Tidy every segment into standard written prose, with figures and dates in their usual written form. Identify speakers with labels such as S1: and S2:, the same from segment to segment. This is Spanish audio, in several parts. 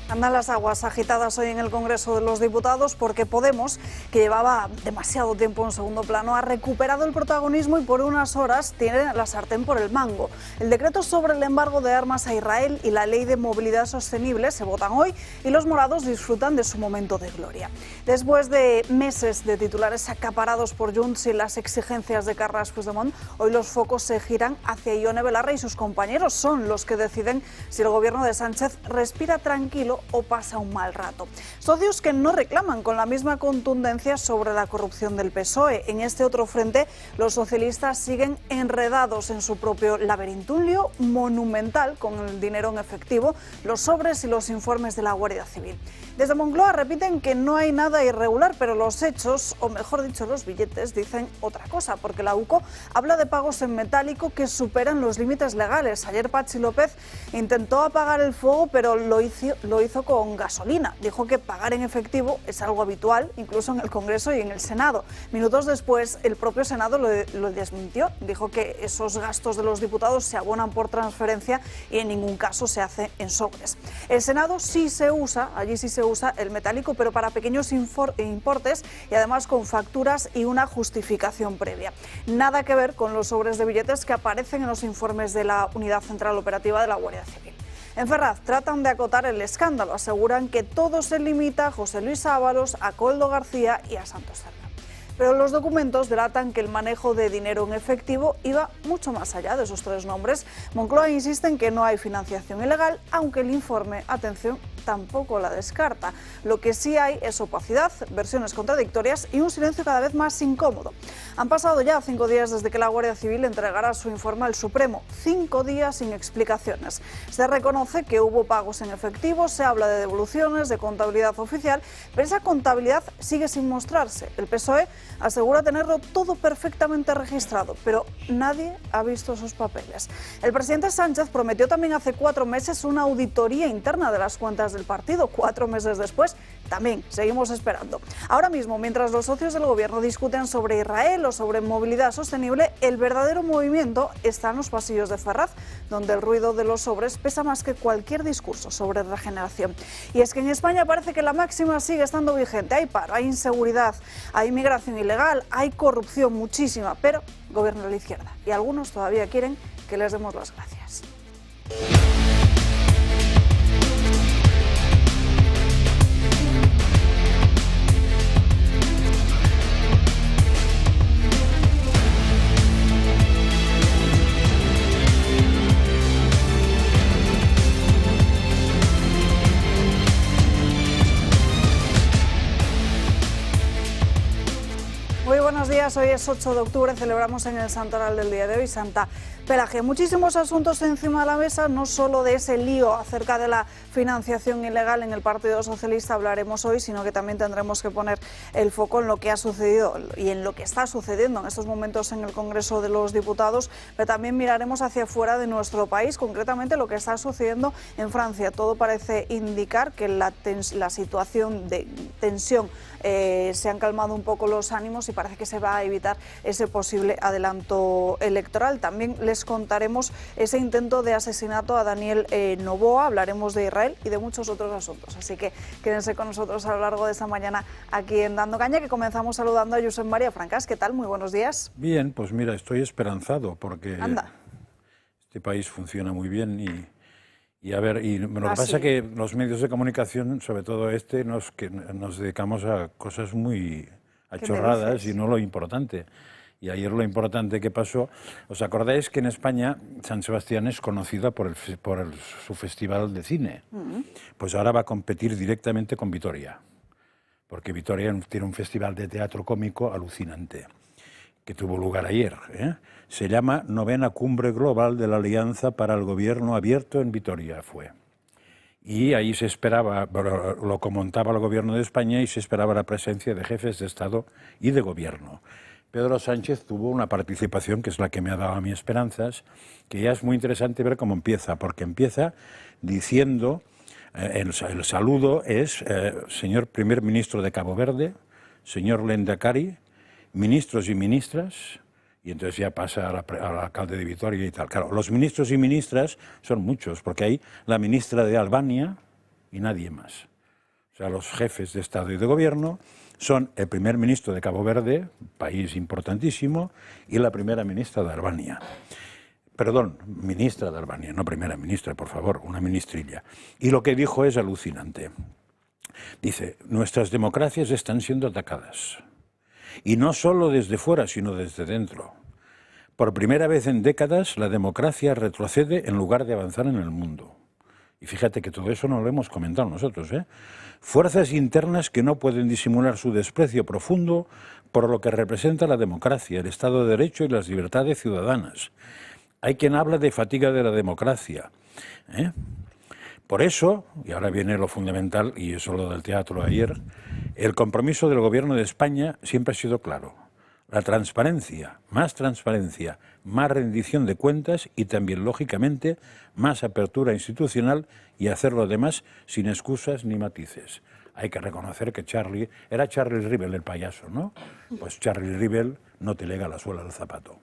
S1: Andan las aguas agitadas hoy en el Congreso de los Diputados porque Podemos, que llevaba demasiado tiempo en segundo plano, ha recuperado el protagonismo y por unas horas tiene la sartén por el mango. El decreto sobre el embargo de armas a Israel y la ley de movilidad sostenible se votan hoy y los morados disfrutan de su momento de gloria. Después de meses de titulares acaparados por Junts y las exigencias de Carles Puigdemont, hoy los focos se giran hacia Ione Belarra y sus compañeros. Son los que deciden si el gobierno de Sánchez respira tranquilo o pasa un mal rato. Socios que no reclaman con la misma contundencia sobre la corrupción del PSOE. En este otro frente, los socialistas siguen enredados en su propio laberinto, un lío monumental con el dinero en efectivo, los sobres y los informes de la Guardia Civil. Desde Moncloa repiten que no hay nada irregular, pero los hechos, o mejor dicho los billetes, dicen otra cosa, porque la UCO habla de pagos en metálico que superan los límites legales. Ayer Patxi López intentó apagar el fuego, pero lo hizo con gasolina. Dijo que pagar en efectivo es algo habitual, incluso en el Congreso y en el Senado. Minutos después, el propio Senado lo desmintió. Dijo que esos gastos de los diputados se abonan por transferencia y en ningún caso se hace en sobres. El Senado sí se usa, allí sí se usa el metálico, pero para pequeños importes y además con facturas y una justificación previa. Nada que ver con los sobres de billetes que aparecen en los informes de la Unidad Central Operativa de la Guardia Civil. En Ferraz tratan de acotar el escándalo, aseguran que todo se limita a José Luis Ábalos, a Koldo García y a Santos Cerdá. Pero los documentos delatan que el manejo de dinero en efectivo iba mucho más allá de esos tres nombres. Moncloa insiste en que no hay financiación ilegal, aunque el informe, atención, tampoco la descarta. Lo que sí hay es opacidad, versiones contradictorias y un silencio cada vez más incómodo. Han pasado ya 5 días desde que la Guardia Civil entregara su informe al Supremo. 5 días sin explicaciones. Se reconoce que hubo pagos en efectivo, se habla de devoluciones, de contabilidad oficial, pero esa contabilidad sigue sin mostrarse. El PSOE asegura tenerlo todo perfectamente registrado, pero nadie ha visto esos papeles. El presidente Sánchez prometió también hace 4 meses una auditoría interna de las cuentas del partido. 4 meses después, también seguimos esperando. Ahora mismo, mientras los socios del gobierno discuten sobre Israel o sobre movilidad sostenible, el verdadero movimiento está en los pasillos de Ferraz, donde el ruido de los sobres pesa más que cualquier discurso sobre regeneración. Y es que en España parece que la máxima sigue estando vigente. Hay paro, hay inseguridad, hay migración ilegal, hay corrupción muchísima, pero gobierna la izquierda. Y algunos todavía quieren que les demos las gracias. Muy buenos días, hoy es 8 de octubre, celebramos en el santoral del día de hoy, Santa Pelagia. Muchísimos asuntos encima de la mesa, no solo de ese lío acerca de la financiación ilegal en el Partido Socialista hablaremos hoy, sino que también tendremos que poner el foco en lo que ha sucedido y en lo que está sucediendo en estos momentos en el Congreso de los Diputados, pero también miraremos hacia fuera de nuestro país, concretamente lo que está sucediendo en Francia. Todo parece indicar que la situación de tensión se han calmado un poco los ánimos y parece que se va a evitar ese posible adelanto electoral. También les contaremos ese intento de asesinato a Daniel Noboa, hablaremos de Israel y de muchos otros asuntos. Así que quédense con nosotros a lo largo de esta mañana aquí en Dando Caña, que comenzamos saludando a Josep María Francas. ¿Qué tal? Muy buenos días.
S2: Bien, pues mira, estoy esperanzado porque este país funciona muy bien y a ver, y lo que pasa es que los medios de comunicación, sobre todo nos dedicamos a cosas muy chorradas y no lo importante. Y ayer lo importante que pasó, ¿os acordáis que en España San Sebastián es conocida por su festival de cine? Pues ahora va a competir directamente con Vitoria, porque Vitoria tiene un festival de teatro cómico alucinante, que tuvo lugar ayer. Se llama Novena Cumbre Global de la Alianza para el Gobierno Abierto en Vitoria, fue. Y ahí se esperaba, lo comentaba el Gobierno de España y se esperaba la presencia de jefes de Estado y de Gobierno. Pedro Sánchez tuvo una participación que es la que me ha dado a mí esperanzas, que ya es muy interesante ver cómo empieza, porque empieza diciendo, el saludo es, señor primer ministro de Cabo Verde, señor Lehendakari, ministros y ministras, y entonces ya pasa al alcalde de Vitoria y tal. Claro, los ministros y ministras son muchos, porque hay la ministra de Albania, y nadie más. O sea, los jefes de Estado y de Gobierno son el primer ministro de Cabo Verde, país importantísimo, y la primera ministra de Albania. Perdón, ministra de Albania, no primera ministra, por favor, una ministrilla. Y lo que dijo es alucinante. Dice, nuestras democracias están siendo atacadas. Y no solo desde fuera, sino desde dentro. Por primera vez en décadas, la democracia retrocede en lugar de avanzar en el mundo. Y fíjate que todo eso no lo hemos comentado nosotros, ¿eh? Fuerzas internas que no pueden disimular su desprecio profundo por lo que representa la democracia, el Estado de Derecho y las libertades ciudadanas. Hay quien habla de fatiga de la democracia, ¿eh? Por eso, y ahora viene lo fundamental, y eso lo del teatro ayer, el compromiso del Gobierno de España siempre ha sido claro. La transparencia, más rendición de cuentas y también, lógicamente, más apertura institucional y hacer lo demás sin excusas ni matices. Hay que reconocer que era Charlie Rivel el payaso, ¿no? Pues Charlie Rivel no te lega la suela del zapato.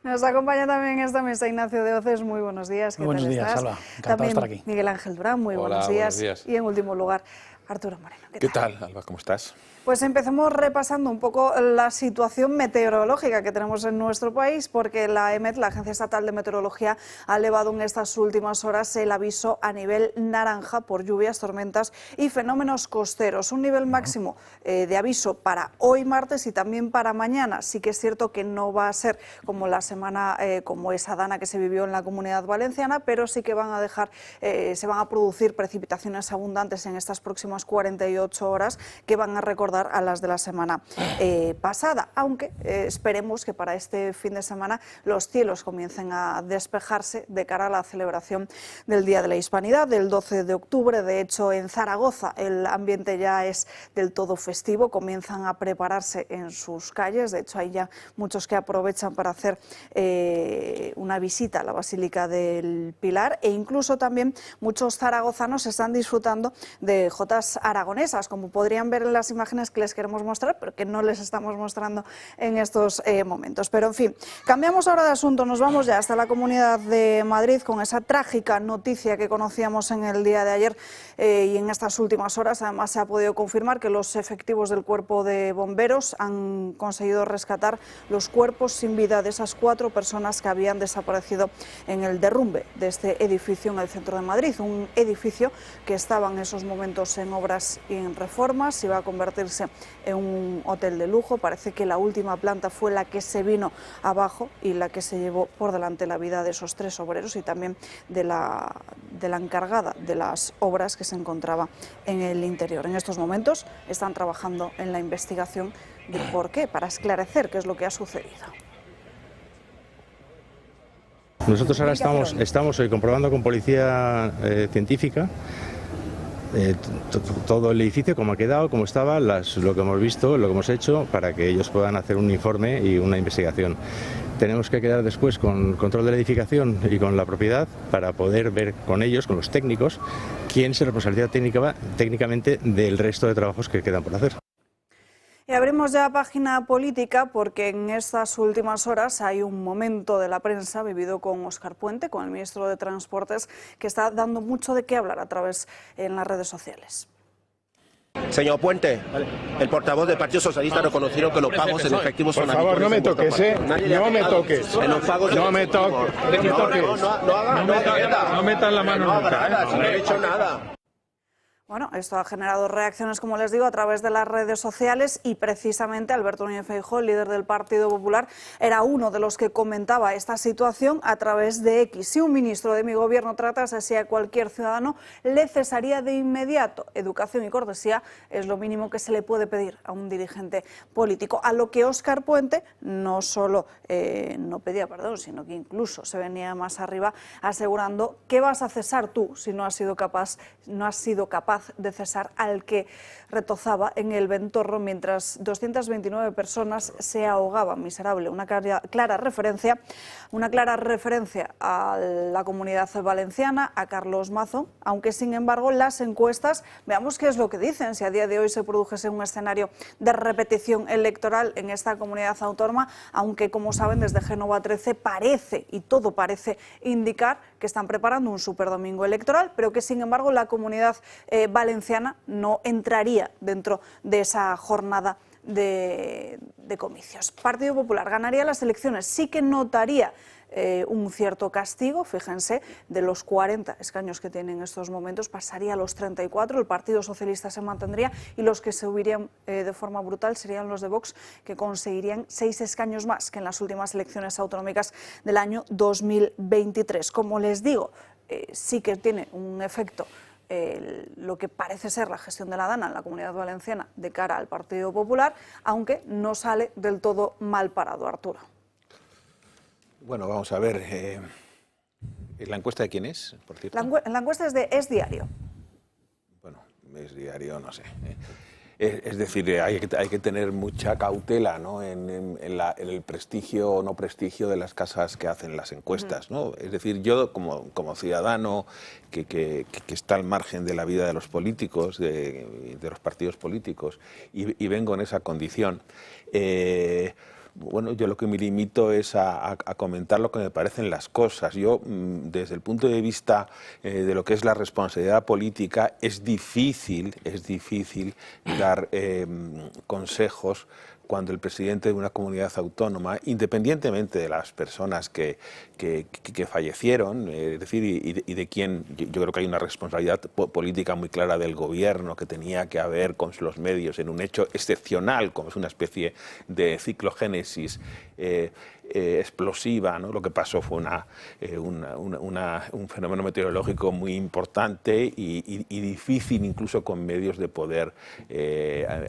S1: Nos acompaña también en esta mesa Ignacio de Oces. Muy buenos días.
S3: Muy buenos días, Alba. Encantado de estar aquí.
S1: Miguel Ángel Durán, muy buenos días. Y en último lugar, Arturo Moreno.
S4: ¿Qué tal, Alba? ¿Cómo estás?
S1: Pues empecemos repasando un poco la situación meteorológica que tenemos en nuestro país, porque la EMET, la Agencia Estatal de Meteorología, ha elevado en estas últimas horas el aviso a nivel naranja por lluvias, tormentas y fenómenos costeros. Un nivel máximo de aviso para hoy martes y también para mañana. Sí que es cierto que no va a ser como la semana, como esa dana que se vivió en la Comunidad Valenciana, pero sí que van a dejar, se van a producir precipitaciones abundantes en estas próximas 48 horas que van a recordar a las de la semana pasada, aunque esperemos que para este fin de semana los cielos comiencen a despejarse de cara a la celebración del Día de la Hispanidad, del 12 de octubre. De hecho, en Zaragoza el ambiente ya es del todo festivo, comienzan a prepararse en sus calles. De hecho, hay ya muchos que aprovechan para hacer una visita a la Basílica del Pilar, e incluso también muchos zaragozanos están disfrutando de jotas aragonesas, como podrían ver en las imágenes que les queremos mostrar, pero que no les estamos mostrando en estos momentos. Pero en fin, cambiamos ahora de asunto, nos vamos ya hasta la Comunidad de Madrid con esa trágica noticia que conocíamos en el día de ayer y en estas últimas horas. Además, se ha podido confirmar que los efectivos del Cuerpo de Bomberos han conseguido rescatar los cuerpos sin vida de esas 4 personas que habían desaparecido en el derrumbe de este edificio en el centro de Madrid, un edificio que estaba en esos momentos en obras y en reformas, iba a convertirse en un hotel de lujo. Parece que la última planta fue la que se vino abajo y la que se llevó por delante la vida de esos 3 obreros y también de la encargada de las obras que se encontraba en el interior. En estos momentos están trabajando en la investigación de por qué, para esclarecer qué es lo que ha sucedido.
S5: Nosotros ahora estamos hoy comprobando con policía científica todo el edificio, cómo ha quedado, cómo estaba, lo que hemos visto, lo que hemos hecho, para que ellos puedan hacer un informe y una investigación. Tenemos que quedar después con control de la edificación y con la propiedad para poder ver con ellos, con los técnicos, quién se responsabiliza técnicamente del resto de trabajos que quedan por hacer.
S1: Y abrimos ya página política porque en estas últimas horas hay un momento de la prensa vivido con Óscar Puente, con el ministro de Transportes, que está dando mucho de qué hablar a través en las redes sociales.
S6: Señor Puente, el portavoz del Partido Socialista reconocieron que los pagos en efectivo son...
S7: Por favor, no me toques, no me toques. No me toques.
S6: No metas la mano. No haga nada, no he hecho nada.
S1: Bueno, esto ha generado reacciones, como les digo, a través de las redes sociales, y precisamente Alberto Núñez Feijóo, el líder del Partido Popular, era uno de los que comentaba esta situación a través de X. Si un ministro de mi gobierno tratase así a cualquier ciudadano, le cesaría de inmediato. Educación y cortesía es lo mínimo que se le puede pedir a un dirigente político. A lo que Óscar Puente no solo no pedía perdón, sino que incluso se venía más arriba asegurando: ¿qué vas a cesar tú si no has sido capaz incapaz de cesar al que retozaba en el Ventorro mientras 229 personas se ahogaban. Miserable, una clara referencia a la Comunidad Valenciana, a Carlos Mazo, aunque sin embargo las encuestas, veamos qué es lo que dicen, si a día de hoy se produjese un escenario de repetición electoral en esta comunidad autónoma, aunque como saben desde Génova 13 parece, y todo parece indicar que están preparando un superdomingo electoral, pero que sin embargo la Comunidad Valenciana no entraría dentro de esa jornada de comicios. Partido Popular ganaría las elecciones, sí que notaría un cierto castigo, fíjense, de los 40 escaños que tiene en estos momentos, pasaría a los 34, el Partido Socialista se mantendría y los que se subirían de forma brutal serían los de Vox, que conseguirían 6 escaños más que en las últimas elecciones autonómicas del año 2023. Como les digo, sí que tiene un efecto lo que parece ser la gestión de la DANA en la Comunidad Valenciana de cara al Partido Popular, aunque no sale del todo mal parado, Arturo.
S4: Bueno, vamos a ver, ¿la encuesta de quién es, por cierto?
S1: La encuesta es de Es Diario.
S4: Bueno, Es Diario, no sé. Es decir, hay que tener mucha cautela, ¿no?, en el prestigio o no prestigio de las casas que hacen las encuestas, ¿no? Es decir, yo como ciudadano que está al margen de la vida de los políticos, de los partidos políticos, y vengo en esa condición, bueno, yo lo que me limito es a comentar lo que me parecen las cosas. Yo, desde el punto de vista de lo que es la responsabilidad política, es difícil dar consejos cuando el presidente de una comunidad autónoma, independientemente de las personas que fallecieron, es decir, y de quien yo creo que hay una responsabilidad política muy clara del gobierno que tenía que haber con los medios en un hecho excepcional, como es una especie de ciclogénesis explosiva, ¿no? Lo que pasó fue un fenómeno meteorológico muy importante y difícil incluso con medios de poder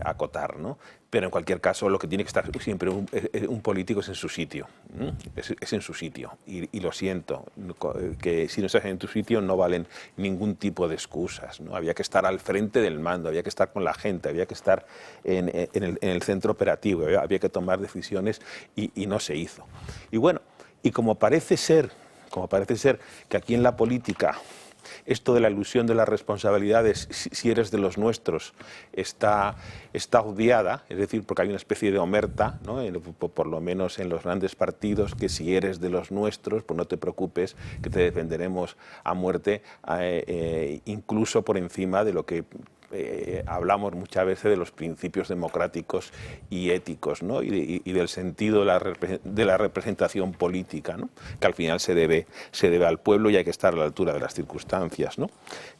S4: acotar, ¿no? Pero en cualquier caso lo que tiene que estar siempre un político es en su sitio, es en su sitio, y lo siento, que si no estás en tu sitio no valen ningún tipo de excusas, ¿no? Había que estar al frente del mando, había que estar con la gente, había que estar en el centro operativo, había que tomar decisiones y no se hizo. Y bueno, y como parece ser que aquí en la política esto de la ilusión de las responsabilidades, si eres de los nuestros, está odiada, es decir, porque hay una especie de omerta, ¿no?, por lo menos en los grandes partidos, que si eres de los nuestros, pues no te preocupes, que te defenderemos a muerte, incluso por encima de lo que hablamos muchas veces de los principios democráticos y éticos, ¿no?, y del sentido de la representación política, ¿no?, que al final se debe al pueblo y hay que estar a la altura de las circunstancias, ¿no?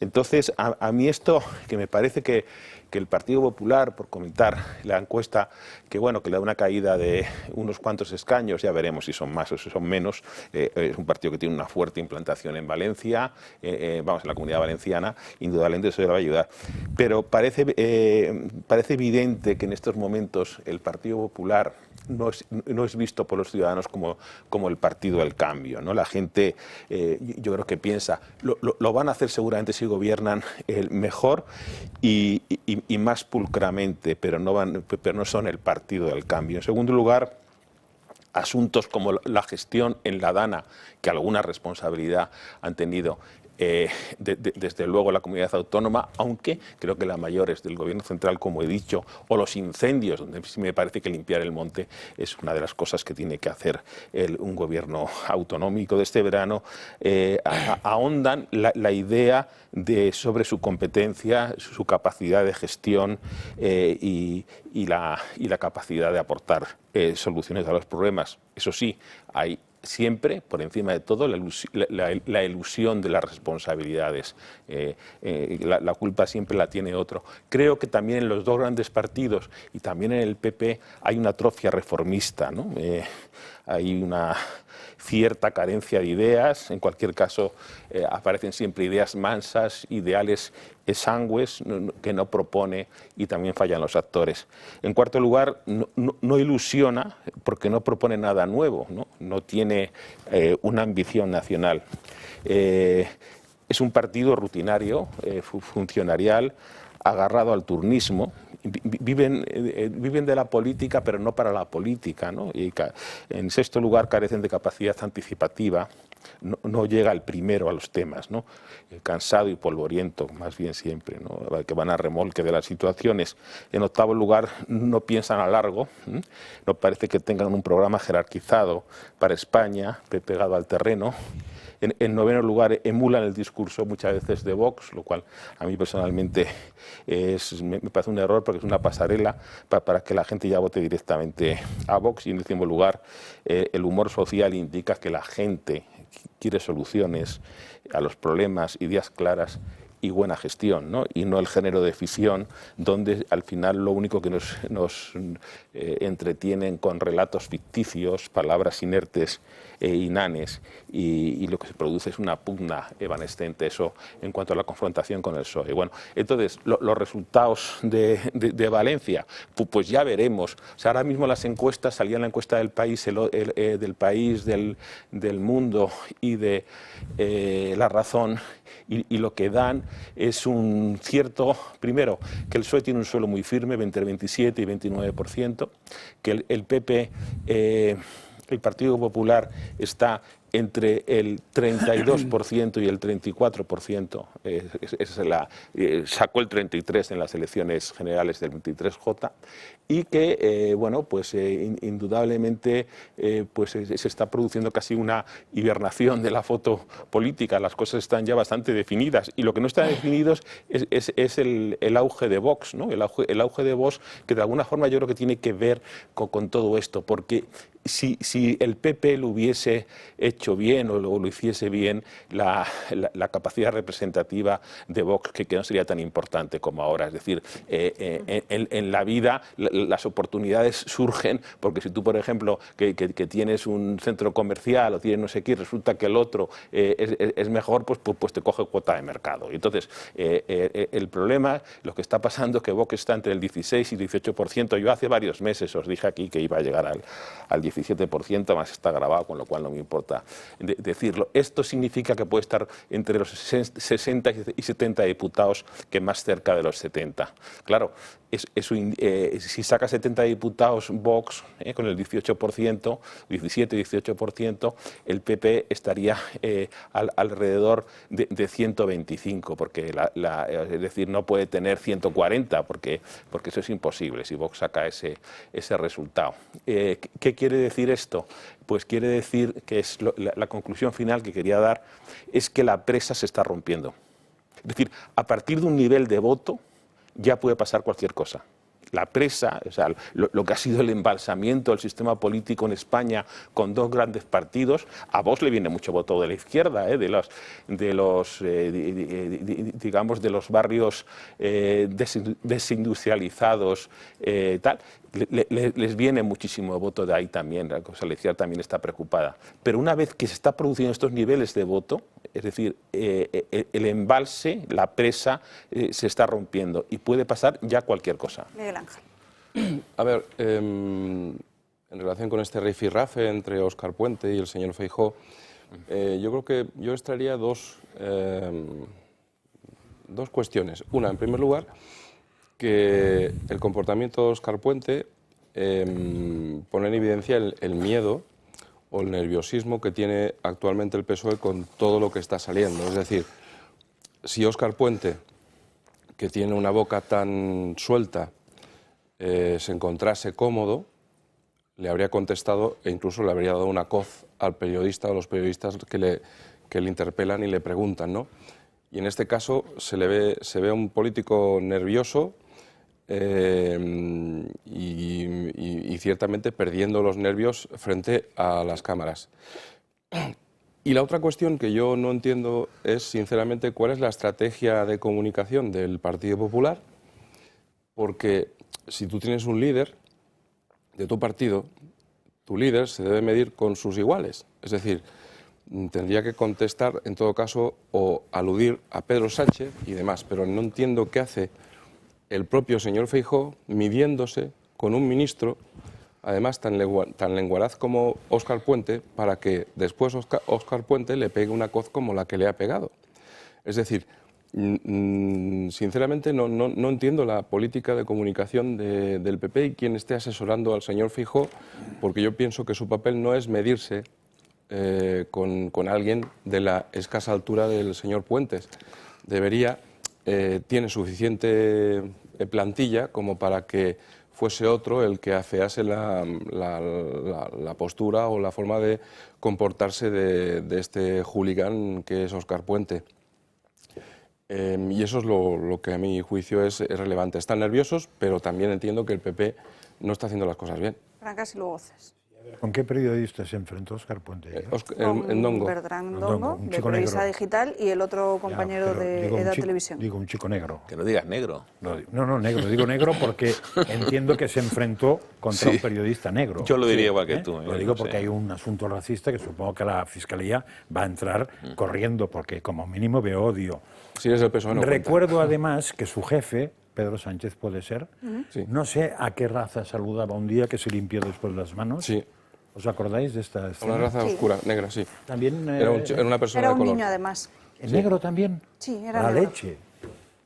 S4: Entonces, a mí esto, que me parece que el Partido Popular, por comentar la encuesta, que bueno, que le da una caída de unos cuantos escaños, ya veremos si son más o si son menos, es un partido que tiene una fuerte implantación en Valencia, en la Comunidad Valenciana, indudablemente eso le va a ayudar. Pero parece evidente que en estos momentos el Partido Popular no es visto por los ciudadanos como el partido del cambio, ¿no? La gente, yo creo que piensa, lo van a hacer seguramente si gobiernan mejor y más pulcramente, pero no son el partido del cambio. En segundo lugar, asuntos como la gestión en la DANA, que alguna responsabilidad han tenido, desde luego la comunidad autónoma, aunque creo que la mayor es del gobierno central, como he dicho, o los incendios, donde sí me parece que limpiar el monte es una de las cosas que tiene que hacer un gobierno autonómico de este verano, ahondan la idea sobre su competencia, su capacidad de gestión y la capacidad de aportar soluciones a los problemas. Eso sí, hay siempre, por encima de todo, la ilusión de las responsabilidades. La culpa siempre la tiene otro. Creo que también en los dos grandes partidos y también en el PP hay una atrofia reformista, ¿no? Hay una cierta carencia de ideas, en cualquier caso aparecen siempre ideas mansas, ideales exangües que no propone, y también fallan los actores. En cuarto lugar, no ilusiona porque no propone nada nuevo, no tiene una ambición nacional. es un partido rutinario, funcionarial, agarrado al turnismo. Viven de la política, pero no para la política, ¿no? Y en sexto lugar, carecen de capacidad anticipativa. No llega el primero a los temas, ¿no? Cansado y polvoriento, más bien siempre, ¿no? Que van a remolque de las situaciones. En octavo lugar, no piensan a largo, no parece que tengan un programa jerarquizado para España, pegado al terreno. En noveno lugar, emulan el discurso muchas veces de Vox, lo cual a mí personalmente me parece un error, porque es una pasarela para que la gente ya vote directamente a Vox. Y en décimo lugar, el humor social indica que la gente quiere soluciones a los problemas, ideas claras y buena gestión, ¿no? Y no el género de ficción, donde al final lo único que nos entretienen con relatos ficticios, palabras inertes e inanes, y lo que se produce es una pugna evanescente, eso en cuanto a la confrontación con el PSOE. Bueno, entonces, los resultados de Valencia, pues ya veremos. O sea, ahora mismo las encuestas, salía la encuesta del País, del País, del Mundo y de La Razón, y lo que dan es un cierto, primero, que el PSOE tiene un suelo muy firme, entre 27 y 29%, que el PP, el Partido Popular, está entre el 32% y el 34%, sacó el 33% en las elecciones generales del 23J, y que, bueno, pues indudablemente pues se está produciendo casi una hibernación de la foto política. Las cosas están ya bastante definidas, y lo que no está definido es el auge de Vox, ¿no? El auge de Vox, que de alguna forma yo creo que tiene que ver con todo esto, porque si el PP lo hubiese hecho bien o lo hiciese bien, la capacidad representativa de Vox, que no sería tan importante como ahora. Es decir, en la vida las oportunidades surgen porque si tú, por ejemplo, que tienes un centro comercial o tienes no sé qué, resulta que el otro es mejor, pues te coge cuota de mercado. Y entonces, el problema, lo que está pasando es que Vox está entre el 16 y 18%. Yo hace varios meses os dije aquí que iba a llegar al 17%, más está grabado, con lo cual no me importa decirlo. Esto significa que puede estar entre los 60 y 70 diputados, que más cerca de los 70. Claro, si saca 70 diputados Vox, con el 18%, 17-18%, el PP estaría alrededor de 125, porque es decir, no puede tener 140, porque eso es imposible si Vox saca ese resultado. ¿Qué quiere decir esto? Pues quiere decir que la conclusión final que quería dar es que la presa se está rompiendo. Es decir, a partir de un nivel de voto ya puede pasar cualquier cosa. La presa, o sea, lo que ha sido el embalsamiento del sistema político en España con dos grandes partidos, a Vox le viene mucho voto de la izquierda, digamos, de los barrios desindustrializados, tal. Les viene muchísimo voto de ahí también, la cosa izquierda también está preocupada. Pero una vez que se está produciendo estos niveles de voto, es decir, el embalse, la presa, se está rompiendo y puede pasar ya cualquier cosa.
S1: Miguel Ángel.
S8: A ver, en relación con este rifirrafe entre Óscar Puente y el señor Feijóo, yo creo que yo extraería dos cuestiones. Una, en primer lugar, que el comportamiento de Óscar Puente pone en evidencia el miedo o el nerviosismo que tiene actualmente el PSOE con todo lo que está saliendo. Es decir, si Óscar Puente, que tiene una boca tan suelta, se encontrase cómodo, le habría contestado e incluso le habría dado una coz al periodista o a los periodistas que le interpelan y le preguntan, ¿no? Y en este caso se ve a un político nervioso y ciertamente perdiendo los nervios frente a las cámaras. Y la otra cuestión que yo no entiendo es, sinceramente, cuál es la estrategia de comunicación del Partido Popular, porque si tú tienes un líder de tu partido, tu líder se debe medir con sus iguales. Es decir, tendría que contestar, en todo caso, o aludir a Pedro Sánchez y demás, pero no entiendo qué hace el propio señor Feijóo midiéndose con un ministro, además tan lenguaraz como Óscar Puente, para que después Óscar Puente le pegue una coz como la que le ha pegado. Es decir, sinceramente no entiendo la política de comunicación del PP y quien esté asesorando al señor Feijóo, porque yo pienso que su papel no es medirse con alguien de la escasa altura del señor Puentes. Tiene suficiente plantilla como para que fuese otro el que afease la postura o la forma de comportarse de este hooligan que es Óscar Puente. Y eso es lo que a mi juicio es relevante. Están nerviosos, pero también entiendo que el PP no está haciendo las cosas bien.
S1: Francas y luego voces.
S2: ¿Con qué periodista se enfrentó Óscar Puente?
S1: Con
S2: Ndongo.
S1: Bertrand Ndongo, de Periodista Digital, y el otro compañero de EDA Televisión.
S2: Digo un chico negro.
S4: Que no digas negro.
S2: No, negro. Digo negro porque entiendo que se enfrentó contra un periodista negro.
S4: Yo lo diría igual que tú.
S2: Lo digo porque hay un asunto racista que supongo que la Fiscalía va a entrar corriendo porque como mínimo veo odio.
S8: Si eres el PSOE no
S2: Recuerdo
S8: cuenta.
S2: además que su jefe, Pedro Sánchez puede ser, no sé a qué raza saludaba un día que se limpió después las manos.
S8: Sí.
S2: ¿Os acordáis de esta escena?
S8: Una raza oscura, negra, sí.
S2: También
S8: era una persona de color.
S1: Era un niño, además.
S2: ¿El negro también?
S1: Sí, era
S2: la
S1: negro.
S2: leche.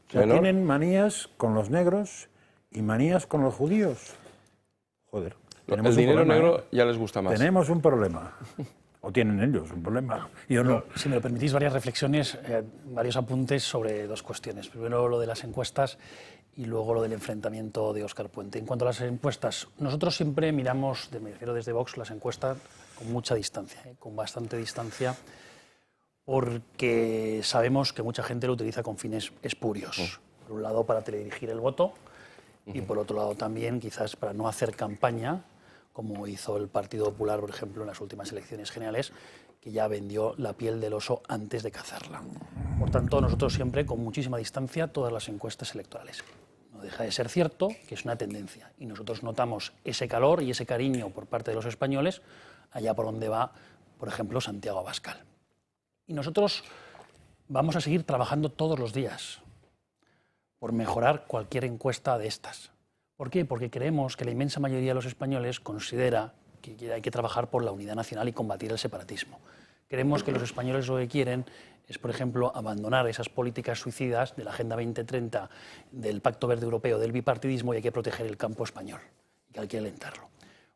S2: O sea, tienen manías con los negros y manías con los judíos. Joder.
S8: El dinero negro ya les gusta más.
S2: Tenemos un problema. ¿O tienen ellos un problema? Yo no.
S3: Si me lo permitís, varias reflexiones, varios apuntes sobre dos cuestiones. Primero lo de las encuestas y luego lo del enfrentamiento de Óscar Puente. En cuanto a las encuestas, nosotros siempre miramos, me refiero desde Vox, las encuestas con mucha distancia, con bastante distancia, porque sabemos que mucha gente lo utiliza con fines espurios. Por un lado, para teledirigir el voto y por otro lado también quizás para no hacer campaña, como hizo el Partido Popular, por ejemplo, en las últimas elecciones generales, que ya vendió la piel del oso antes de cazarla. Por tanto, nosotros siempre con muchísima distancia todas las encuestas electorales. No deja de ser cierto que es una tendencia y nosotros notamos ese calor y ese cariño por parte de los españoles allá por donde va, por ejemplo, Santiago Abascal. Y nosotros vamos a seguir trabajando todos los días por mejorar cualquier encuesta de estas. ¿Por qué? Porque creemos que la inmensa mayoría de los españoles considera que hay que trabajar por la unidad nacional y combatir el separatismo. Creemos que los españoles lo que quieren es, por ejemplo, abandonar esas políticas suicidas de la Agenda 2030, del Pacto Verde Europeo, del bipartidismo, y hay que proteger el campo español, y que hay que alentarlo.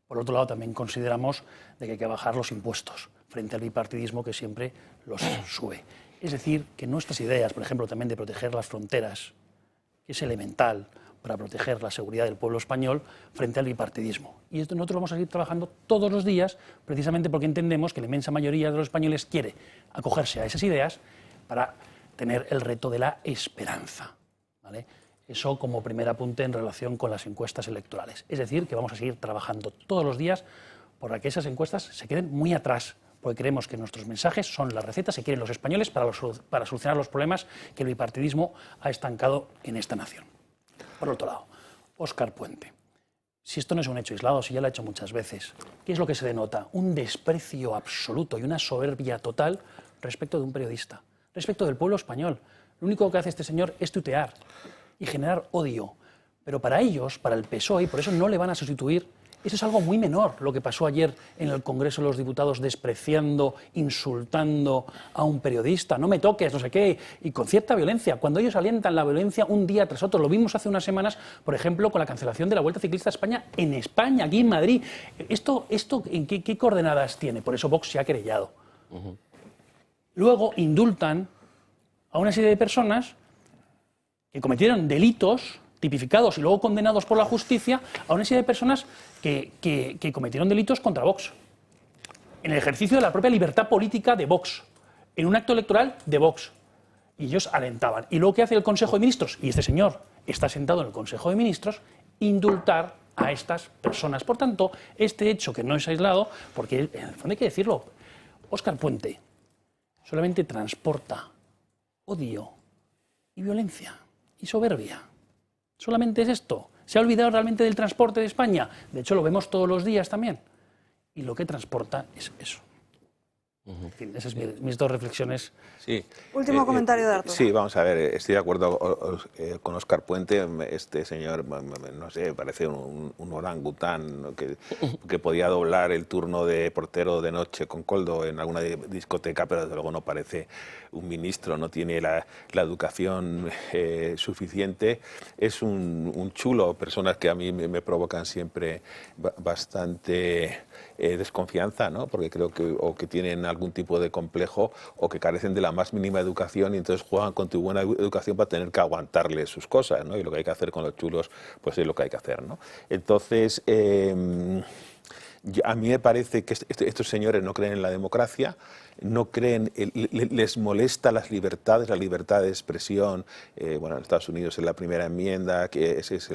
S3: Por otro lado, también consideramos de que hay que bajar los impuestos frente al bipartidismo que siempre los sube. Es decir, que nuestras ideas, por ejemplo, también de proteger las fronteras, que es elemental para proteger la seguridad del pueblo español frente al bipartidismo. Y esto nosotros vamos a seguir trabajando todos los días, precisamente porque entendemos que la inmensa mayoría de los españoles quiere acogerse a esas ideas para tener el reto de la esperanza, ¿vale? Eso como primer apunte en relación con las encuestas electorales. Es decir, que vamos a seguir trabajando todos los días para que esas encuestas se queden muy atrás, porque creemos que nuestros mensajes son las recetas que quieren los españoles para solucionar los problemas que el bipartidismo ha estancado en esta nación. Por otro lado, Óscar Puente. Si esto no es un hecho aislado, si ya lo ha hecho muchas veces, ¿qué es lo que se denota? Un desprecio absoluto y una soberbia total respecto de un periodista, respecto del pueblo español. Lo único que hace este señor es tutear y generar odio. Pero para ellos, para el PSOE, y por eso no le van a sustituir, eso es algo muy menor, lo que pasó ayer en el Congreso de los Diputados despreciando, insultando a un periodista, no me toques, no sé qué, y con cierta violencia. Cuando ellos alientan la violencia un día tras otro, lo vimos hace unas semanas, por ejemplo, con la cancelación de la Vuelta Ciclista a España en España, aquí en Madrid. ¿Esto en qué coordenadas tiene? Por eso Vox se ha querellado. Luego indultan a una serie de personas que cometieron delitos tipificados y luego condenados por la justicia, a una serie de personas que cometieron delitos contra Vox, en el ejercicio de la propia libertad política de Vox, en un acto electoral de Vox. Y ellos alentaban. ¿Y luego qué hace el Consejo de Ministros? Y este señor está sentado en el Consejo de Ministros, indultar a estas personas. Por tanto, este hecho que no es aislado, porque en el fondo hay que decirlo, Óscar Puente solamente transporta odio y violencia y soberbia. Solamente es esto. ¿Se ha olvidado realmente del transporte de España? De hecho, lo vemos todos los días también. Y lo que transporta es eso. En fin, esas son mis dos reflexiones.
S4: Sí.
S1: Último comentario de Arturo.
S4: Sí, vamos a ver, estoy de acuerdo con Óscar Puente. Este señor, no sé, parece un orangután que podía doblar el turno de portero de noche con Koldo en alguna discoteca, pero desde luego no parece un ministro, no tiene la educación suficiente. Es un chulo, personas que a mí me provocan siempre bastante desconfianza, ¿no? Porque creo que o que tienen algún tipo de complejo o que carecen de la más mínima educación y entonces juegan con tu buena educación para tener que aguantarle sus cosas, ¿no? Y lo que hay que hacer con los chulos, pues es lo que hay que hacer, ¿no? Entonces, a mí me parece que estos señores no creen en la democracia, no creen, les molesta la libertad de expresión. Bueno, en Estados Unidos es la primera enmienda, que ese es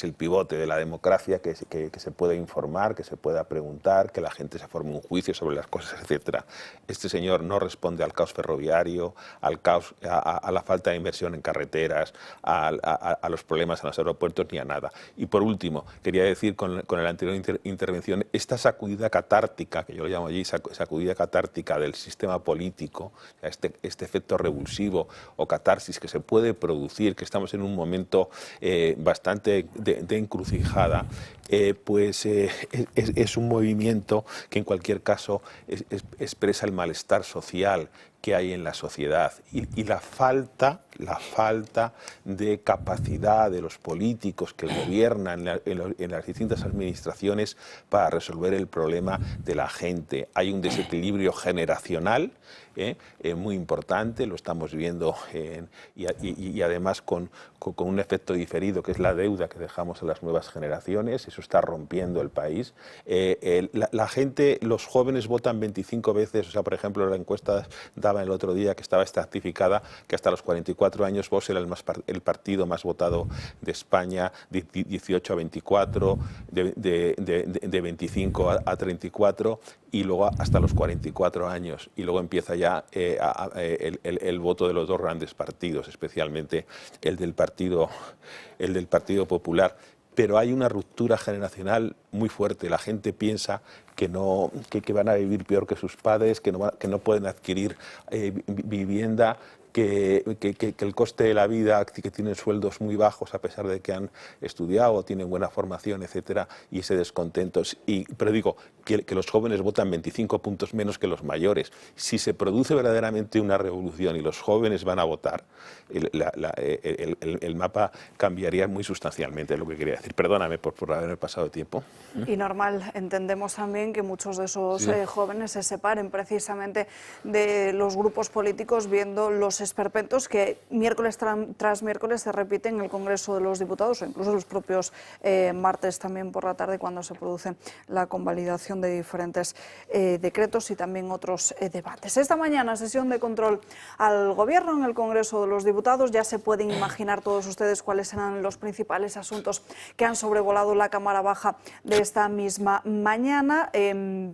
S4: el pivote de la democracia, que se pueda informar, que se pueda preguntar, que la gente se forme un juicio sobre las cosas, etc. Este señor no responde al caos ferroviario, a la falta de inversión en carreteras, a los problemas en los aeropuertos, ni a nada. Y por último, quería decir con la anterior intervención, esta sacudida catártica, que yo lo llamo allí sacudida catártica del sistema político, este efecto revulsivo o catarsis que se puede producir, que estamos en un momento bastante de encrucijada, es un movimiento que en cualquier caso expresa el malestar social que hay en la sociedad y la falta de capacidad de los políticos que gobiernan en las distintas administraciones para resolver el problema de la gente. Hay un desequilibrio generacional muy importante, lo estamos viendo y además con un efecto diferido, que es la deuda que dejamos a las nuevas generaciones. Eso está rompiendo el país. La gente, los jóvenes votan 25 veces, o sea, por ejemplo, la encuesta daba el otro día que estaba estratificada que hasta los 44 años Vox era el partido más votado de España, 18 a 24, de 25 a 34, y luego hasta los 44 años. Y luego empieza ya el voto de los dos grandes partidos, especialmente el del Partido Popular. Pero hay una ruptura generacional muy fuerte. La gente piensa que van a vivir peor que sus padres, que no pueden adquirir vivienda, que el coste de la vida, que tienen sueldos muy bajos a pesar de que han estudiado, tienen buena formación, etcétera, y ese descontento. Pero digo que los jóvenes votan 25 puntos menos que los mayores. Si se produce verdaderamente una revolución y los jóvenes van a votar, el mapa cambiaría muy sustancialmente, es lo que quería decir. Perdóname por haberme pasado de tiempo.
S1: Y normal, entendemos también que muchos de esos jóvenes se separen precisamente de los grupos políticos, viendo los esperpentos que miércoles tras miércoles se repiten en el Congreso de los Diputados, o incluso los propios martes también por la tarde, cuando se produce la convalidación de diferentes decretos y también otros debates. Esta mañana, sesión de control al Gobierno en el Congreso de los Diputados. Ya se pueden imaginar todos ustedes cuáles serán los principales asuntos que han sobrevolado la Cámara Baja de esta misma mañana.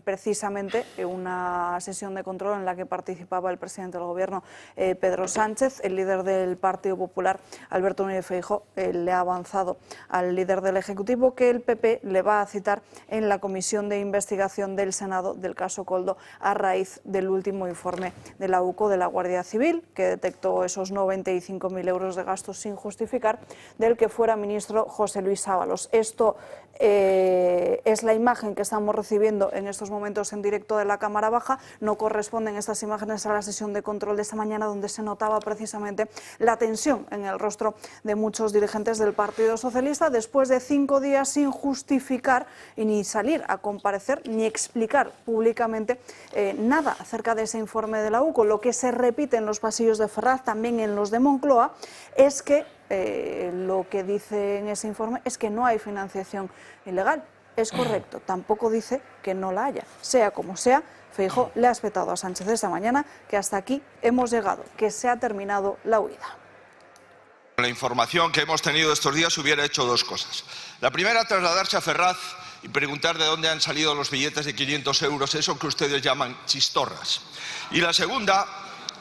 S1: Precisamente una sesión de control en la que participaba el presidente del Gobierno, Pedro Sánchez. El líder del Partido Popular, Alberto Núñez Feijóo, le ha avanzado al líder del Ejecutivo que el PP le va a citar en la comisión de investigación del Senado del caso Koldo, a raíz del último informe de la UCO, de la Guardia Civil, que detectó esos 95.000 euros de gastos sin justificar del que fuera ministro José Luis Ábalos. Esto es la imagen que estamos recibiendo en estos momentos en directo de la Cámara Baja. No corresponden estas imágenes a la sesión de control de esta mañana, donde se notaba precisamente la tensión en el rostro de muchos dirigentes del Partido Socialista después de 5 días sin justificar y ni salir a comparecer ni explicar públicamente nada acerca de ese informe de la UCO. Lo que se repite en los pasillos de Ferraz, también en los de Moncloa, es que lo que dice en ese informe es que no hay financiación ilegal. Es correcto, tampoco dice que no la haya. Sea como sea, Feijóo le ha espetado a Sánchez esta mañana que hasta aquí hemos llegado, que se ha terminado la huida.
S9: La información que hemos tenido estos días hubiera hecho dos cosas. La primera, trasladarse a Ferraz y preguntar de dónde han salido los billetes de 500 euros, eso que ustedes llaman chistorras. Y la segunda,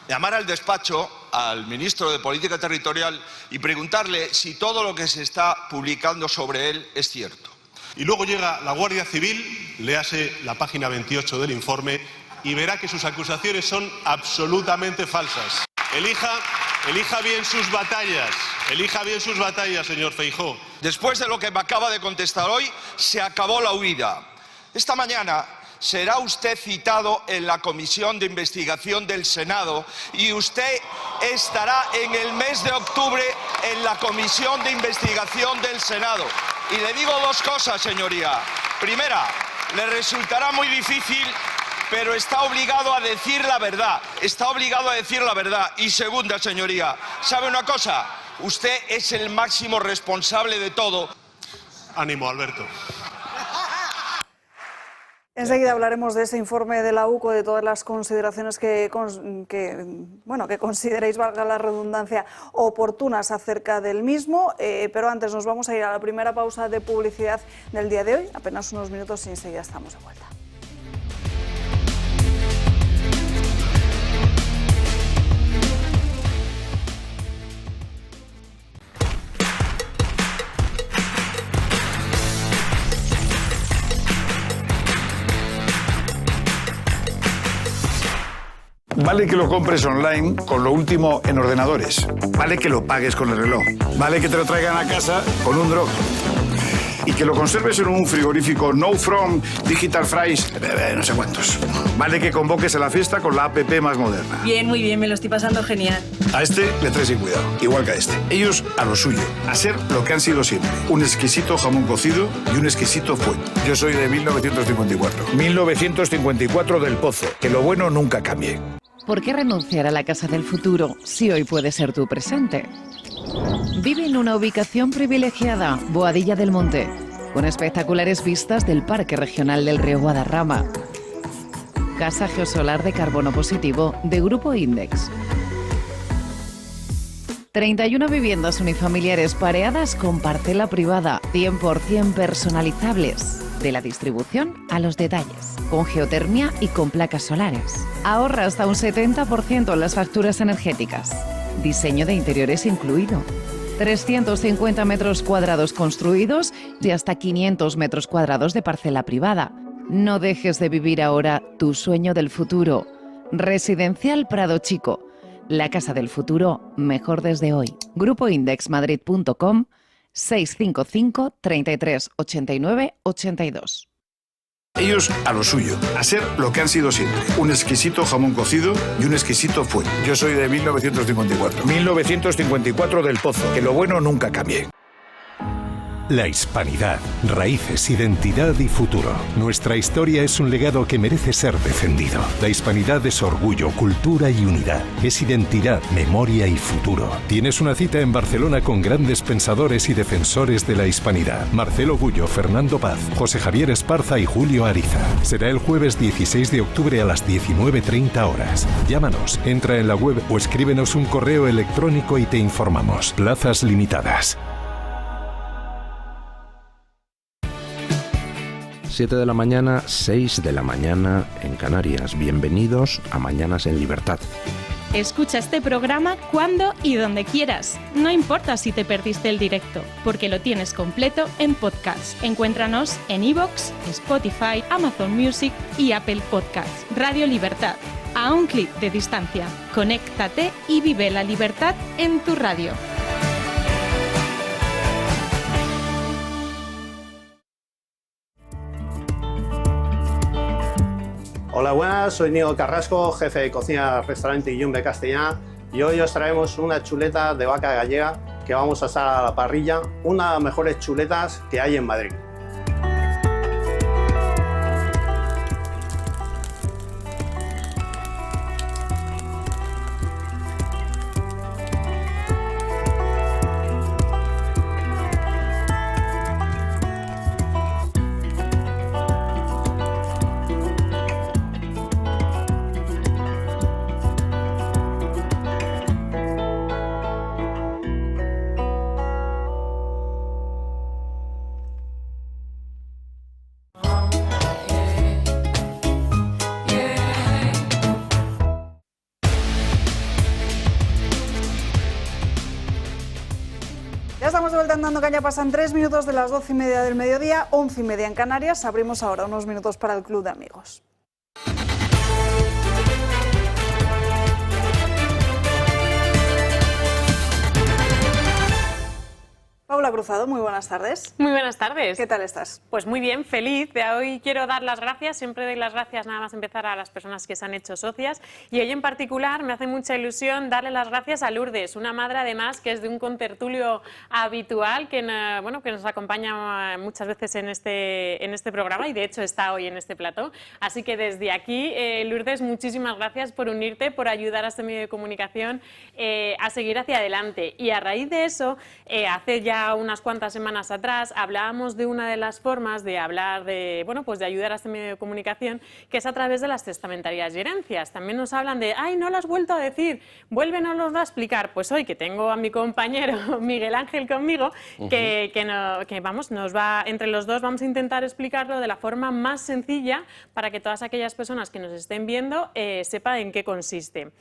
S9: llamar al despacho al ministro de Política Territorial y preguntarle si todo lo que se está publicando sobre él es cierto.
S10: Y luego llega la Guardia Civil, léase la página 28 del informe, y verá que sus acusaciones son absolutamente falsas. Elija bien sus batallas. Elija bien sus batallas, señor Feijóo.
S9: Después de lo que me acaba de contestar hoy, se acabó la huida. Esta mañana será usted citado en la Comisión de Investigación del Senado y usted estará en el mes de octubre en la Comisión de Investigación del Senado. Y le digo dos cosas, señoría. Primera, le resultará muy difícil, pero está obligado a decir la verdad. Está obligado a decir la verdad. Y segunda, señoría, ¿sabe una cosa? Usted es el máximo responsable de todo.
S10: Ánimo, Alberto.
S1: Enseguida hablaremos de ese informe de la UCO, de todas las consideraciones que consideréis, valga la redundancia, oportunas acerca del mismo, pero antes nos vamos a ir a la primera pausa de publicidad del día de hoy, apenas unos minutos y enseguida estamos de vuelta.
S11: Vale que lo compres online con lo último en ordenadores. Vale que lo pagues con el reloj. Vale que te lo traigan a casa con un drop. Y que lo conserves en un frigorífico No From, Digital Fries, no sé cuántos. Vale que convoques a la fiesta con la app más moderna.
S12: Bien, muy bien, me lo estoy pasando genial.
S11: A este le traes sin cuidado, igual que a este. Ellos a lo suyo, a ser lo que han sido siempre. Un exquisito jamón cocido y un exquisito fuet. Yo soy de 1954. 1954 del Pozo. Que lo bueno nunca cambie.
S13: ¿Por qué renunciar a la casa del futuro si hoy puede ser tu presente? Vive en una ubicación privilegiada, Boadilla del Monte, con espectaculares vistas del Parque Regional del Río Guadarrama. Casa geosolar de carbono positivo de Grupo Index. 31 viviendas unifamiliares pareadas con parcela privada, 100% personalizables, de la distribución a los detalles, con geotermia y con placas solares. Ahorra hasta un 70% en las facturas energéticas. Diseño de interiores incluido. 350 metros cuadrados construidos y hasta 500 metros cuadrados de parcela privada. No dejes de vivir ahora tu sueño del futuro. Residencial Prado Chico. La casa del futuro, mejor desde hoy. GrupoIndexMadrid.com 655 33 89 82.
S11: Ellos a lo suyo, a ser lo que han sido siempre. Un exquisito jamón cocido y un exquisito fuet. Yo soy de 1954. 1954 del Pozo. Que lo bueno nunca cambie.
S14: La hispanidad, raíces, identidad y futuro. Nuestra historia es un legado que merece ser defendido. La hispanidad es orgullo, cultura y unidad. Es identidad, memoria y futuro. Tienes una cita en Barcelona con grandes pensadores y defensores de la hispanidad. Marcelo Gullo, Fernando Paz, José Javier Esparza y Julio Ariza. Será el jueves 16 de octubre a las 19:30 horas. Llámanos, entra en la web o escríbenos un correo electrónico y te informamos. Plazas limitadas.
S15: 7 de la mañana, 6 de la mañana en Canarias. Bienvenidos a Mañanas en Libertad.
S16: Escucha este programa cuando y donde quieras. No importa si te perdiste el directo, porque lo tienes completo en podcast. Encuéntranos en iVoox, Spotify, Amazon Music y Apple Podcasts. Radio Libertad, a un clic de distancia. Conéctate y vive la libertad en tu radio.
S17: Hola, buenas, soy Diego Carrasco, jefe de cocina del restaurante Yumbe Castellá, y hoy os traemos una chuleta de vaca gallega que vamos a asar a la parrilla, una de las mejores chuletas que hay en Madrid.
S1: Ya estamos de vuelta en Dando Caña, pasan 3 minutos de las 12:30 del mediodía, 11:30 en Canarias. Abrimos ahora unos minutos para el Club de Amigos. Paula Cruzado, muy buenas tardes.
S18: Muy buenas tardes.
S1: ¿Qué tal estás?
S18: Pues muy bien, feliz. De hoy quiero dar las gracias, siempre doy las gracias nada más empezar a las personas que se han hecho socias y hoy en particular me hace mucha ilusión darle las gracias a Lourdes, una madre además que es de un contertulio habitual que, bueno, que nos acompaña muchas veces en este programa y de hecho está hoy en este plató. Así que desde aquí, Lourdes, muchísimas gracias por unirte, por ayudar a este medio de comunicación a seguir hacia adelante. Y a raíz de eso, hace ya unas cuantas semanas atrás hablábamos de una de las formas de hablar de, bueno, pues de ayudar a este medio de comunicación, que es a través de las testamentarías y herencias. También nos hablan de, ay, no lo has vuelto a decir, vuélvenoslo a explicar. Pues hoy que tengo a mi compañero Miguel Ángel conmigo, que vamos, nos va, entre los dos vamos a intentar explicarlo de la forma más sencilla para que todas aquellas personas que nos estén viendo sepan en qué consiste.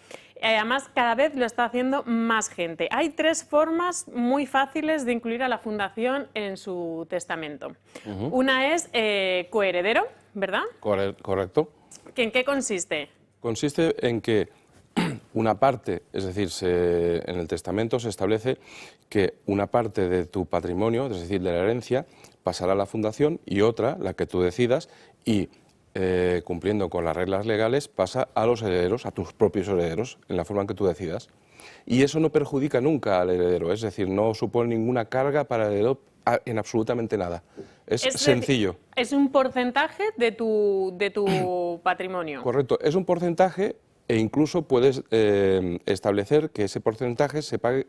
S18: Además, cada vez lo está haciendo más gente. Hay 3 formas muy fáciles de incluir a la Fundación en su testamento. Una es coheredero, ¿verdad?
S8: Correcto.
S18: ¿En qué consiste?
S8: Consiste en que una parte, es decir, en el testamento se establece que una parte de tu patrimonio, es decir, de la herencia, pasará a la Fundación y otra, la que tú decidas, y cumpliendo con las reglas legales, pasa a los herederos, a tus propios herederos, en la forma en que tú decidas. Y eso no perjudica nunca al heredero, es decir, no supone ninguna carga para el heredero en absolutamente nada. Es sencillo.
S18: Es un porcentaje de tu patrimonio.
S8: Correcto, es un porcentaje e incluso puedes establecer que ese porcentaje se pague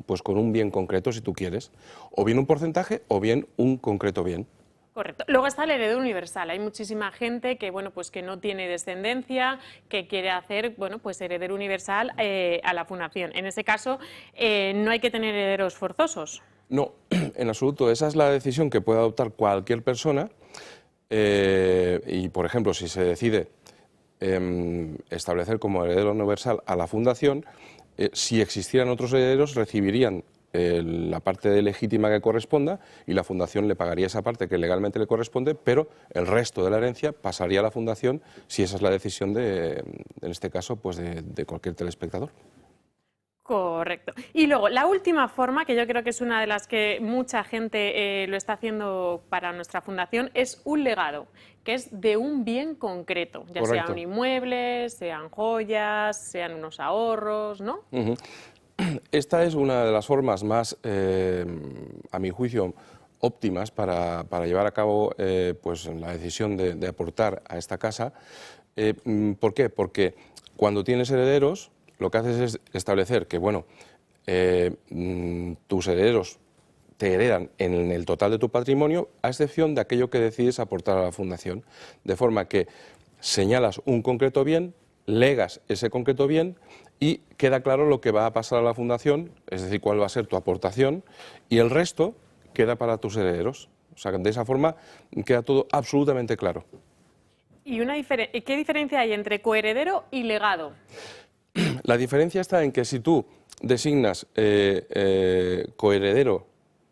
S8: pues con un bien concreto si tú quieres, o bien un porcentaje o bien un concreto bien.
S18: Correcto. Luego está el heredero universal. Hay muchísima gente que, bueno, pues que no tiene descendencia, que quiere hacer, bueno, pues heredero universal a la Fundación. En ese caso, no hay que tener herederos forzosos.
S8: No, en absoluto. Esa es la decisión que puede adoptar cualquier persona y, por ejemplo, si se decide establecer como heredero universal a la Fundación, si existieran otros herederos recibirían la parte legítima que corresponda y la Fundación le pagaría esa parte que legalmente le corresponde, pero el resto de la herencia pasaría a la Fundación si esa es la decisión en este caso, pues de cualquier telespectador.
S18: Correcto. Y luego, la última forma, que yo creo que es una de las que mucha gente lo está haciendo para nuestra Fundación, es un legado, que es de un bien concreto, ya sea un inmueble, sean joyas, sean unos ahorros, ¿no?
S8: Esta es una de las formas más, a mi juicio, óptimas para llevar a cabo pues, la decisión de aportar a esta casa. ¿Por qué? Porque cuando tienes herederos, lo que haces es establecer que, bueno, tus herederos te heredan en el total de tu patrimonio, a excepción de aquello que decides aportar a la Fundación. De forma que señalas un concreto bien, legas ese concreto bien y queda claro lo que va a pasar a la Fundación, es decir, cuál va a ser tu aportación, y el resto queda para tus herederos. O sea, de esa forma queda todo absolutamente claro.
S18: ¿Y qué diferencia hay entre coheredero y legado?
S8: La diferencia está en que si tú designas coheredero,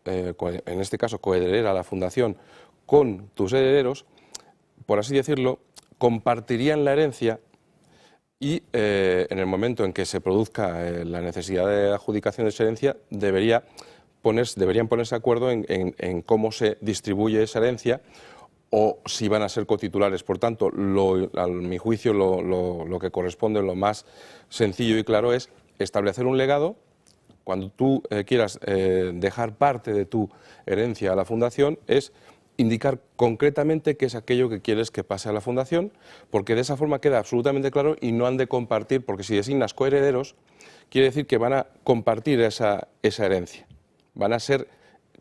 S8: en este caso coheredera a la Fundación, con tus herederos, por así decirlo, compartirían la herencia y en el momento en que se produzca la necesidad de adjudicación de esa herencia deberían ponerse de acuerdo en cómo se distribuye esa herencia o si van a ser cotitulares. Por tanto, a mi juicio, lo que corresponde, lo más sencillo y claro es establecer un legado. Cuando tú quieras dejar parte de tu herencia a la Fundación, es indicar concretamente qué es aquello que quieres que pase a la Fundación, porque de esa forma queda absolutamente claro y no han de compartir, porque si designas coherederos, quiere decir que van a compartir esa herencia, van a ser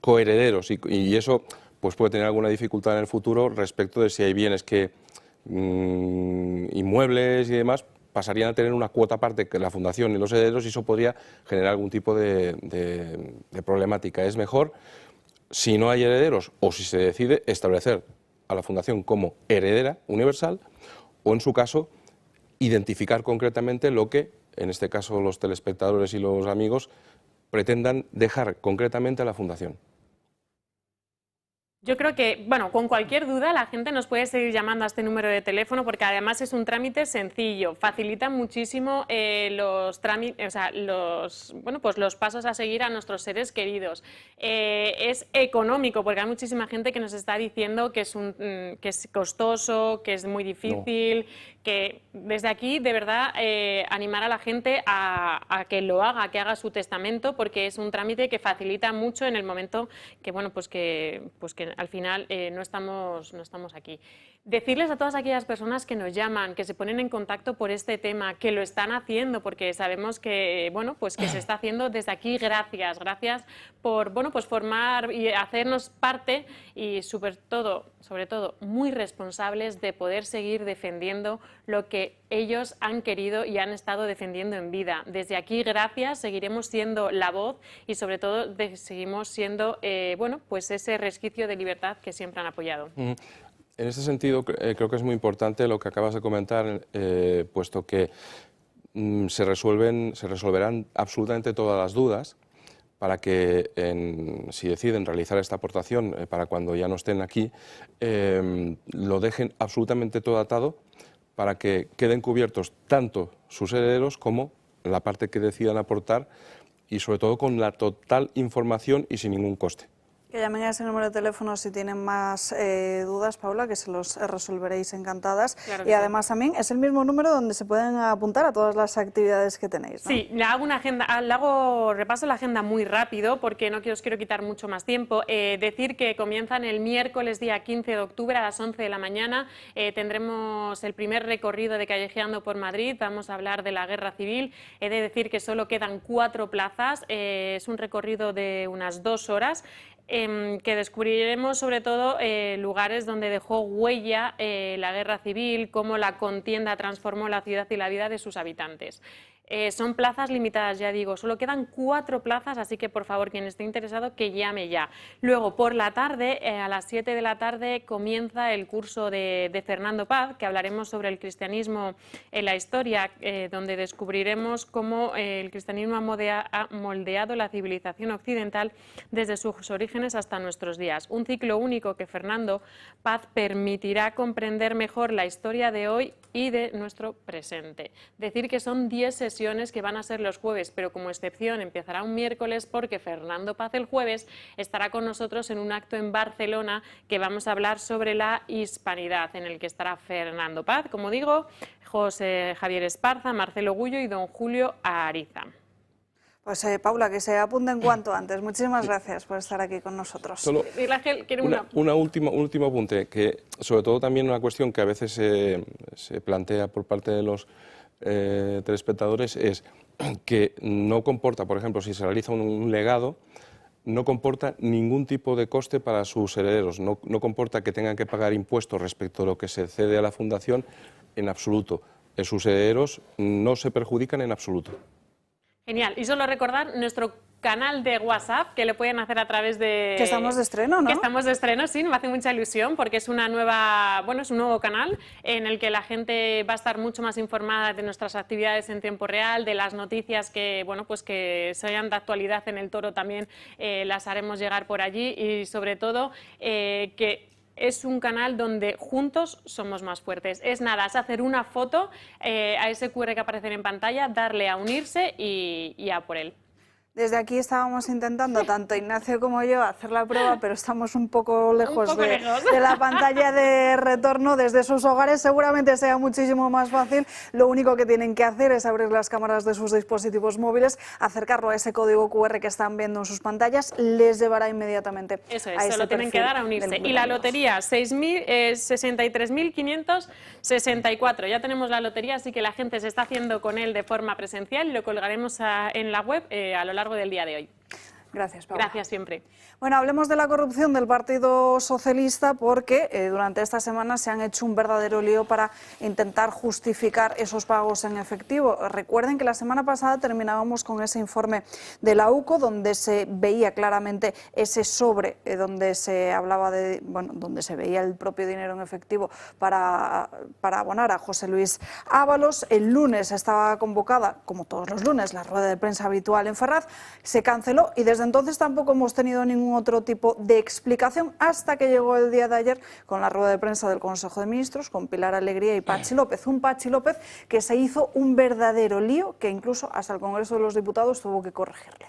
S8: coherederos y eso pues puede tener alguna dificultad en el futuro respecto de si hay bienes que inmuebles y demás pasarían a tener una cuota aparte que la Fundación y los herederos y eso podría generar algún tipo de problemática. Es mejor, si no hay herederos o si se decide establecer a la Fundación como heredera universal o, en su caso, identificar concretamente lo que, en este caso, los telespectadores y los amigos pretendan dejar concretamente a la Fundación.
S18: Yo creo que, bueno, con cualquier duda la gente nos puede seguir llamando a este número de teléfono porque además es un trámite sencillo, facilita muchísimo los trámites, o sea, los pasos a seguir a nuestros seres queridos. Es económico porque hay muchísima gente que nos está diciendo que es costoso, que es muy difícil, que desde aquí de verdad animar a la gente a que lo haga, que haga su testamento, porque es un trámite que facilita mucho en el momento que, bueno, pues que al final no estamos aquí. Decirles a todas aquellas personas que nos llaman, que se ponen en contacto por este tema, que lo están haciendo, porque sabemos que, bueno, pues que se está haciendo desde aquí. Gracias por, bueno, pues formar y hacernos parte y sobre todo muy responsables de poder seguir defendiendo lo que ellos han querido y han estado defendiendo en vida. Desde aquí, gracias, seguiremos siendo la voz y sobre todo seguimos siendo, bueno, pues ese resquicio de libertad que siempre han apoyado.
S8: En este sentido, creo que es muy importante lo que acabas de comentar, puesto que se resolverán absolutamente todas las dudas para que, si deciden realizar esta aportación para cuando ya no estén aquí, lo dejen absolutamente todo atado para que queden cubiertos tanto sus herederos como la parte que decidan aportar y sobre todo con la total información y sin ningún coste.
S1: Que llamen a ese número de teléfono si tienen más dudas, Paula, que se los resolveréis encantadas.
S18: Claro
S1: y además también es el mismo número donde se pueden apuntar a todas las actividades que tenéis, ¿no?
S18: Sí, le hago repaso la agenda muy rápido porque no os quiero quitar mucho más tiempo. Decir que comienzan el miércoles día 15 de octubre a las 11 de la mañana. Tendremos el primer recorrido de Callejeando por Madrid. Vamos a hablar de la guerra civil. He de decir que solo quedan 4 plazas. Es un recorrido de unas 2 horas. Que descubriremos sobre todo lugares donde dejó huella la guerra civil, cómo la contienda transformó la ciudad y la vida de sus habitantes. Son plazas limitadas, ya digo, solo quedan 4 plazas, así que por favor, quien esté interesado, que llame ya. Luego, por la tarde, a las 7 de la tarde, comienza el curso de Fernando Paz, que hablaremos sobre el cristianismo en la historia, donde descubriremos cómo el cristianismo ha moldeado la civilización occidental desde sus orígenes hasta nuestros días. Un ciclo único que Fernando Paz permitirá comprender mejor la historia de hoy y de nuestro presente. Decir que son 10 sesiones que van a ser los jueves, pero como excepción empezará un miércoles porque Fernando Paz el jueves estará con nosotros en un acto en Barcelona que vamos a hablar sobre la hispanidad, en el que estará Fernando Paz, como digo, José Javier Esparza, Marcelo Gullo y don Julio Ariza.
S1: Pues Paula, que se apunten cuanto antes. Muchísimas gracias por estar aquí con nosotros.
S8: Solo un último apunte, que sobre todo también una cuestión que a veces se plantea por parte de los telespectadores es que no comporta, por ejemplo, si se realiza un legado, no comporta ningún tipo de coste para sus herederos, no comporta que tengan que pagar impuestos respecto a lo que se cede a la fundación en absoluto. Sus herederos no se perjudican en absoluto.
S18: Genial. Y solo recordar nuestro canal de WhatsApp, que le pueden hacer a través de...
S1: Que estamos de estreno, ¿no?
S18: Que estamos de estreno, sí, me hace mucha ilusión porque es una nueva, bueno, es un nuevo canal en el que la gente va a estar mucho más informada de nuestras actividades en tiempo real, de las noticias que, bueno, pues que sean de actualidad en el Toro también las haremos llegar por allí y sobre todo que es un canal donde juntos somos más fuertes. Es nada, es hacer una foto a ese QR que aparece en pantalla, darle a unirse y a por él.
S1: Desde aquí estábamos intentando, tanto Ignacio como yo, hacer la prueba, pero estamos un poco lejos de la pantalla de retorno. Desde sus hogares seguramente sea muchísimo más fácil. Lo único que tienen que hacer es abrir las cámaras de sus dispositivos móviles, acercarlo a ese código QR que están viendo en sus pantallas, les llevará inmediatamente
S18: Eso
S1: a
S18: es,
S1: ese
S18: solo tienen que dar a unirse. Y la lotería, 63.564. Ya tenemos la lotería, así que la gente se está haciendo con él de forma presencial y lo colgaremos en la web a lo largo del día de hoy.
S1: Gracias, Paula.
S18: Gracias siempre.
S1: Bueno, hablemos de la corrupción del Partido Socialista porque durante esta semana se han hecho un verdadero lío para intentar justificar esos pagos en efectivo. Recuerden que la semana pasada terminábamos con ese informe de la UCO donde se veía claramente ese sobre, donde se hablaba de, bueno, donde se veía el propio dinero en efectivo para abonar a José Luis Ábalos. El lunes estaba convocada, como todos los lunes, la rueda de prensa habitual en Ferraz, se canceló y desde desde entonces tampoco hemos tenido ningún otro tipo de explicación hasta que llegó el día de ayer con la rueda de prensa del Consejo de Ministros, con Pilar Alegría y Patxi López. Un Patxi López que se hizo un verdadero lío que incluso hasta el Congreso de los Diputados tuvo que corregirle.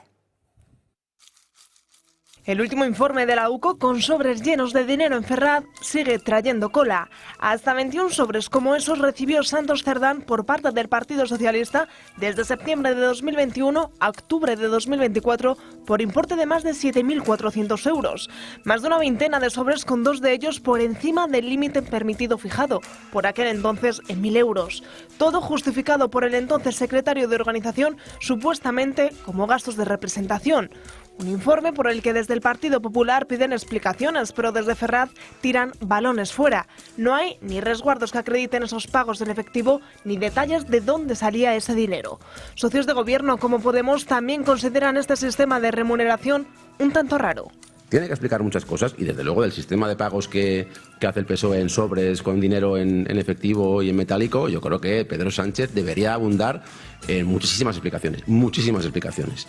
S19: El último informe de la UCO, con sobres llenos de dinero en Ferraz, sigue trayendo cola. Hasta 21 sobres como esos recibió Santos Cerdán por parte del Partido Socialista desde septiembre de 2021 a octubre de 2024 por importe de más de 7.400 euros. Más de una veintena de sobres, con 2 de ellos por encima del límite permitido fijado, por aquel entonces en 1.000 euros. Todo justificado por el entonces secretario de organización, supuestamente como gastos de representación. Un informe por el que desde el Partido Popular piden explicaciones, pero desde Ferraz tiran balones fuera. No hay ni resguardos que acrediten esos pagos en efectivo, ni detalles de dónde salía ese dinero. Socios de gobierno como Podemos también consideran este sistema de remuneración un tanto raro.
S15: Tiene que explicar muchas cosas y desde luego del sistema de pagos que hace el PSOE en sobres con dinero en efectivo y en metálico, yo creo que Pedro Sánchez debería abundar en muchísimas explicaciones, muchísimas explicaciones.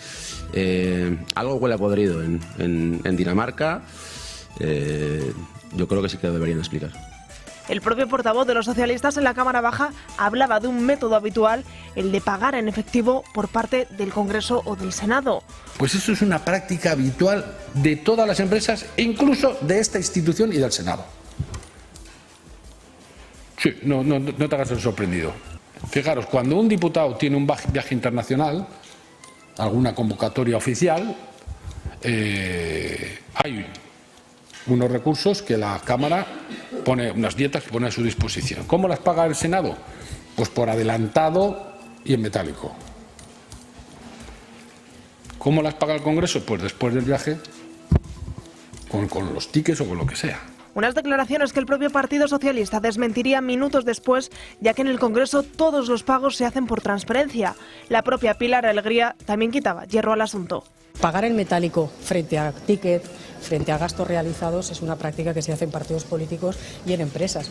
S15: Algo huele a podrido en Dinamarca, yo creo que sí que lo deberían explicar.
S19: El propio portavoz de los socialistas en la Cámara Baja hablaba de un método habitual, el de pagar en efectivo por parte del Congreso o del Senado.
S20: Pues eso es una práctica habitual de todas las empresas e incluso de esta institución y del Senado. Sí, no te hagas el sorprendido. Fijaros, cuando un diputado tiene un viaje internacional, alguna convocatoria oficial, hay unos recursos que la Cámara pone, unas dietas que pone a su disposición. ¿Cómo las paga el Senado? Pues por adelantado y en metálico. ¿Cómo las paga el Congreso? Pues después del viaje, con los tickets o con lo que sea.
S19: Unas declaraciones que el propio Partido Socialista desmentiría minutos después, ya que en el Congreso todos los pagos se hacen por transferencia. La propia Pilar Alegría también quitaba hierro al asunto.
S21: Pagar en metálico frente a ticket, frente a gastos realizados, es una práctica que se hace en partidos políticos y en empresas.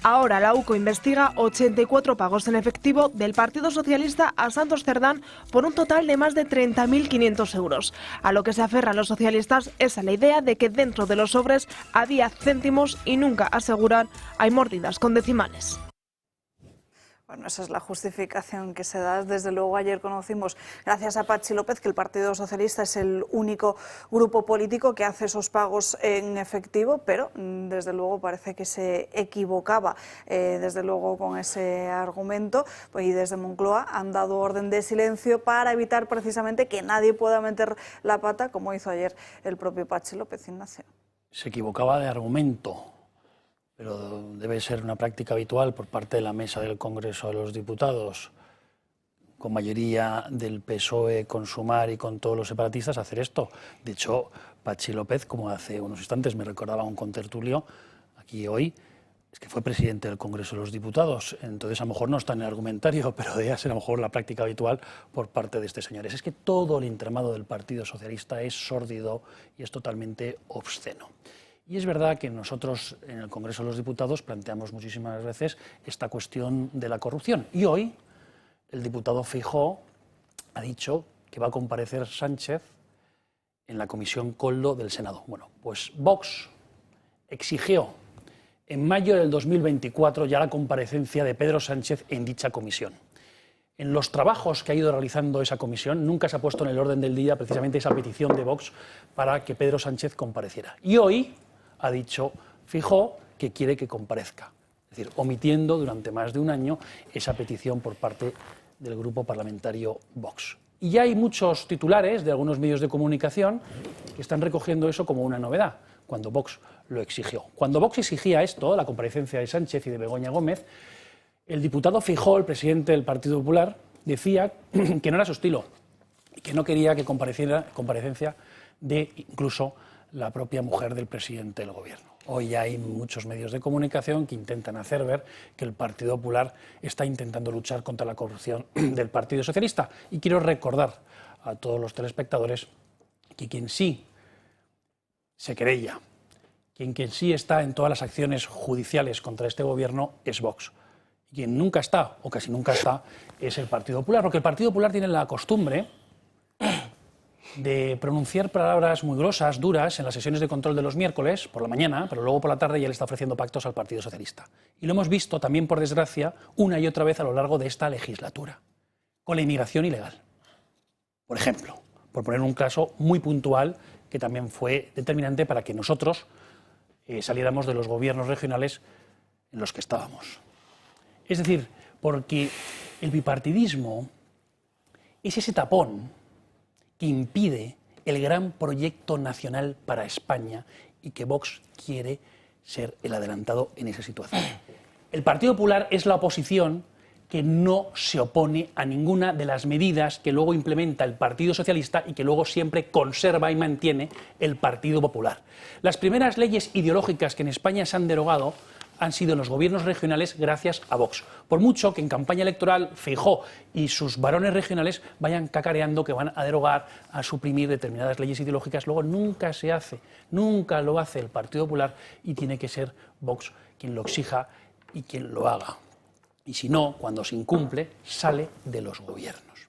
S19: Ahora la UCO investiga 84 pagos en efectivo del Partido Socialista a Santos Cerdán por un total de más de 30.500 euros. A lo que se aferran los socialistas es a la idea de que dentro de los sobres había céntimos y nunca aseguran hay mordidas con decimales.
S1: Bueno, esa es la justificación que se da. Desde luego ayer conocimos, gracias a Patxi López, que el Partido Socialista es el único grupo político que hace esos pagos en efectivo, pero desde luego parece que se equivocaba desde luego con ese argumento, y desde Moncloa han dado orden de silencio para evitar precisamente que nadie pueda meter la pata, como hizo ayer el propio Patxi López. Ignacio.
S3: Se equivocaba de argumento, pero debe ser una práctica habitual por parte de la mesa del Congreso de los Diputados, con mayoría del PSOE, con Sumar y con todos los separatistas, hacer esto. De hecho, Patxi López, como hace unos instantes me recordaba un contertulio aquí hoy, es que fue presidente del Congreso de los Diputados, entonces a lo mejor no está en el argumentario, pero debe ser a lo mejor la práctica habitual por parte de estos señores. Es que todo el entramado del Partido Socialista es sórdido y es totalmente obsceno. Y es verdad que nosotros en el Congreso de los Diputados planteamos muchísimas veces esta cuestión de la corrupción. Y hoy el diputado Feijóo ha dicho que va a comparecer Sánchez en la Comisión Koldo del Senado. Bueno, pues Vox exigió en mayo del 2024 ya la comparecencia de Pedro Sánchez en dicha comisión. En los trabajos que ha ido realizando esa comisión nunca se ha puesto en el orden del día precisamente esa petición de Vox para que Pedro Sánchez compareciera. Y hoy ha dicho Feijóo que quiere que comparezca, es decir, omitiendo durante más de un año esa petición por parte del grupo parlamentario Vox. Y ya hay muchos titulares de algunos medios de comunicación que están recogiendo eso como una novedad, cuando Vox lo exigió. Cuando Vox exigía esto, la comparecencia de Sánchez y de Begoña Gómez, el diputado Feijóo, el presidente del Partido Popular, decía que no era su estilo y que no quería que comparecencia de incluso la propia mujer del presidente del Gobierno. Hoy hay muchos medios de comunicación que intentan hacer ver que el Partido Popular está intentando luchar contra la corrupción del Partido Socialista. Y quiero recordar a todos los telespectadores que quien sí se querella, quien sí está en todas las acciones judiciales contra este Gobierno es Vox. Y quien nunca está, o casi nunca está, es el Partido Popular. Porque el Partido Popular tiene la costumbre de pronunciar palabras muy grosas, duras, en las sesiones de control de los miércoles, por la mañana, pero luego por la tarde ya le está ofreciendo pactos al Partido Socialista. Y lo hemos visto también, por desgracia, una y otra vez a lo largo de esta legislatura, con la inmigración ilegal. Por ejemplo, por poner un caso muy puntual que también fue determinante para que nosotros saliéramos de los gobiernos regionales en los que estábamos. Es decir, porque el bipartidismo es ese tapón que impide el gran proyecto nacional para España y que Vox quiere ser el adelantado en esa situación. El Partido Popular es la oposición que no se opone a ninguna de las medidas que luego implementa el Partido Socialista y que luego siempre conserva y mantiene el Partido Popular. Las primeras leyes ideológicas que en España se han derogado han sido en los gobiernos regionales gracias a Vox. Por mucho que en campaña electoral Feijóo y sus varones regionales vayan cacareando que van a derogar, a suprimir determinadas leyes ideológicas, luego nunca se hace, nunca lo hace el Partido Popular y tiene que ser Vox quien lo exija y quien lo haga. Y si no, cuando se incumple, sale de los gobiernos.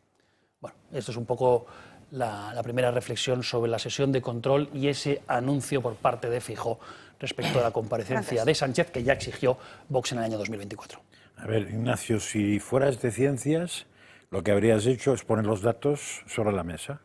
S3: Bueno, esto es un poco la primera reflexión sobre la sesión de control y ese anuncio por parte de Feijóo respecto a la comparecencia de Sánchez, que ya exigió Vox en el año 2024.
S2: A ver, Ignacio, si fueras de ciencias, lo que habrías hecho es poner los datos sobre la mesa.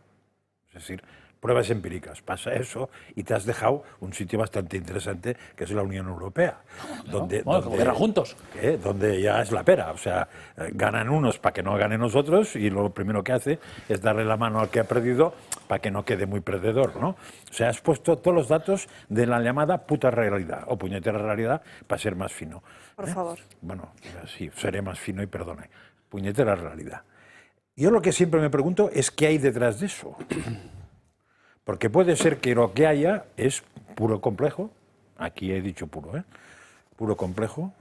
S2: Es decir, pruebas empíricas. Pasa eso y te has dejado un sitio bastante interesante, que es la Unión Europea. Donde
S3: gobiernan juntos.
S2: Donde ya es la pera. O sea, ganan unos para que no ganen los otros y lo primero que hace es darle la mano al que ha perdido para que no quede muy perdedor, ¿no? O sea, has puesto todos los datos de la llamada puta realidad o puñetera realidad para ser más fino.
S1: Por favor.
S2: Bueno, sí, seré más fino y perdone. Puñetera realidad. Yo lo que siempre me pregunto es qué hay detrás de eso. Porque puede ser que lo que haya es puro complejo, aquí he dicho puro, puro complejo,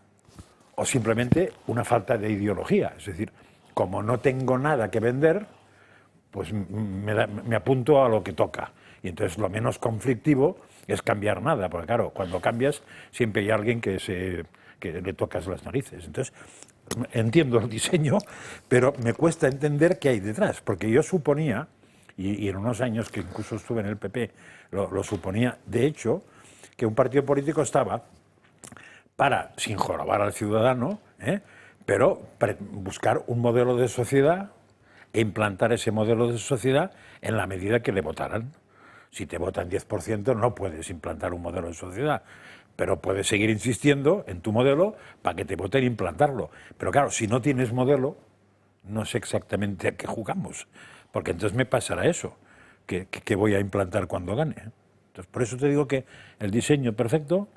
S2: o simplemente una falta de ideología. Es decir, como no tengo nada que vender, pues me apunto a lo que toca. Y entonces lo menos conflictivo es cambiar nada, porque claro, cuando cambias siempre hay alguien que le tocas las narices. Entonces, entiendo el diseño, pero me cuesta entender qué hay detrás, porque yo suponía, y en unos años que incluso estuve en el PP, lo suponía, de hecho, que un partido político estaba para, sin jorobar al ciudadano, pero para buscar un modelo de sociedad e implantar ese modelo de sociedad en la medida que le votaran. Si te votan 10% no puedes implantar un modelo de sociedad, pero puedes seguir insistiendo en tu modelo para que te voten e implantarlo. Pero claro, si no tienes modelo, no sé exactamente a qué jugamos. Porque entonces me pasará eso, que voy a implantar cuando gane. Entonces, por eso te digo que el diseño perfecto,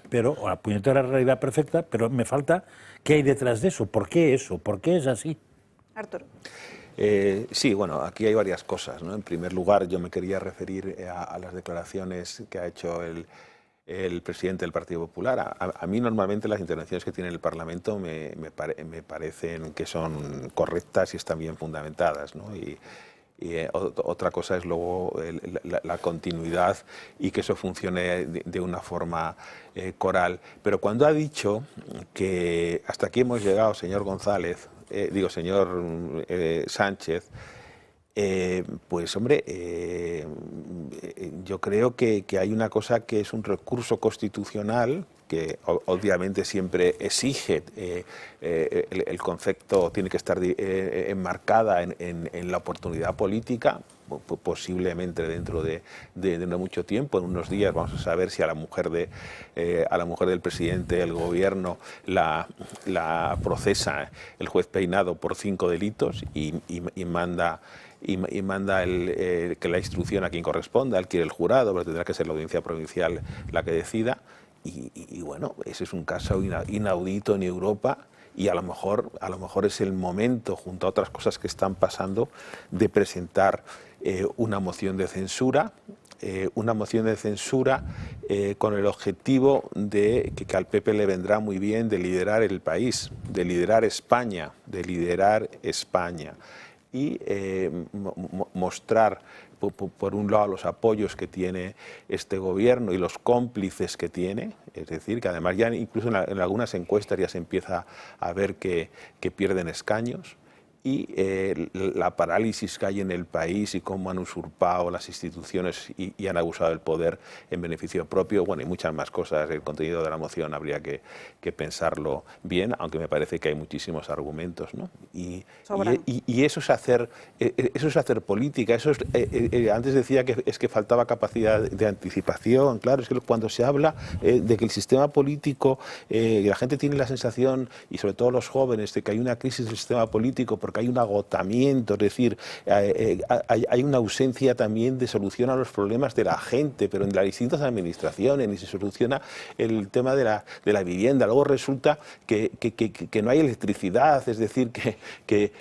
S2: pero o la puñetera realidad perfecta, pero me falta qué hay detrás de eso, por qué eso, por qué es así.
S1: Arturo.
S4: Sí, bueno, aquí hay varias cosas, ¿no? En primer lugar, yo me quería referir a las declaraciones que ha hecho el presidente del Partido Popular. A mí normalmente las intervenciones que tiene el Parlamento me parecen que son correctas y están bien fundamentadas, ¿no? Y otra cosa es luego la continuidad y que eso funcione de una forma coral. Pero cuando ha dicho que hasta aquí hemos llegado, señor González, señor Sánchez, pues hombre, yo creo que hay una cosa que es un recurso constitucional que obviamente siempre exige, el concepto tiene que estar enmarcada en la oportunidad política, posiblemente dentro de no mucho tiempo, en unos días vamos a saber si a la mujer del presidente del gobierno la procesa el juez Peinado por 5 delitos y manda que la instrucción a quien corresponda, él quiere el jurado, pero tendrá que ser la audiencia provincial la que decida. Y bueno, ese es un caso inaudito en Europa y a lo mejor es el momento, junto a otras cosas que están pasando, de presentar una moción de censura con el objetivo de que al PP le vendrá muy bien de liderar el país, de liderar España y mostrar por un lado los apoyos que tiene este gobierno y los cómplices que tiene, es decir, que además ya incluso en algunas encuestas ya se empieza a ver que pierden escaños, y la parálisis que hay en el país y cómo han usurpado las instituciones y han abusado del poder en beneficio propio, bueno, y muchas más cosas. El contenido de la moción habría que pensarlo bien, aunque me parece que hay muchísimos argumentos, ¿no? Y eso es hacer política. Eso es, antes decía que es que faltaba capacidad de anticipación. Claro, es que cuando se habla de que el sistema político, la gente tiene la sensación, y sobre todo los jóvenes, de que hay una crisis del sistema político porque hay un agotamiento, es decir, hay una ausencia también de solución a los problemas de la gente, pero en las distintas administraciones, ni se soluciona el tema de la vivienda. Luego resulta que no hay electricidad, es decir, que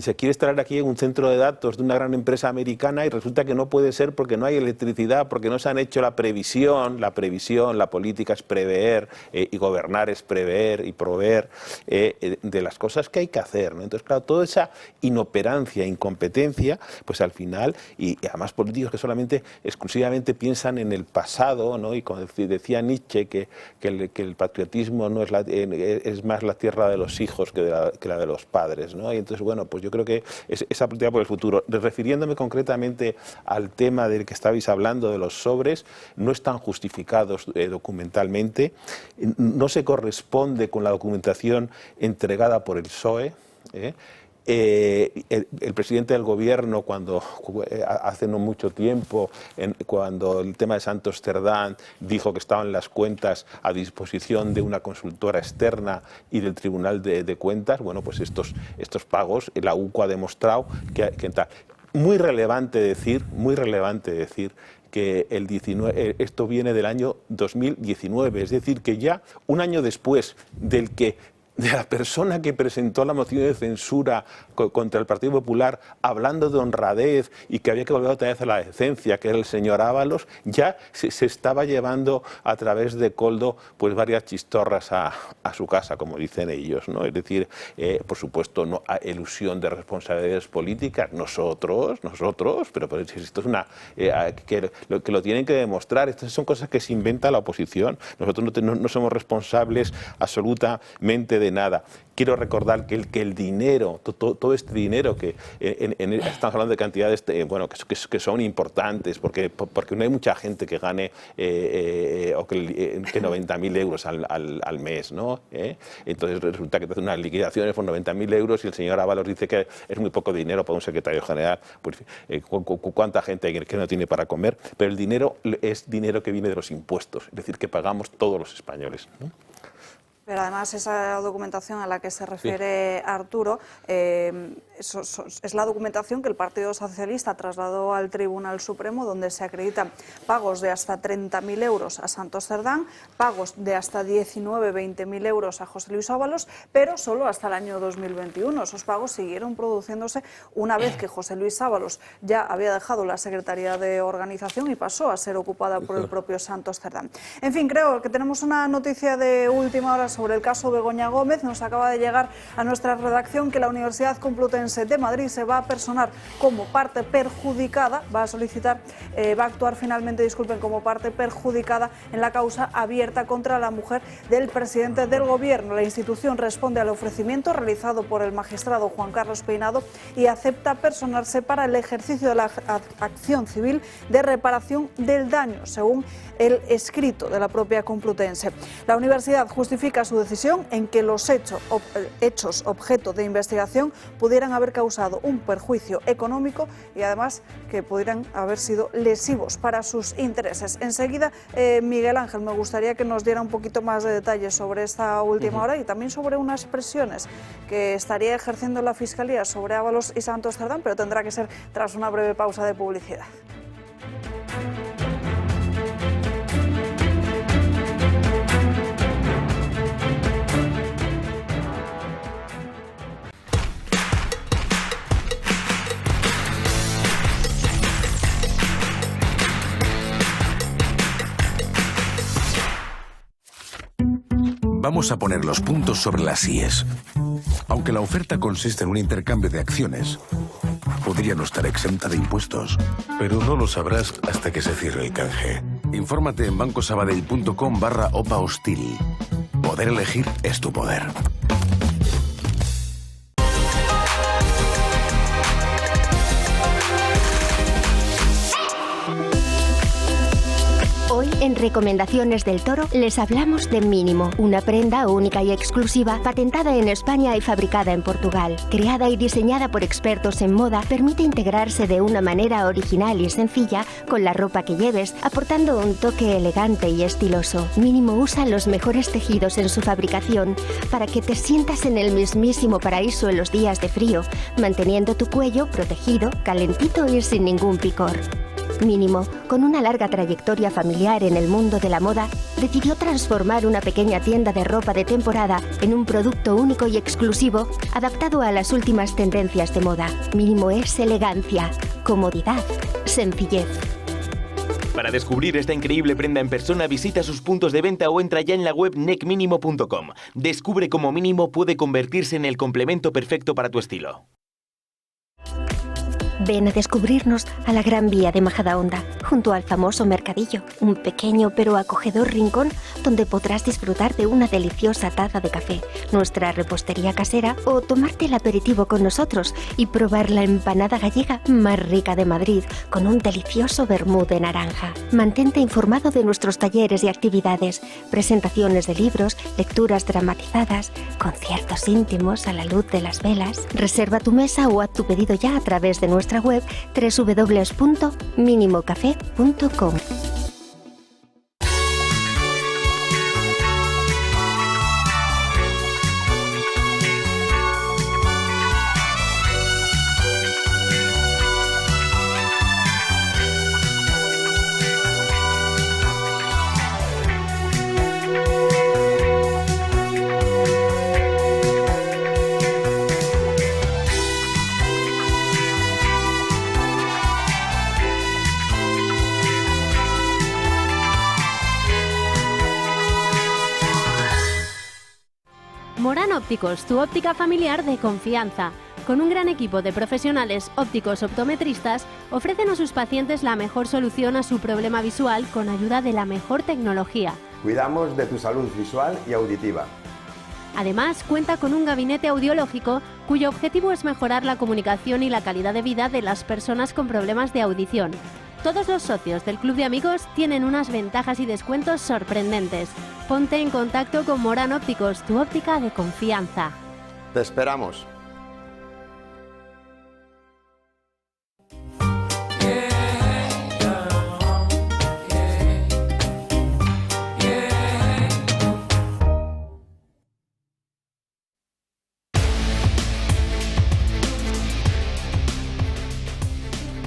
S4: se quiere instalar aquí en un centro de datos de una gran empresa americana y resulta que no puede ser porque no hay electricidad, porque no se han hecho la previsión, la política es prever y gobernar es prever y proveer de las cosas que hay que hacer, ¿no? Entonces, claro, toda esa inoperancia, incompetencia, pues al final, y además políticos que solamente, exclusivamente piensan en el pasado, ¿no? Y como decía Nietzsche, que el patriotismo no es más la tierra de los hijos que la de los padres, ¿no? Y entonces, bueno, pues yo creo que esa política por el futuro. Refiriéndome concretamente al tema del que estabais hablando, de los sobres, no están justificados documentalmente, no se corresponde con la documentación entregada por el PSOE. El presidente del gobierno, cuando hace no mucho tiempo, cuando el tema de Santos Cerdán, dijo que estaban las cuentas a disposición de una consultora externa y del Tribunal de Cuentas, bueno, pues estos pagos, la UCO ha demostrado que tal. Muy relevante decir que esto viene del año 2019, es decir, que ya un año después de la persona que presentó la moción de censura contra el Partido Popular, hablando de honradez y que había que volver otra vez a la decencia, que era el señor Ábalos, ya se estaba llevando a través de Koldo pues varias chistorras a su casa, como dicen ellos, ¿no? Es decir, por supuesto, no hay elusión de responsabilidades políticas, nosotros, pero esto es que lo tienen que demostrar. Estas son cosas que se inventa la oposición. Nosotros no somos responsables absolutamente de nada. Quiero recordar que el dinero, todo este dinero que estamos hablando de cantidades que son importantes, porque no hay mucha gente que gane que 90.000 euros al mes, ¿no? Entonces resulta que te hacen unas liquidaciones por 90.000 euros y el señor Ábalos dice que es muy poco dinero para un secretario general. Pues, ¿cuánta gente hay que no tiene para comer? Pero el dinero es dinero que viene de los impuestos, es decir, que pagamos todos los españoles, ¿no?
S1: Pero además esa documentación a la que se refiere Arturo es la documentación que el Partido Socialista trasladó al Tribunal Supremo, donde se acreditan pagos de hasta 30.000 euros a Santos Cerdán, pagos de hasta 20.000 euros a José Luis Ábalos, pero solo hasta el año 2021. Esos pagos siguieron produciéndose una vez que José Luis Ábalos ya había dejado la Secretaría de Organización y pasó a ser ocupada por el propio Santos Cerdán. En fin, creo que tenemos una noticia de última hora sobre el caso Begoña Gómez. Nos acaba de llegar a nuestra redacción que la Universidad Complutense de Madrid se va a personar como parte perjudicada, va a actuar finalmente, como parte perjudicada en la causa abierta contra la mujer del presidente del Gobierno. La institución responde al ofrecimiento realizado por el magistrado Juan Carlos Peinado y acepta personarse para el ejercicio de la acción civil de reparación del daño, según el escrito de la propia Complutense. La universidad justifica su decisión en que los hechos objeto de investigación pudieran haber causado un perjuicio económico y además que pudieran haber sido lesivos para sus intereses. Enseguida, Miguel Ángel, me gustaría que nos diera un poquito más de detalles sobre esta última hora y también sobre unas presiones que estaría ejerciendo la Fiscalía sobre Ábalos y Santos Cerdán, pero tendrá que ser tras una breve pausa de publicidad.
S5: Vamos a poner los puntos sobre las IES. Aunque la oferta consiste en un intercambio de acciones, podría no estar exenta de impuestos. Pero no lo sabrás hasta que se cierre el canje. Infórmate en bancosabadell.com/OPA hostil. Poder elegir es tu poder.
S7: En Recomendaciones del Toro les hablamos de Mínimo, una prenda única y exclusiva, patentada en España y fabricada en Portugal. Creada y diseñada por expertos en moda, permite integrarse de una manera original y sencilla con la ropa que lleves, aportando un toque elegante y estiloso. Mínimo usa los mejores tejidos en su fabricación para que te sientas en el mismísimo paraíso en los días de frío, manteniendo tu cuello protegido, calentito y sin ningún picor. Mínimo, con una larga trayectoria familiar en el mundo de la moda, decidió transformar una pequeña tienda de ropa de temporada en un producto único y exclusivo, adaptado a las últimas tendencias de moda. Mínimo es elegancia, comodidad, sencillez.
S22: Para descubrir esta increíble prenda en persona, visita sus puntos de venta o entra ya en la web necminimo.com. Descubre cómo Mínimo puede convertirse en el complemento perfecto para tu estilo.
S7: Ven a descubrirnos a la Gran Vía de Majadahonda, junto al famoso Mercadillo, un pequeño pero acogedor rincón donde podrás disfrutar de una deliciosa taza de café, nuestra repostería casera o tomarte el aperitivo con nosotros y probar la empanada gallega más rica de Madrid con un delicioso vermú de naranja. Mantente informado de nuestros talleres y actividades, presentaciones de libros, lecturas dramatizadas, conciertos íntimos a la luz de las velas. Reserva tu mesa o haz tu pedido ya a través de nuestra web www.minimocafé.com.
S23: Morán Ópticos, tu óptica familiar de confianza. Con un gran equipo de profesionales ópticos optometristas, ofrecen a sus pacientes la mejor solución a su problema visual con ayuda de la mejor tecnología.
S24: Cuidamos de tu salud visual y auditiva.
S23: Además, cuenta con un gabinete audiológico cuyo objetivo es mejorar la comunicación y la calidad de vida de las personas con problemas de audición. Todos los socios del Club de Amigos tienen unas ventajas y descuentos sorprendentes. Ponte en contacto con Morán Ópticos, tu óptica de confianza.
S24: Te esperamos.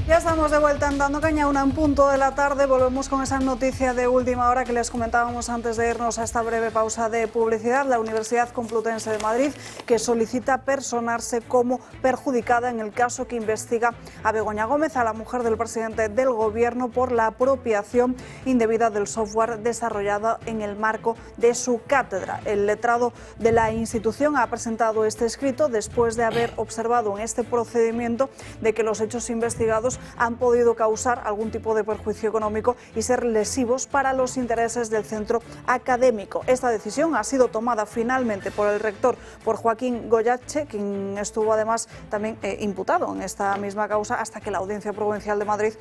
S1: Ya estamos de vuelta en Dando Caña, 1:00 de la tarde. Volvemos con esa noticia de última hora que les comentábamos antes de irnos a esta breve pausa de publicidad. La Universidad Complutense de Madrid, que solicita personarse como perjudicada en el caso que investiga a Begoña Gómez, a la mujer del presidente del Gobierno, por la apropiación indebida del software desarrollado en el marco de su cátedra. El letrado de la institución ha presentado este escrito después de haber observado en este procedimiento de que los hechos investigados han podido causar algún tipo de perjuicio económico y ser lesivos para los intereses del centro académico. Esta decisión ha sido tomada finalmente por el rector, por Joaquín Goyache, quien estuvo además también imputado en esta misma causa hasta que la Audiencia Provincial de Madrid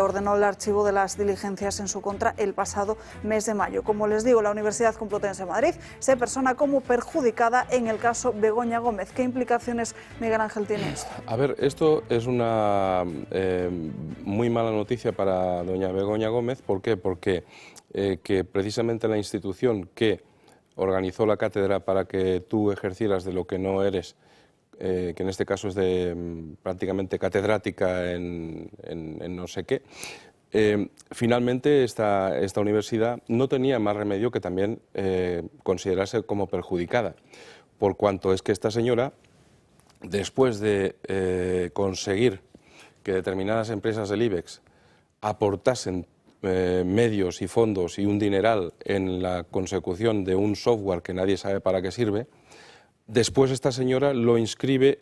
S1: ordenó el archivo de las diligencias en su contra el pasado mes de mayo. Como les digo, la Universidad Complutense de Madrid se persona como perjudicada en el caso Begoña Gómez. ¿Qué implicaciones, Miguel Ángel, tiene esto?
S8: A ver, esto es una muy mala noticia para doña Begoña Gómez. ¿Por qué? Porque que precisamente la institución que organizó la cátedra para que tú ejercieras de lo que no eres, que en este caso es de prácticamente catedrática en no sé qué, finalmente esta universidad no tenía más remedio que también considerarse como perjudicada, por cuanto es que esta señora, después de conseguir que determinadas empresas del IBEX aportasen medios y fondos y un dineral en la consecución de un software que nadie sabe para qué sirve, después esta señora lo inscribe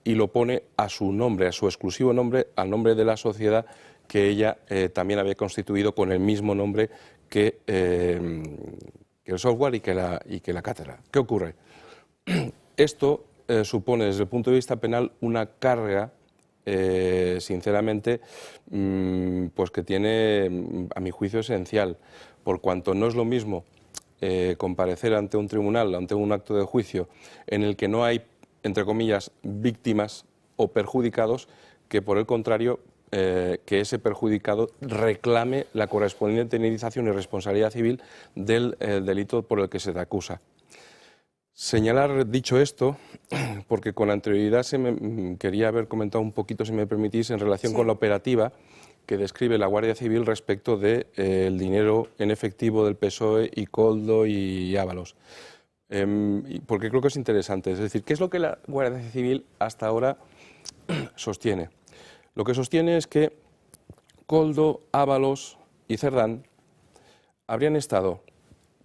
S8: y lo pone a su nombre, a su exclusivo nombre, al nombre de la sociedad que ella también había constituido con el mismo nombre que el software y que la cátedra. ¿Qué ocurre? Esto supone desde el punto de vista penal una carga sinceramente, pues que tiene, a mi juicio, esencial, por cuanto no es lo mismo comparecer ante un tribunal, ante un acto de juicio, en el que no hay, entre comillas, víctimas o perjudicados, que por el contrario, que ese perjudicado reclame la correspondiente indemnización y responsabilidad civil del delito por el que se te acusa. Señalar, dicho esto, porque con anterioridad quería haber comentado un poquito, si me permitís, en relación con la operativa que describe la Guardia Civil respecto del dinero en efectivo del PSOE y Koldo y Ábalos. Porque creo que es interesante. Es decir, ¿qué es lo que la Guardia Civil hasta ahora sostiene? Lo que sostiene es que Koldo, Ábalos y Cerdán habrían estado,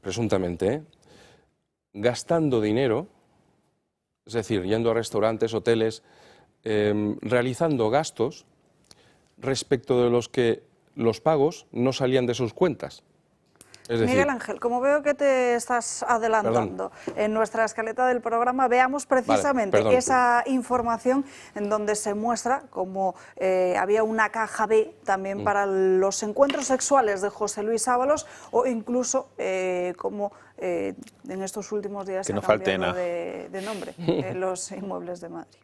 S8: presuntamente, gastando dinero, es decir, yendo a restaurantes, hoteles, realizando gastos respecto de los que los pagos no salían de sus cuentas. Es decir,
S1: Miguel Ángel, como veo que te estás adelantando en nuestra escaleta del programa, veamos precisamente esa información en donde se muestra cómo había una caja B también para los encuentros sexuales de José Luis Ábalos, o incluso cómo en estos últimos días se ha cambiado de nombre, los inmuebles de Madrid.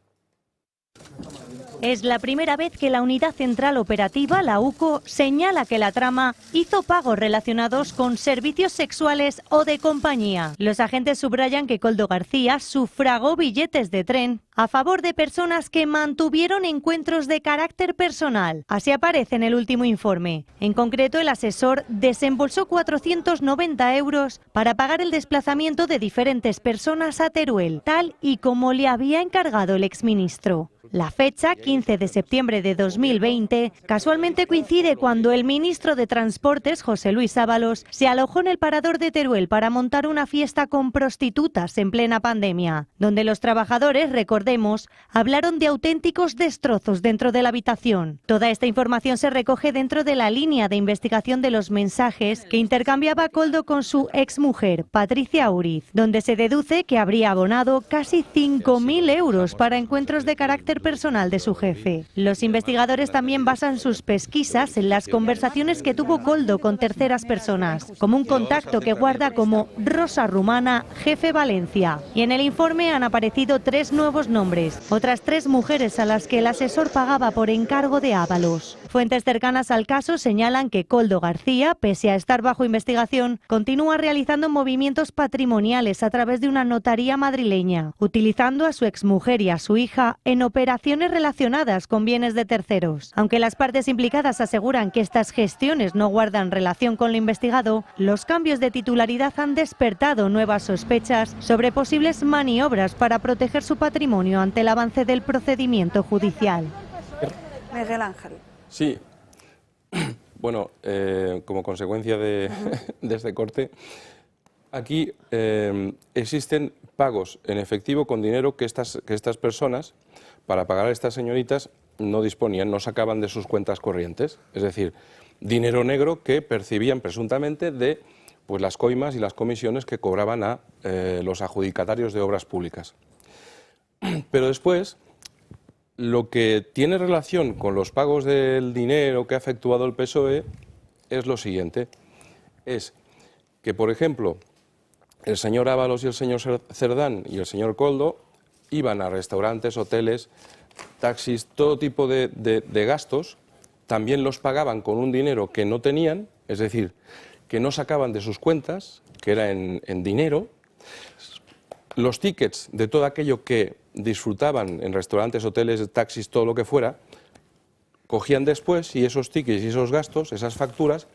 S6: Es la primera vez que la Unidad Central Operativa, la UCO, señala que la trama hizo pagos relacionados con servicios sexuales o de compañía. Los agentes subrayan que Koldo García sufragó billetes de tren a favor de personas que mantuvieron encuentros de carácter personal. Así aparece en el último informe. En concreto, el asesor desembolsó 490 euros para pagar el desplazamiento de diferentes personas a Teruel, tal y como le había encargado el exministro. La fecha, 15 de septiembre de 2020, casualmente coincide cuando el ministro de Transportes, José Luis Ábalos, se alojó en el parador de Teruel para montar una fiesta con prostitutas en plena pandemia, donde los trabajadores, recordemos, hablaron de auténticos destrozos dentro de la habitación. Toda esta información se recoge dentro de la línea de investigación de los mensajes que intercambiaba Koldo con su exmujer, Patricia Uriz, donde se deduce que habría abonado casi 5.000 euros para encuentros de carácter personal de su jefe. Los investigadores también basan sus pesquisas en las conversaciones que tuvo Koldo con terceras personas, como un contacto que guarda como Rosa Rumana, jefe Valencia. Y en el informe han aparecido 3 nuevos nombres, otras 3 mujeres a las que el asesor pagaba por encargo de Ábalos. Fuentes cercanas al caso señalan que Koldo García, pese a estar bajo investigación, continúa realizando movimientos patrimoniales a través de una notaría madrileña, utilizando a su exmujer y a su hija en operaciones relacionadas con bienes de terceros. Aunque las partes implicadas aseguran que estas gestiones no guardan relación con lo investigado, los cambios de titularidad han despertado nuevas sospechas sobre posibles maniobras para proteger su patrimonio ante el avance del procedimiento judicial.
S1: Miguel Ángel.
S8: Sí. Bueno, como consecuencia de este corte, aquí existen pagos en efectivo con dinero que estas personas, para pagar a estas señoritas, no disponían, no sacaban de sus cuentas corrientes. Es decir, dinero negro que percibían presuntamente de las coimas y las comisiones que cobraban a los adjudicatarios de obras públicas. Pero después, lo que tiene relación con los pagos del dinero que ha efectuado el PSOE es lo siguiente. Es que, por ejemplo, el señor Ábalos y el señor Cerdán y el señor Koldo iban a restaurantes, hoteles, taxis, todo tipo de gastos, también los pagaban con un dinero que no tenían, es decir, que no sacaban de sus cuentas, que era en dinero. Los tickets de todo aquello que disfrutaban en restaurantes, hoteles, taxis, todo lo que fuera, cogían después y esos tickets y esos gastos, esas facturas,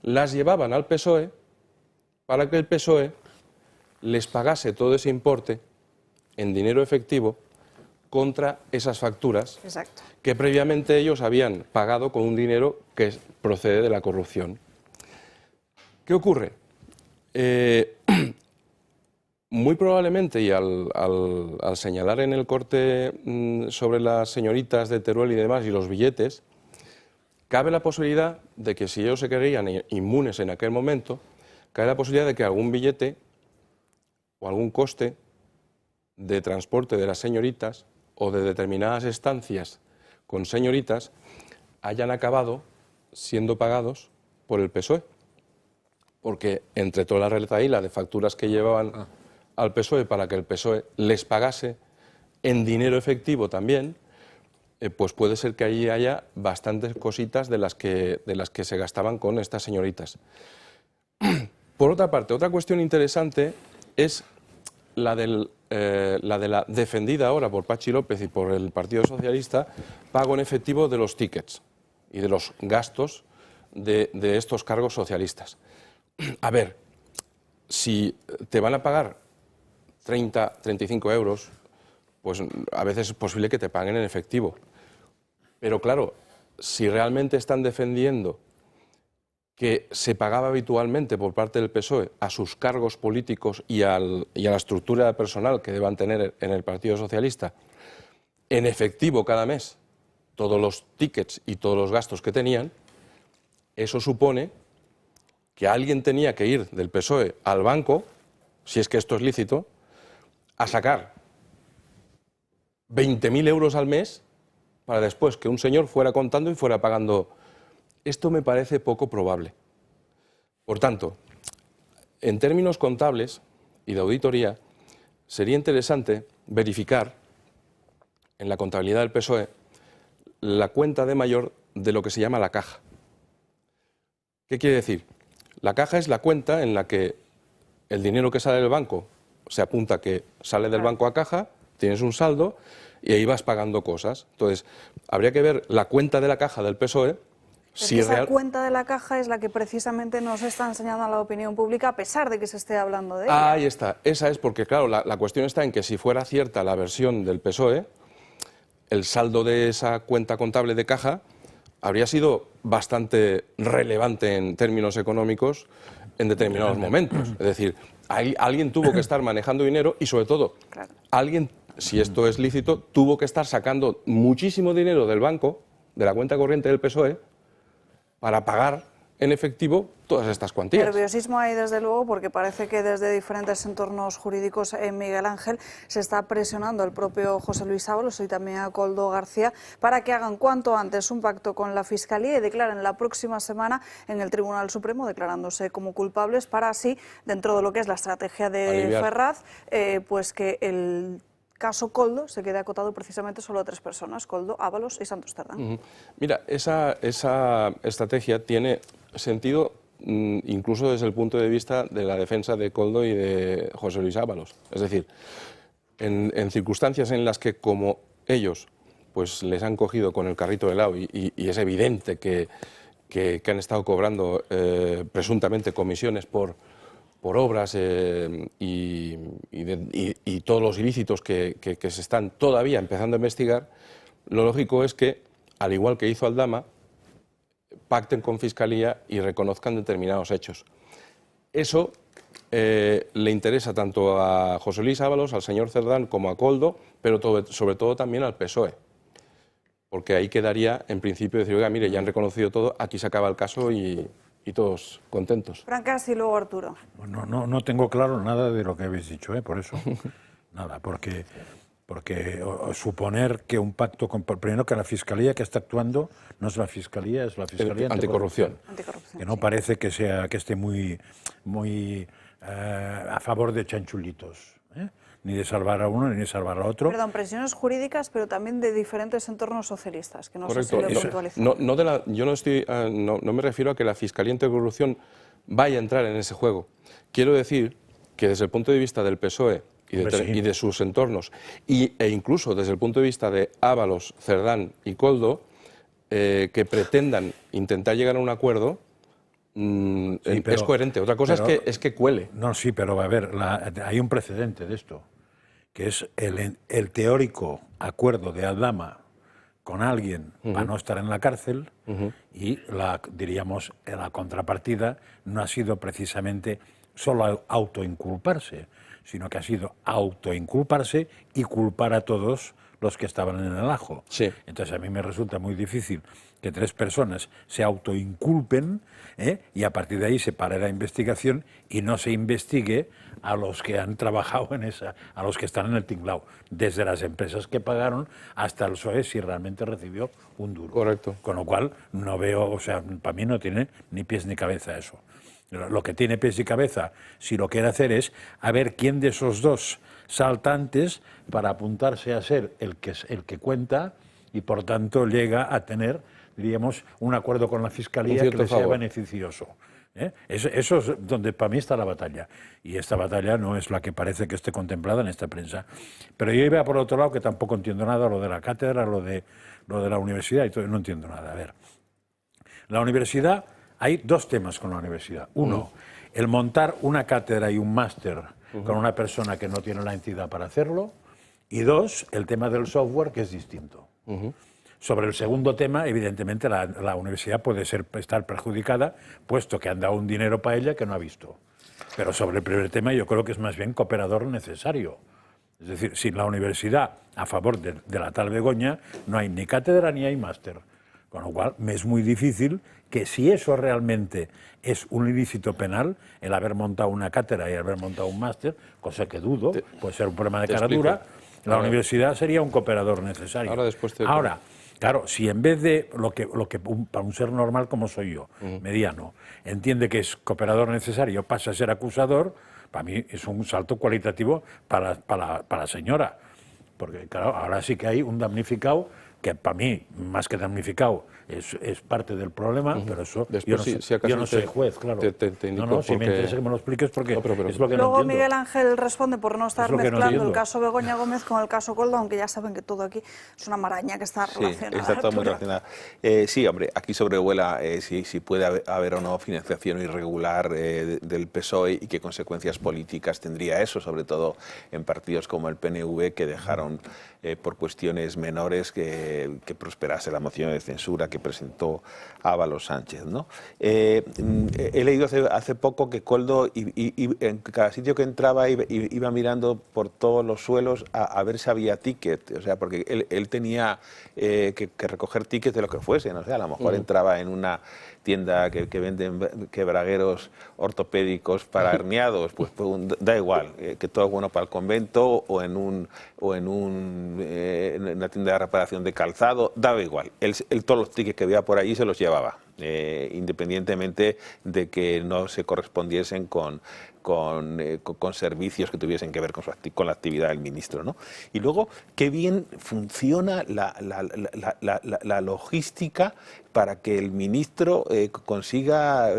S8: las llevaban al PSOE para que el PSOE les pagase todo ese importe en dinero efectivo contra esas facturas.
S1: Exacto.
S8: Que previamente ellos habían pagado con un dinero que procede de la corrupción. ¿Qué ocurre? Muy probablemente, y al señalar en el corte sobre las señoritas de Teruel y demás y los billetes, cabe la posibilidad de que si ellos se creían inmunes en aquel momento, cabe la posibilidad de que algún billete o algún coste de transporte de las señoritas o de determinadas estancias con señoritas hayan acabado siendo pagados por el PSOE. porque entre toda la retahíla de facturas que llevaban al PSOE para que el PSOE les pagase en dinero efectivo también, pues puede ser que ahí haya bastantes cositas de las que se gastaban con estas señoritas. Por otra parte, otra cuestión interesante es la de la defendida ahora por Patxi López y por el Partido Socialista, pago en efectivo de los tickets y de los gastos de estos cargos socialistas. A ver, si te van a pagar 30, 35 euros, pues a veces es posible que te paguen en efectivo. Pero claro, si realmente están defendiendo que se pagaba habitualmente por parte del PSOE a sus cargos políticos y a la estructura personal que deban tener en el Partido Socialista, en efectivo cada mes, todos los tickets y todos los gastos que tenían, eso supone que alguien tenía que ir del PSOE al banco, si es que esto es lícito, a sacar 20.000 euros al mes para después que un señor fuera contando y fuera pagando. Esto me parece poco probable. Por tanto, en términos contables y de auditoría, sería interesante verificar en la contabilidad del PSOE la cuenta de mayor de lo que se llama la caja. ¿Qué quiere decir? La caja es la cuenta en la que el dinero que sale del banco se apunta que sale del banco a caja, tienes un saldo y ahí vas pagando cosas. Entonces, habría que ver la cuenta de la caja del PSOE. Si
S1: esa cuenta de la caja es la que precisamente nos está enseñando a la opinión pública, a pesar de que se esté hablando de ella.
S8: Ahí está, esa es porque, claro, la cuestión está en que si fuera cierta la versión del PSOE, el saldo de esa cuenta contable de caja habría sido bastante relevante en términos económicos en determinados momentos. Es decir, alguien tuvo que estar manejando dinero y, sobre todo, alguien, si esto es lícito, tuvo que estar sacando muchísimo dinero del banco, de la cuenta corriente del PSOE, para pagar en efectivo todas estas cuantías.
S1: Nerviosismo hay desde luego porque parece que desde diferentes entornos jurídicos en Miguel Ángel se está presionando al propio José Luis Ábalos y también a Koldo García para que hagan cuanto antes un pacto con la Fiscalía y declaren la próxima semana en el Tribunal Supremo declarándose como culpables para así, dentro de lo que es la estrategia de Ferraz, pues que el caso Koldo se quede acotado precisamente solo a 3 personas, Koldo, Ábalos y Santos Cerdán.
S8: Mira, esa estrategia tiene sentido incluso desde el punto de vista de la defensa de Koldo y de José Luis Ábalos. Es decir, en circunstancias en las que como ellos pues les han cogido con el carrito de helado y es evidente que han estado cobrando presuntamente comisiones por obras y todos los ilícitos que se están todavía empezando a investigar, lo lógico es que, al igual que hizo Aldama, pacten con Fiscalía y reconozcan determinados hechos. Eso le interesa tanto a José Luis Ábalos, al señor Cerdán, como a Koldo, pero sobre todo también al PSOE. Porque ahí quedaría, en principio, decir, oiga, mire, ya han reconocido todo, aquí se acaba el caso y todos contentos.
S1: Francas y luego Arturo.
S2: No tengo claro nada de lo que habéis dicho, por eso. Nada, porque suponer que un pacto primero que la Fiscalía que está actuando no es la Fiscalía, es la Fiscalía
S8: Anticorrupción.
S2: Que no parece que esté muy a favor de chanchulitos, ni de salvar a uno ni de salvar a otro.
S1: Perdón, presiones jurídicas, pero también de diferentes entornos socialistas, que no
S8: Correcto.
S1: sé si lo puntualizado.
S8: No me refiero a que la Fiscalía Anticorrupción vaya a entrar en ese juego. Quiero decir que desde el punto de vista del PSOE y de sus entornos, e incluso desde el punto de vista de Ábalos, Cerdán y Koldo, que pretendan intentar llegar a un acuerdo, es coherente. Otra cosa es que cuele.
S2: No, sí, pero a ver, hay un precedente de esto, que es el teórico acuerdo de Aldama con alguien para no estar en la cárcel y diríamos la contrapartida no ha sido precisamente solo autoinculparse, sino que ha sido autoinculparse y culpar a todos los que estaban en el ajo.
S8: Sí.
S2: Entonces a mí me resulta muy difícil que 3 personas se autoinculpen y a partir de ahí se pare la investigación y no se investigue a los que han trabajado en a los que están en el tinglao, desde las empresas que pagaron hasta el PSOE si realmente recibió un duro.
S8: Correcto.
S2: Con lo cual no veo, o sea, para mí no tiene ni pies ni cabeza eso. Lo que tiene pies y cabeza, si lo quiere hacer, es a ver quién de esos dos saltantes para apuntarse a ser el que cuenta y por tanto llega a tener, diríamos, un acuerdo con la Fiscalía que le sea beneficioso. Eso es donde para mí está la batalla. Y esta batalla no es la que parece que esté contemplada en esta prensa. Pero yo iba por otro lado, que tampoco entiendo nada, lo de la cátedra, lo de la universidad, y todo, no entiendo nada. A ver, la universidad, hay dos temas con la universidad. Uno, el montar una cátedra y un máster con una persona que no tiene la entidad para hacerlo. Y dos, el tema del software, que es distinto. Sobre el segundo tema, evidentemente, la universidad puede estar perjudicada, puesto que han dado un dinero para ella que no ha visto. Pero sobre el primer tema yo creo que es más bien cooperador necesario. Es decir, sin la universidad a favor de la tal Begoña, no hay ni cátedra ni hay máster. Con lo cual, me es muy difícil que si eso realmente es un ilícito penal, el haber montado una cátedra y haber montado un máster, cosa que dudo, puede ser un problema de cara dura, la universidad sería un cooperador necesario. Ahora, claro, si en vez de lo que para un ser normal como soy yo, mediano, entiende que es cooperador necesario, pasa a ser acusador, para mí es un salto cualitativo para la señora. Porque, claro, ahora sí que hay un damnificado que para mí, más que damnificado, es parte del problema, pero eso después, yo no soy juez, claro. No, si me interesa que me lo expliques porque es lo que no entiendo.
S1: Luego Miguel Ángel responde por no estar mezclando el caso Begoña Gómez con el caso Koldo, aunque ya saben que todo aquí es una maraña que está relacionada.
S4: Está todo muy relacionado. Sí, hombre, aquí sobrevuela si puede haber o no financiación irregular del PSOE y qué consecuencias políticas tendría eso, sobre todo en partidos como el PNV, que dejaron por cuestiones menores que prosperase la moción de censura que presentó Ábalos Sánchez, ¿no? He leído hace poco que Koldo en cada sitio que entraba iba mirando por todos los suelos a ver si había ticket, o sea, porque él tenía que recoger tickets de lo que fuese, no sé, a lo mejor entraba en una tienda que venden quebragueros ortopédicos para herniados, pues da igual, que todo es bueno para el convento o en una tienda de reparación de calzado, daba igual. Él todos los tickets que veía por allí se los llevaba, independientemente de que no se correspondiesen con servicios que tuviesen que ver con la actividad del ministro, ¿no? Y luego, qué bien funciona la logística para que el ministro consiga,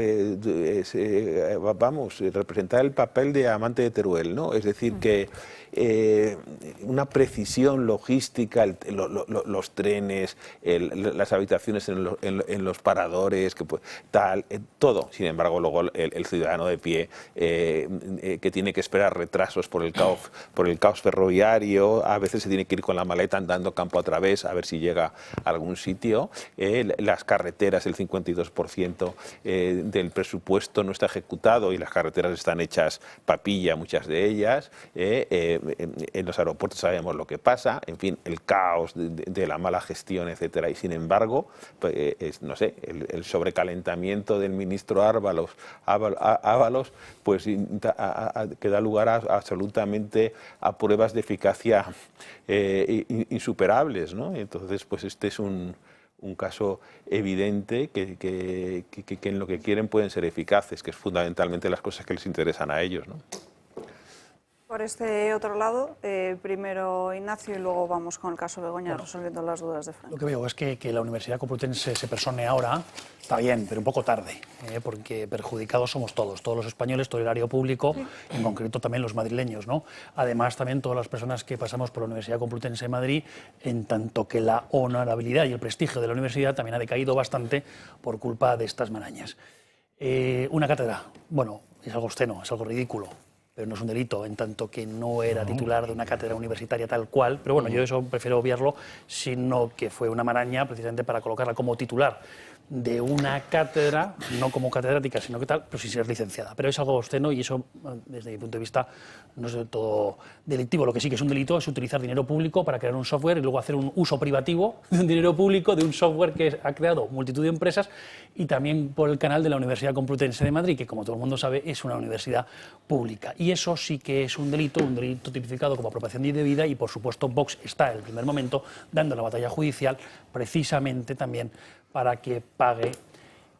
S4: representar el papel de amante de Teruel, ¿no? Es decir, que una precisión logística, los trenes, las habitaciones en los paradores, todo. Sin embargo, luego el ciudadano de pie que tiene que esperar retrasos por el caos ferroviario, a veces se tiene que ir con la maleta andando campo a través a ver si llega a algún sitio. Las carreteras, el 52% del presupuesto no está ejecutado y las carreteras están hechas papilla, muchas de ellas. En los aeropuertos sabemos lo que pasa, en fin, el caos de la mala gestión, etcétera. Y sin embargo, pues, no sé, el sobrecalentamiento del ministro Ábalos, pues que da lugar absolutamente a pruebas de eficacia insuperables, ¿no? Entonces, pues este es un caso evidente que en lo que quieren pueden ser eficaces, que es fundamentalmente las cosas que les interesan a ellos, ¿no?
S1: Por este otro lado, primero Ignacio y luego vamos con el caso Begoña, resolviendo las dudas de Fran.
S3: Lo que veo es que la Universidad Complutense se persone ahora, está bien, pero un poco tarde, porque perjudicados somos todos los españoles, todo el erario público, en concreto también los madrileños, ¿no? Además, también todas las personas que pasamos por la Universidad Complutense de Madrid, en tanto que la honorabilidad y el prestigio de la universidad también ha decaído bastante por culpa de estas marañas. Una cátedra, bueno, es algo obsceno, es algo ridículo, pero no es un delito, en tanto que no era titular de una cátedra universitaria tal cual, pero bueno, yo eso prefiero obviarlo, sino que fue una maraña precisamente para colocarla como titular de una cátedra, no como catedrática, sino que tal, pero sin ser licenciada. Pero es algo obsceno y eso, desde mi punto de vista, no es del todo delictivo. Lo que sí que es un delito es utilizar dinero público para crear un software y luego hacer un uso privativo de un dinero público, de un software que ha creado multitud de empresas, y también por el canal de la Universidad Complutense de Madrid, que como todo el mundo sabe es una universidad pública. Y eso sí que es un delito tipificado como apropiación indebida, y por supuesto Vox está en el primer momento dando la batalla judicial precisamente también para que pague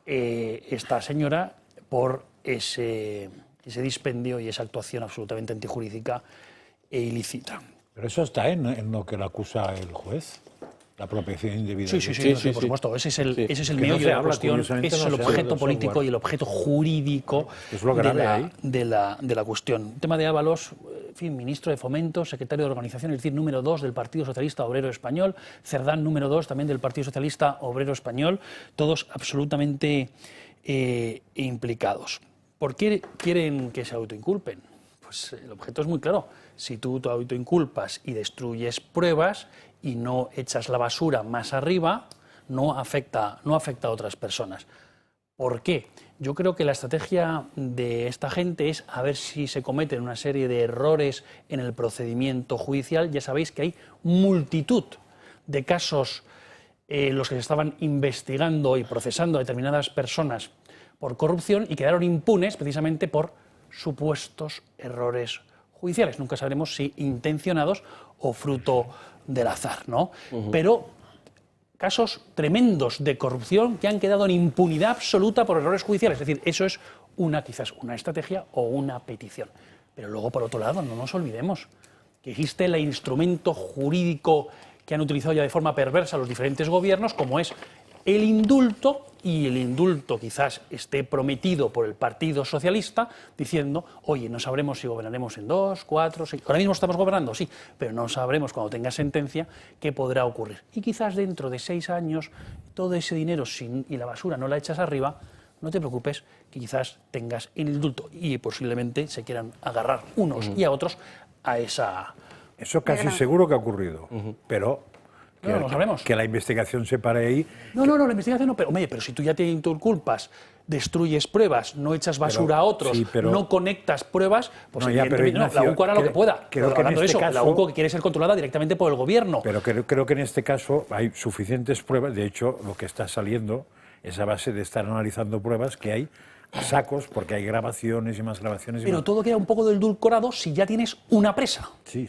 S3: esta señora por ese dispendio y esa actuación absolutamente antijurídica e ilícita.
S2: Pero eso está en lo que le acusa el juez, la apropiación indebida.
S3: Sí, por supuesto. Ese es el meollo de la cuestión, ese es el objeto político y el objeto jurídico de la cuestión. El tema de Ábalos, en fin, ministro de Fomento, secretario de Organización, es decir, número 2 del Partido Socialista Obrero Español, Cerdán, número 2 también del Partido Socialista Obrero Español, todos absolutamente implicados. ¿Por qué quieren que se autoinculpen? Pues el objeto es muy claro. Si tú te autoinculpas y destruyes pruebas y no echas la basura más arriba, no afecta a otras personas. ¿Por qué? Yo creo que la estrategia de esta gente es a ver si se cometen una serie de errores en el procedimiento judicial. Ya sabéis que hay multitud de casos en los que se estaban investigando y procesando a determinadas personas por corrupción y quedaron impunes precisamente por supuestos errores judiciales. Nunca sabremos si intencionados o fruto del azar, ¿no? Pero casos tremendos de corrupción que han quedado en impunidad absoluta por errores judiciales. Es decir, eso es quizás una estrategia o una petición. Pero luego, por otro lado, no nos olvidemos que existe el instrumento jurídico que han utilizado ya de forma perversa los diferentes gobiernos, como es el indulto, y el indulto quizás esté prometido por el Partido Socialista diciendo, oye, no sabremos si gobernaremos en 2, 4, 6... Ahora mismo estamos gobernando, sí, pero no sabremos cuando tenga sentencia qué podrá ocurrir. Y quizás dentro de 6 años todo ese dinero y la basura no la echas arriba, no te preocupes, que quizás tengas el indulto y posiblemente se quieran agarrar unos y a otros a esa...
S2: Eso casi seguro que ha ocurrido, pero...
S3: No lo sabemos.
S2: Que la investigación se pare ahí.
S3: No, la investigación no, pero si tú ya te inculpas, destruyes pruebas, no echas basura a otros, no conectas pruebas, pues evidentemente la UCO hará lo que pueda.
S2: Creo que en este caso,
S3: la UCO quiere ser controlada directamente por el gobierno.
S2: Pero creo que en este caso hay suficientes pruebas, de hecho lo que está saliendo es a base de estar analizando pruebas que hay a sacos, porque hay grabaciones y más grabaciones.
S3: Pero todo queda un poco del edulcorado si ya tienes una presa.
S2: Sí,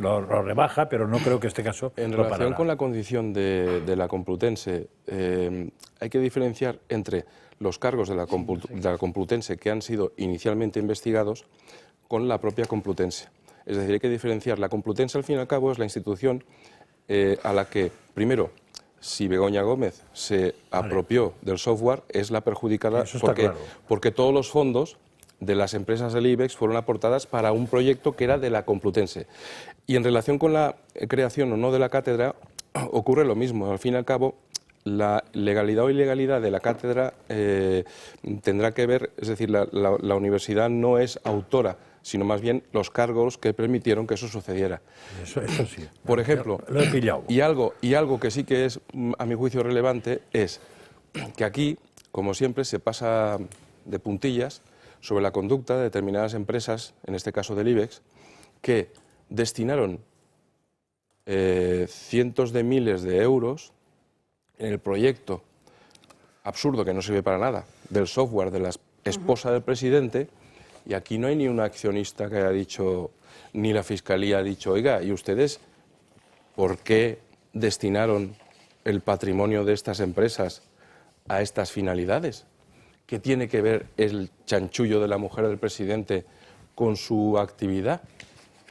S2: lo rebaja, pero no creo que este caso
S8: en relación con la condición de la Complutense, hay que diferenciar entre los cargos de la Complutense que han sido inicialmente investigados con la propia Complutense. Es decir, hay que diferenciar. La Complutense, al fin y al cabo, es la institución a la que, primero, si Begoña Gómez se apropió del software, es la perjudicada porque todos los fondos de las empresas del IBEX fueron aportadas para un proyecto que era de la Complutense. Y en relación con la creación o no de la cátedra, ocurre lo mismo. Al fin y al cabo, la legalidad o ilegalidad de la cátedra tendrá que ver, es decir, la universidad no es autora, sino más bien los cargos que permitieron que eso sucediera.
S2: Eso sí.
S8: Por ejemplo,
S2: lo he pillado.
S8: Y algo que sí que es, a mi juicio, relevante es que aquí, como siempre, se pasa de puntillas sobre la conducta de determinadas empresas, en este caso del IBEX, que destinaron cientos de miles de euros en el proyecto absurdo, que no sirve para nada, del software de la esposa del presidente. Y aquí no hay ni un accionista que haya dicho, ni la Fiscalía ha dicho, oiga, ¿y ustedes por qué destinaron el patrimonio de estas empresas a estas finalidades? ¿Qué tiene que ver el chanchullo de la mujer del presidente con su actividad?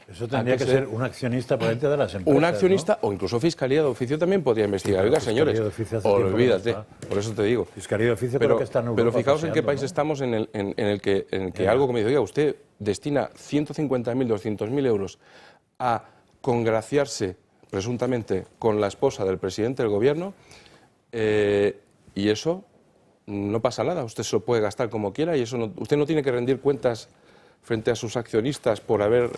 S2: Eso tendría que ser un accionista por dentro de las empresas.
S8: Un accionista, ¿no? O incluso Fiscalía de Oficio también podría investigar. Oiga, señores, olvídate, por eso te digo.
S2: Fiscalía de Oficio creo que está en Europa.
S8: Pero fijaos en qué país estamos en el que algo que me dice, oiga, usted destina 150.000, 200.000 euros a congraciarse presuntamente con la esposa del presidente del gobierno y eso no pasa nada. Usted se lo puede gastar como quiera y eso usted no tiene que rendir cuentas frente a sus accionistas por haber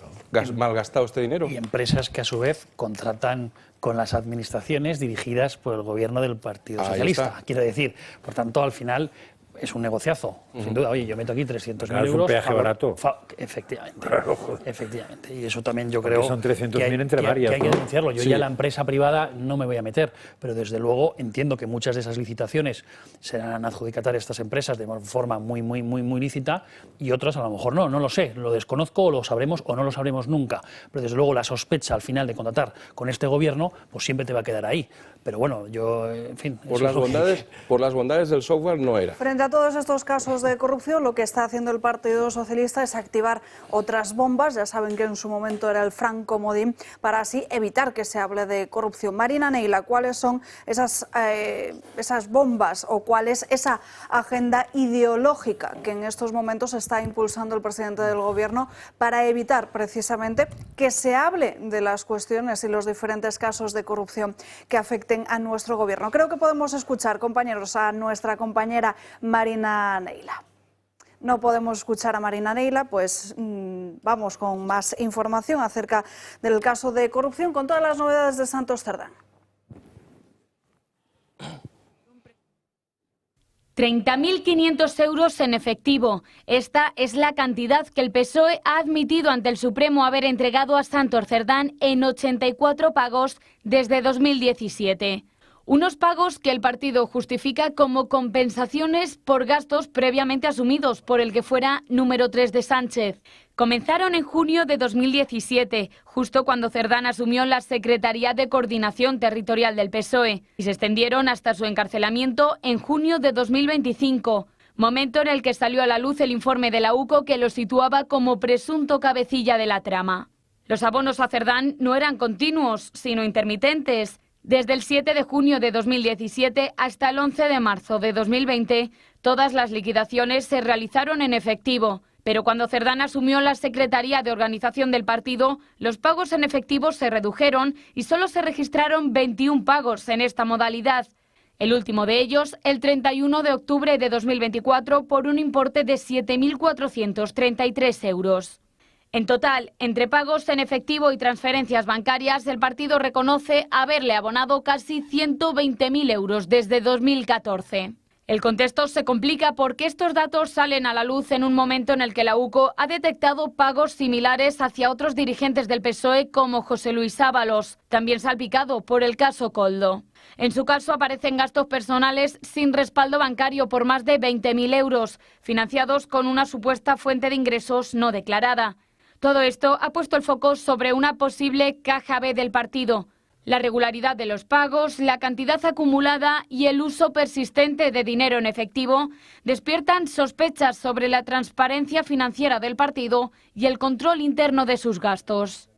S8: malgastado este dinero.
S3: Y empresas que a su vez contratan con las administraciones dirigidas por el gobierno del Partido Socialista. Quiero decir, por tanto, al final es un negociazo, sin duda. Oye, yo meto aquí 300.000 euros.
S2: Es un peaje barato.
S3: Efectivamente, efectivamente. Y eso también yo creo
S2: son 300.000 entre varias,
S3: que hay que denunciarlo. Yo ya la empresa privada no me voy a meter, pero desde luego entiendo que muchas de esas licitaciones serán adjudicatarias a estas empresas de forma muy lícita y otras a lo mejor no lo sé, lo desconozco o lo sabremos o no lo sabremos nunca. Pero desde luego la sospecha al final de contratar con este gobierno pues siempre te va a quedar ahí. Pero bueno, yo, en fin...
S8: Por las bondades del software no era.
S1: Frente a todos estos casos de corrupción, lo que está haciendo el Partido Socialista es activar otras bombas. Ya saben que en su momento era el Franco Modín, para así evitar que se hable de corrupción. Marina Neila, ¿cuáles son esas bombas o cuál es esa agenda ideológica que en estos momentos está impulsando el presidente del Gobierno para evitar precisamente que se hable de las cuestiones y los diferentes casos de corrupción que afecten a nuestro Gobierno? Creo que podemos escuchar, compañeros, a nuestra compañera Marina Neila. No podemos escuchar a Marina Neila, pues vamos con más información acerca del caso de corrupción con todas las novedades de Santos Cerdán.
S9: 30.500 euros en efectivo. Esta es la cantidad que el PSOE ha admitido ante el Supremo haber entregado a Santos Cerdán en 84 pagos desde 2017. Unos pagos que el partido justifica como compensaciones por gastos previamente asumidos por el que fuera número 3 de Sánchez. Comenzaron en junio de 2017, justo cuando Cerdán asumió la Secretaría de Coordinación Territorial del PSOE, y se extendieron hasta su encarcelamiento en junio de 2025, momento en el que salió a la luz el informe de la UCO que lo situaba como presunto cabecilla de la trama. Los abonos a Cerdán no eran continuos, sino intermitentes. Desde el 7 de junio de 2017 hasta el 11 de marzo de 2020, todas las liquidaciones se realizaron en efectivo. Pero cuando Cerdán asumió la Secretaría de Organización del partido, los pagos en efectivo se redujeron y solo se registraron 21 pagos en esta modalidad. El último de ellos, el 31 de octubre de 2024, por un importe de 7.433 euros. En total, entre pagos en efectivo y transferencias bancarias, el partido reconoce haberle abonado casi 120.000 euros desde 2014. El contexto se complica porque estos datos salen a la luz en un momento en el que la UCO ha detectado pagos similares hacia otros dirigentes del PSOE como José Luis Ábalos, también salpicado por el caso Koldo. En su caso aparecen gastos personales sin respaldo bancario por más de 20.000 euros, financiados con una supuesta fuente de ingresos no declarada. Todo esto ha puesto el foco sobre una posible caja B del partido. La regularidad de los pagos, la cantidad acumulada y el uso persistente de dinero en efectivo despiertan sospechas sobre la transparencia financiera del partido y el control interno de sus gastos.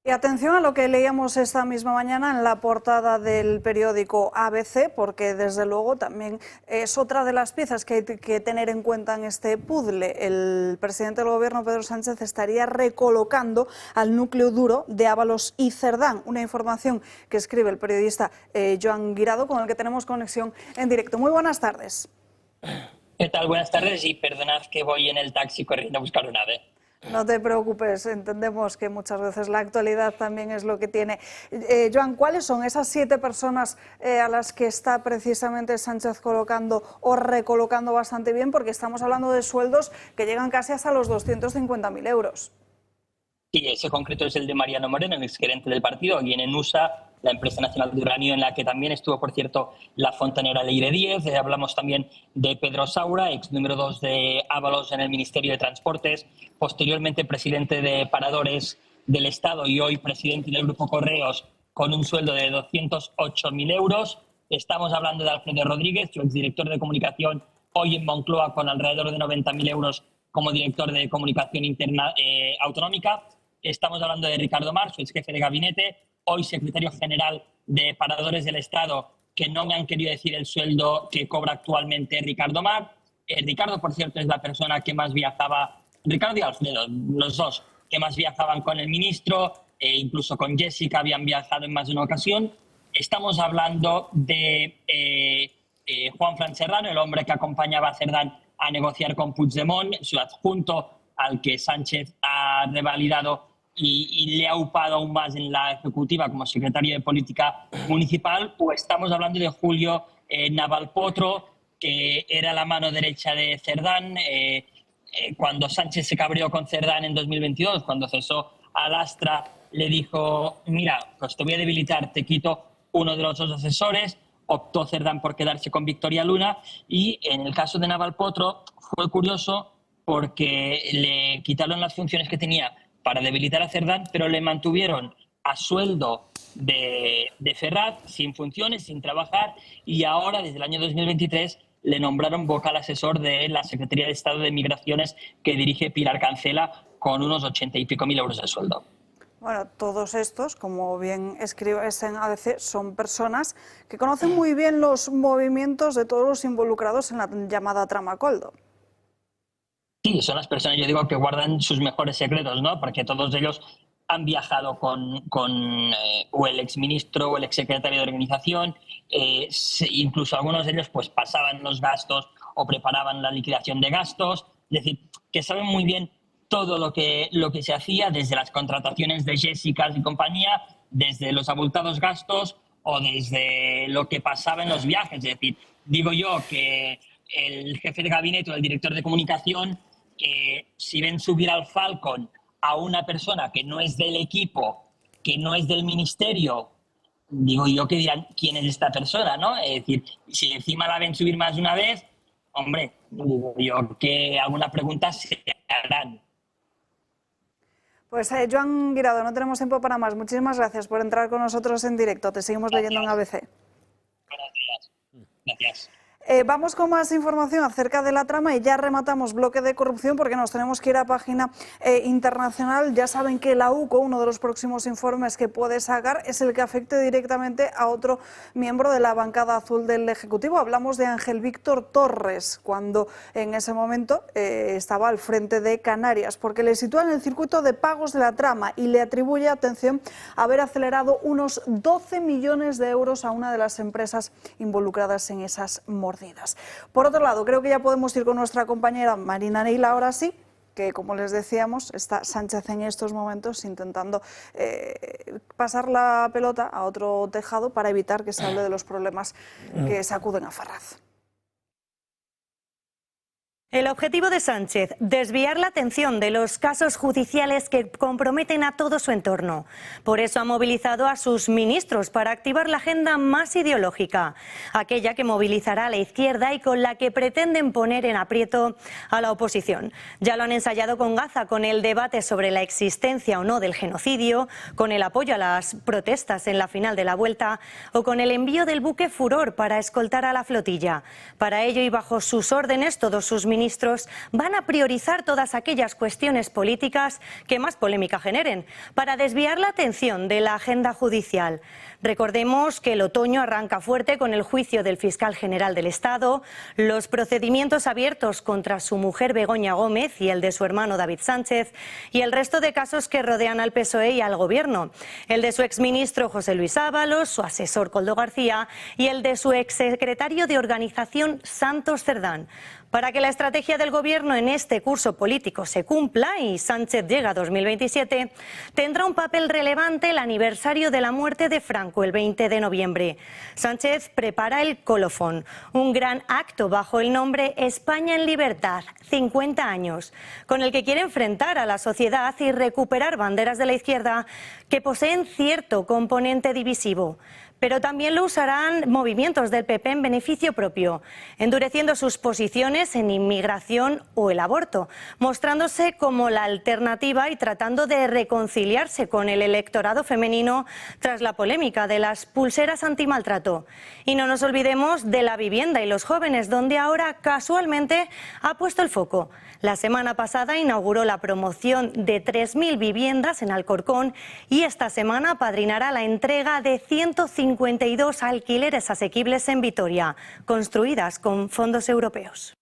S1: Y atención a lo que leíamos esta misma mañana en la portada del periódico ABC, porque desde luego también es otra de las piezas que hay que tener en cuenta en este puzzle. El presidente del Gobierno, Pedro Sánchez, estaría recolocando al núcleo duro de Ábalos y Cerdán. Una información que escribe el periodista Joan Guirado, con el que tenemos conexión en directo. Muy buenas tardes.
S10: ¿Qué tal? Buenas tardes y perdonad que voy en el taxi corriendo a buscar un ave.
S1: No te preocupes, entendemos que muchas veces la actualidad también es lo que tiene. Joan, ¿cuáles son esas 7 personas a las que está precisamente Sánchez colocando o recolocando bastante bien? Porque estamos hablando de sueldos que llegan casi hasta los 250.000 euros.
S10: Sí, ese concreto es el de Mariano Moreno, el exgerente del partido, aquí en Enusa, la empresa nacional de uranio, en la que también estuvo, por cierto, la fontanera Leire Díez. Hablamos también de Pedro Saura, ex número 2 de Ábalos en el Ministerio de Transportes, posteriormente presidente de Paradores del Estado y hoy presidente del Grupo Correos, con un sueldo de 208.000 euros. Estamos hablando de Alfredo Rodríguez, su exdirector de comunicación, hoy en Moncloa, con alrededor de 90.000 euros como director de comunicación interna autonómica. Estamos hablando de Ricardo Mar, su ex jefe de gabinete, hoy secretario general de Paradores del Estado, que no me han querido decir el sueldo que cobra actualmente Ricardo Mar. Ricardo, por cierto, es la persona que más viajaba, Ricardo y Alfredo, los dos, que más viajaban con el ministro, incluso con Jessica habían viajado en más de una ocasión. Estamos hablando de Juan Fran Serrano, el hombre que acompañaba a Cerdán a negociar con Puigdemont, su adjunto, al que Sánchez ha revalidado y le ha upado aún más en la ejecutiva como secretario de Política Municipal. O estamos hablando de Julio Navalpotro, que era la mano derecha de Cerdán. Cuando Sánchez se cabreó con Cerdán en 2022, cuando cesó a Lastra, le dijo: mira, pues te voy a debilitar, te quito uno de los 2 asesores. Optó Cerdán por quedarse con Victoria Luna, y en el caso de Navalpotro fue curioso porque le quitaron las funciones que tenía para debilitar a Cerdán, pero le mantuvieron a sueldo de Ferraz, sin funciones, sin trabajar, y ahora, desde el año 2023, le nombraron vocal asesor de la Secretaría de Estado de Migraciones que dirige Pilar Cancela, con unos 80 y pico mil euros de sueldo.
S1: Bueno, todos estos, como bien escribes en ABC, son personas que conocen muy bien los movimientos de todos los involucrados en la llamada trama Koldo.
S10: Sí, son las personas, yo digo, que guardan sus mejores secretos, ¿no? Porque todos ellos han viajado con o el exministro o el exsecretario de organización, incluso algunos de ellos pues pasaban los gastos o preparaban la liquidación de gastos, es decir, que saben muy bien todo lo que se hacía, desde las contrataciones de Jessica y compañía, desde los abultados gastos o desde lo que pasaba en los viajes. Es decir, digo yo que el jefe de gabinete o el director de comunicación, si ven subir al Falcon a una persona que no es del equipo, que no es del ministerio, digo yo que dirán, ¿quién es esta persona?, ¿no? Es decir, si encima la ven subir más de una vez, hombre, digo yo que alguna pregunta se harán.
S1: Pues Joan Guirado, no tenemos tiempo para más. Muchísimas gracias por entrar con nosotros en directo. Te seguimos leyendo en ABC.
S10: Buenos días. Gracias.
S1: Vamos con más información acerca de la trama y ya rematamos bloque de corrupción porque nos tenemos que ir a página internacional. Ya saben que la UCO, uno de los próximos informes que puede sacar, es el que afecte directamente a otro miembro de la bancada azul del Ejecutivo. Hablamos de Ángel Víctor Torres, cuando en ese momento estaba al frente de Canarias, porque le sitúa en el circuito de pagos de la trama y le atribuye, atención, haber acelerado unos 12 millones de euros a una de las empresas involucradas en esas mordidas. Por otro lado, creo que ya podemos ir con nuestra compañera Marina Neila, ahora sí, que como les decíamos, está Sánchez en estos momentos intentando pasar la pelota a otro tejado para evitar que se hable de los problemas que sacuden a Ferraz.
S6: El objetivo de Sánchez, desviar la atención de los casos judiciales que comprometen a todo su entorno. Por eso ha movilizado a sus ministros para activar la agenda más ideológica, aquella que movilizará a la izquierda y con la que pretenden poner en aprieto a la oposición. Ya lo han ensayado con Gaza, con el debate sobre la existencia o no del genocidio, con el apoyo a las protestas en la final de la vuelta o con el envío del buque Furor para escoltar a la flotilla. Para ello y bajo sus órdenes, todos sus ministros van a priorizar todas aquellas cuestiones políticas que más polémica generen, para desviar la atención de la agenda judicial. Recordemos que el otoño arranca fuerte con el juicio del fiscal general del Estado, los procedimientos abiertos contra su mujer Begoña Gómez y el de su hermano David Sánchez, y el resto de casos que rodean al PSOE y al Gobierno, el de su exministro José Luis Ábalos, su asesor Koldo García y el de su exsecretario de Organización Santos Cerdán. Para que la estrategia del Gobierno en este curso político se cumpla y Sánchez llega a 2027, tendrá un papel relevante el aniversario de la muerte de Franco, el 20 de noviembre. Sánchez prepara el colofón, un gran acto bajo el nombre España en Libertad, 50 años, con el que quiere enfrentar a la sociedad y recuperar banderas de la izquierda que poseen cierto componente divisivo. Pero también lo usarán movimientos del PP en beneficio propio, endureciendo sus posiciones en inmigración o el aborto, mostrándose como la alternativa y tratando de reconciliarse con el electorado femenino tras la polémica de las pulseras antimaltrato. Y no nos olvidemos de la vivienda y los jóvenes, donde ahora casualmente ha puesto el foco. La semana pasada inauguró la promoción de 3.000 viviendas en Alcorcón y esta semana apadrinará la entrega de 152 alquileres asequibles en Vitoria, construidas con fondos europeos.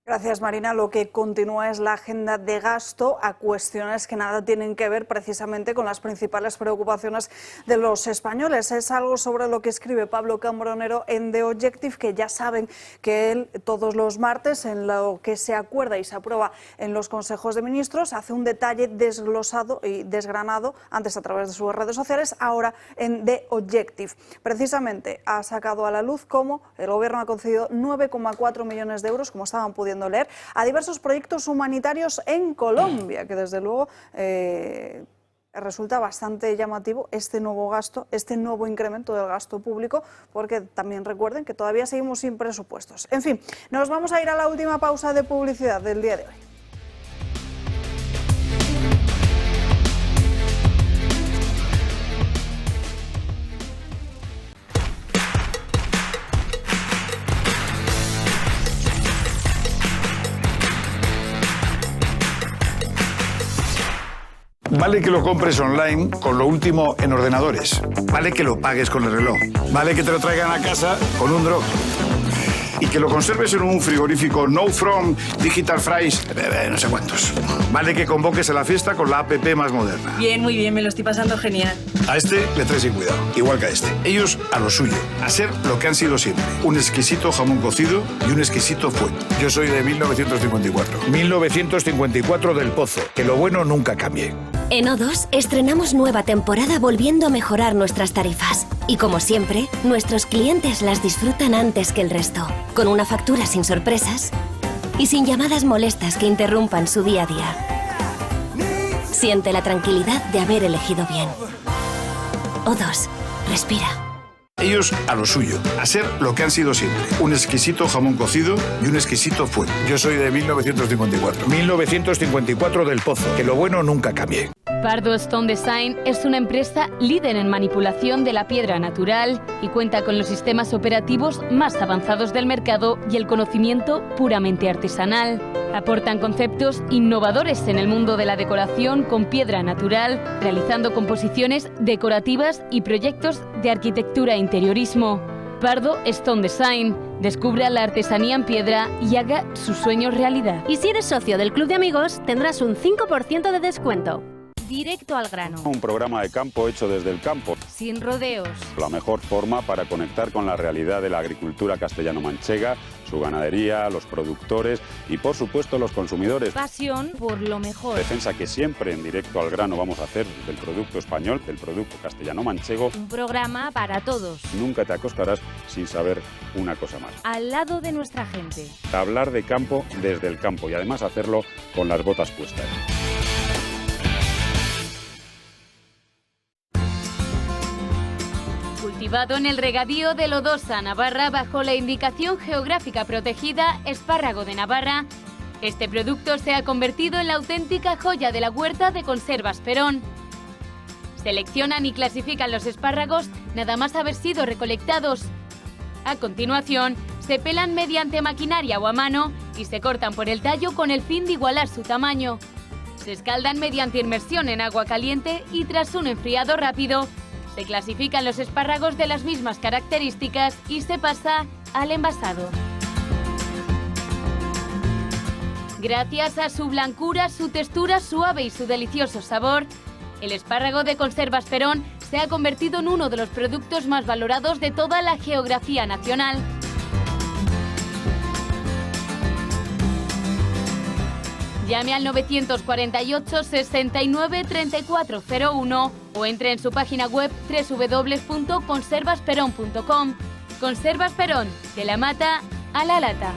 S1: Gracias, Marina. Lo que continúa es la agenda de gasto a cuestiones que nada tienen que ver precisamente con las principales preocupaciones de los españoles. Es algo sobre lo que escribe Pablo Cambronero en The Objective, que ya saben que él todos los martes, en lo que se acuerda y se aprueba en los consejos de ministros, hace un detalle desglosado y desgranado, antes a través de sus redes sociales, ahora en The Objective. Precisamente ha sacado a la luz cómo el Gobierno ha concedido 9,4 millones de euros, como estaban pudiendo leer, a diversos proyectos humanitarios en Colombia, que desde luego resulta bastante llamativo este nuevo gasto, este nuevo incremento del gasto público, porque también recuerden que todavía seguimos sin presupuestos. En fin, nos vamos a ir a la última pausa de publicidad del día de hoy.
S11: Vale que lo compres online con lo último en ordenadores. Vale que lo pagues con el reloj. Vale que te lo traigan a casa con un drop. Y que lo conserves en un frigorífico No From, Digital Fries, no sé cuántos. Vale que convoques a la fiesta con la app más moderna.
S12: Bien, muy bien, me lo estoy pasando genial.
S11: A este le traes sin cuidado, igual que a este. Ellos a lo suyo, a ser lo que han sido siempre. Un exquisito jamón cocido y un exquisito fuet. Yo soy de 1954. 1954 del Pozo. Que lo bueno nunca cambie.
S13: En O2 estrenamos nueva temporada volviendo a mejorar nuestras tarifas. Y como siempre, nuestros clientes las disfrutan antes que el resto. Con una factura sin sorpresas y sin llamadas molestas que interrumpan su día a día. Siente la tranquilidad de haber elegido bien. O2. Respira.
S11: Ellos a lo suyo, a ser lo que han sido siempre. Un exquisito jamón cocido y un exquisito fuet. Yo soy de 1954. 1954 del Pozo. Que lo bueno nunca cambie.
S9: Pardo Stone Design es una empresa líder en manipulación de la piedra natural y cuenta con los sistemas operativos más avanzados del mercado y el conocimiento puramente artesanal. Aportan conceptos innovadores en el mundo de la decoración con piedra natural, realizando composiciones decorativas y proyectos de arquitectura e interiorismo. Pardo Stone Design. Descubra la artesanía en piedra y haga sus sueños realidad.
S23: Y si eres socio del Club de Amigos, tendrás un 5% de descuento.
S14: Directo al grano.
S25: Un programa de campo hecho desde el campo.
S14: Sin rodeos.
S25: La mejor forma para conectar con la realidad de la agricultura castellano-manchega, su ganadería, los productores y, por supuesto, los consumidores.
S14: Pasión por lo mejor.
S25: Defensa que siempre en Directo al grano vamos a hacer del producto español, del producto castellano-manchego.
S14: Un programa para todos.
S25: Nunca te acostarás sin saber una cosa más.
S14: Al lado de nuestra gente.
S25: Hablar de campo desde el campo y además hacerlo con las botas puestas.
S9: Cultivado en el regadío de Lodosa, Navarra, bajo la indicación geográfica protegida Espárrago de Navarra, este producto se ha convertido en la auténtica joya de la huerta de Conservas Perón. Seleccionan y clasifican los espárragos nada más haber sido recolectados. A continuación, se pelan mediante maquinaria o a mano y se cortan por el tallo con el fin de igualar su tamaño. Se escaldan mediante inmersión en agua caliente y tras un enfriado rápido, se clasifican los espárragos de las mismas características y se pasa al envasado. Gracias a su blancura, su textura suave y su delicioso sabor, el espárrago de Conservas Perón se ha convertido en uno de los productos más valorados de toda la geografía nacional. Llame al 948 69 3401 o entre en su página web www.conservasperón.com. Conservas Perón, de la mata a la lata.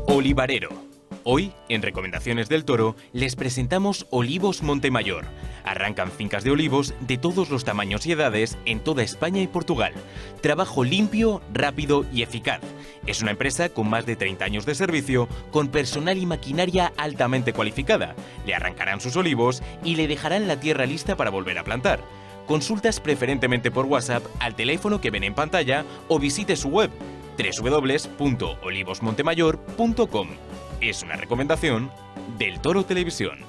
S22: Olivarero. Hoy, en Recomendaciones del Toro, les presentamos Olivos Montemayor. Arrancan fincas de olivos de todos los tamaños y edades en toda España y Portugal. Trabajo limpio, rápido y eficaz. Es una empresa con más de 30 años de servicio, con personal y maquinaria altamente cualificada. Le arrancarán sus olivos y le dejarán la tierra lista para volver a plantar. Consultas preferentemente por WhatsApp al teléfono que ven en pantalla o visite su web www.olivosmontemayor.com. Es una recomendación del Toro Televisión.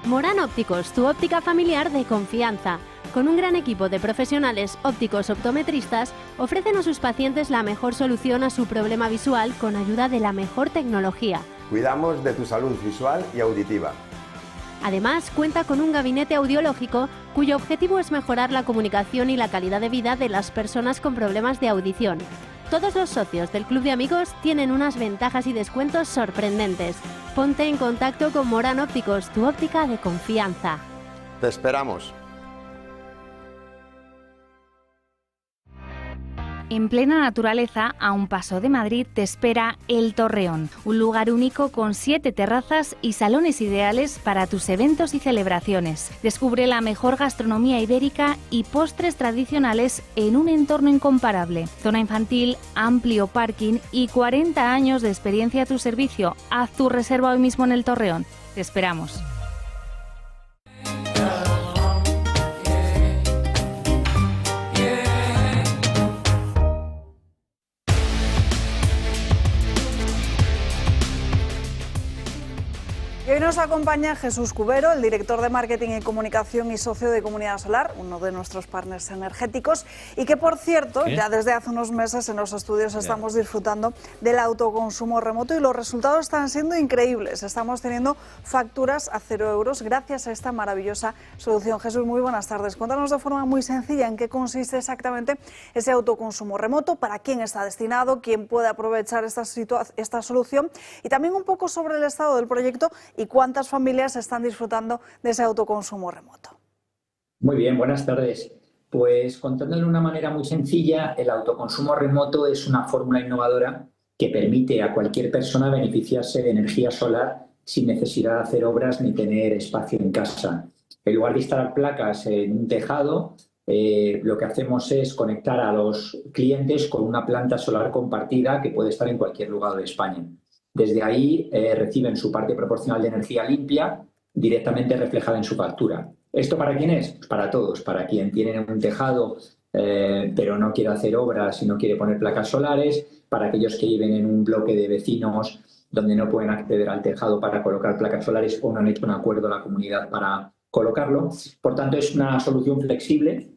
S23: Morán Ópticos, tu óptica familiar de confianza. Con un gran equipo de profesionales ópticos optometristas, ofrecen a sus pacientes la mejor solución a su problema visual con ayuda de la mejor tecnología.
S24: Cuidamos de tu salud visual y auditiva.
S23: Además, cuenta con un gabinete audiológico cuyo objetivo es mejorar la comunicación y la calidad de vida de las personas con problemas de audición. Todos los socios del Club de Amigos tienen unas ventajas y descuentos sorprendentes. Ponte en contacto con Morán Ópticos, tu óptica de confianza.
S24: Te esperamos.
S14: En plena naturaleza, a un paso de Madrid, te espera El Torreón, un lugar único con 7 terrazas y salones ideales para tus eventos y celebraciones. Descubre la mejor gastronomía ibérica y postres tradicionales en un entorno incomparable. Zona infantil, amplio parking y 40 años de experiencia a tu servicio. Haz tu reserva hoy mismo en El Torreón. Te esperamos.
S1: nos acompaña Jesús Cubero, el director de Marketing y Comunicación y socio de Comunidad Solar, uno de nuestros partners energéticos, y que, por cierto, ya desde hace unos meses en los estudios estamos disfrutando del autoconsumo remoto y los resultados están siendo increíbles. Estamos teniendo facturas a 0 euros gracias a esta maravillosa solución. Jesús, muy buenas tardes. Cuéntanos de forma muy sencilla en qué consiste exactamente ese autoconsumo remoto, para quién está destinado, quién puede aprovechar esta solución y también un poco sobre el estado del proyecto y cuántas familias están disfrutando de ese autoconsumo remoto.
S15: Muy bien, buenas tardes. Pues contándole de una manera muy sencilla, el autoconsumo remoto es una fórmula innovadora que permite a cualquier persona beneficiarse de energía solar sin necesidad de hacer obras ni tener espacio en casa. En lugar de instalar placas en un tejado, lo que hacemos es conectar a los clientes con una planta solar compartida que puede estar en cualquier lugar de España. Desde ahí reciben su parte proporcional de energía limpia directamente reflejada en su factura. ¿Esto para quién es? Pues para todos, para quien tiene un tejado pero no quiere hacer obras y no quiere poner placas solares, para aquellos que viven en un bloque de vecinos donde no pueden acceder al tejado para colocar placas solares o no han hecho un acuerdo la comunidad para colocarlo. Por tanto, es una solución flexible,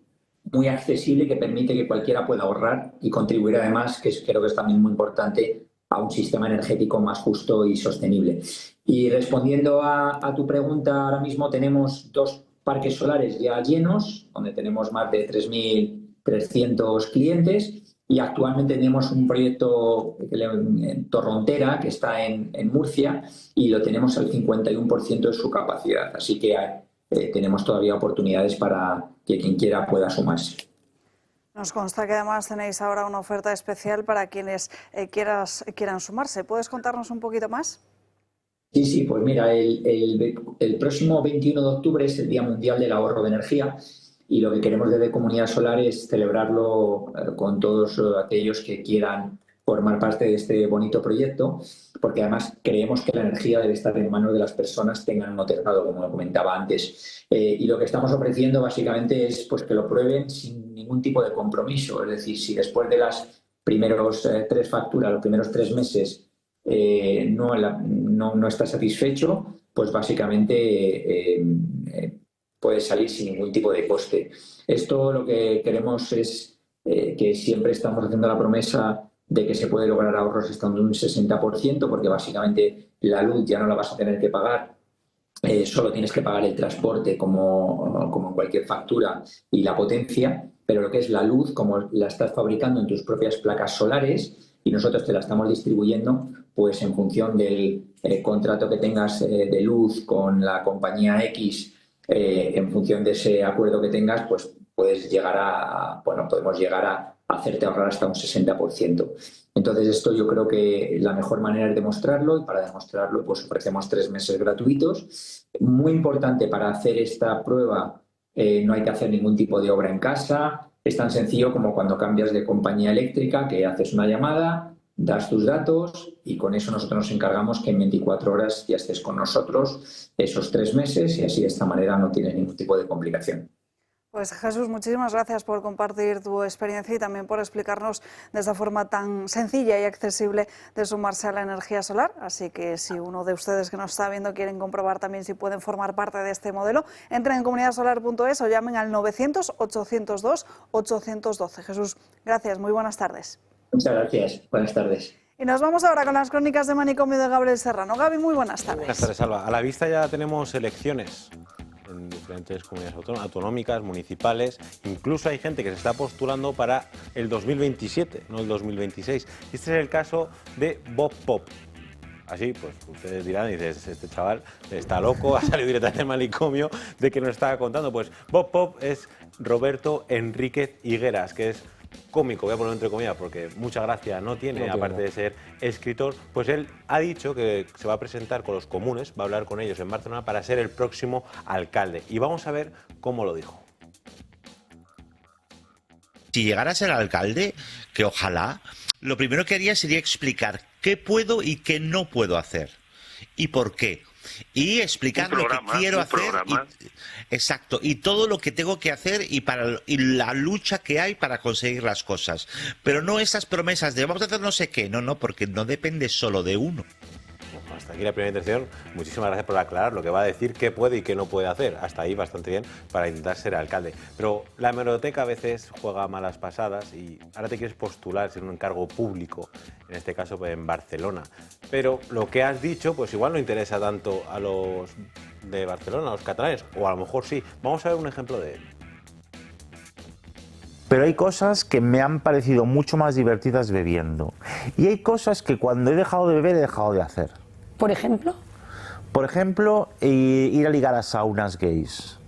S15: muy accesible, que permite que cualquiera pueda ahorrar y contribuir además, que creo que es también muy importante, a un sistema energético más justo y sostenible. Y respondiendo a tu pregunta, ahora mismo tenemos 2 parques solares ya llenos, donde tenemos más de 3.300 clientes, y actualmente tenemos un proyecto en Torrontera, que está en Murcia, y lo tenemos al 51% de su capacidad. Así que tenemos todavía oportunidades para que quien quiera pueda sumarse.
S1: Nos consta que además tenéis ahora una oferta especial para quienes quieran sumarse. ¿Puedes contarnos un poquito más?
S15: Sí, pues mira, el próximo 21 de octubre es el Día Mundial del Ahorro de Energía y lo que queremos desde Comunidad Solar es celebrarlo con todos aquellos que quieran formar parte de este bonito proyecto, porque además creemos que la energía debe estar en manos de las personas, tengan un tejado, como lo comentaba antes. Y lo que estamos ofreciendo básicamente es pues, que lo prueben sin ningún tipo de compromiso. Es decir, si después de las primeros 3 facturas, los primeros 3 meses, no está satisfecho, pues básicamente puede salir sin ningún tipo de coste. Esto lo que queremos es que siempre estamos haciendo la promesa de que se puede lograr ahorros hasta un 60%, porque básicamente la luz ya no la vas a tener que pagar, solo tienes que pagar el transporte como en cualquier factura y la potencia, pero lo que es la luz, como la estás fabricando en tus propias placas solares y nosotros te la estamos distribuyendo, pues en función del contrato que tengas de luz con la compañía X, en función de ese acuerdo que tengas, pues podemos llegar a hacerte ahorrar hasta un 60%. Entonces esto yo creo que la mejor manera es demostrarlo, y para demostrarlo pues ofrecemos 3 meses gratuitos. Muy importante, para hacer esta prueba no hay que hacer ningún tipo de obra en casa. Es tan sencillo como cuando cambias de compañía eléctrica, que haces una llamada, das tus datos y con eso nosotros nos encargamos que en 24 horas ya estés con nosotros esos 3 meses, y así de esta manera no tienes ningún tipo de complicación.
S1: Pues Jesús, muchísimas gracias por compartir tu experiencia y también por explicarnos de esta forma tan sencilla y accesible de sumarse a la energía solar. Así que si uno de ustedes que nos está viendo quieren comprobar también si pueden formar parte de este modelo, entren en comunidadsolar.es o llamen al 900-802-812. Jesús, gracias, muy buenas tardes.
S15: Muchas gracias, buenas tardes.
S1: Y nos vamos ahora con las crónicas de Manicomio de Gabriel Serrano. Gaby, muy buenas tardes.
S16: Buenas tardes, Alba. A la vista ya tenemos elecciones en diferentes comunidades autonómicas, municipales. Incluso hay gente que se está postulando para el 2027, no el 2026. Este es el caso de Bob Pop. Así, pues ustedes dirán, dices, este chaval está loco, ha salido directamente del manicomio, ¿de qué nos está contando? Pues Bob Pop es Roberto Enríquez Higueras, que es cómico, voy a ponerlo entre comillas porque mucha gracia no tiene, aparte de ser escritor. Pues él ha dicho que se va a presentar con los comunes, va a hablar con ellos en Barcelona para ser el próximo alcalde. Y vamos a ver cómo lo dijo.
S17: Si llegara a ser alcalde, que ojalá, lo primero que haría sería explicar qué pudo y qué no puedo hacer y por qué. Y explicar lo que quiero hacer. Exacto, y todo lo que tengo que hacer y la lucha que hay para conseguir las cosas. Pero no esas promesas de vamos a hacer no sé qué, no, porque no depende solo de uno.
S16: hasta aquí la primera intervención. Muchísimas gracias por aclarar lo que va a decir, qué puede y qué no puede hacer. Hasta ahí bastante bien para intentar ser alcalde. Pero la hemeroteca a veces juega malas pasadas y ahora te quieres postular, ser un encargo público, en este caso en Barcelona. Pero lo que has dicho, pues igual no interesa tanto a los de Barcelona, a los catalanes, o a lo mejor sí. Vamos a ver un ejemplo de él.
S5: Pero hay cosas que me han parecido mucho más divertidas bebiendo. Y hay cosas que cuando he dejado de beber he dejado de hacer.
S18: ¿Por ejemplo?
S5: Por ejemplo, ir a ligar a saunas gays.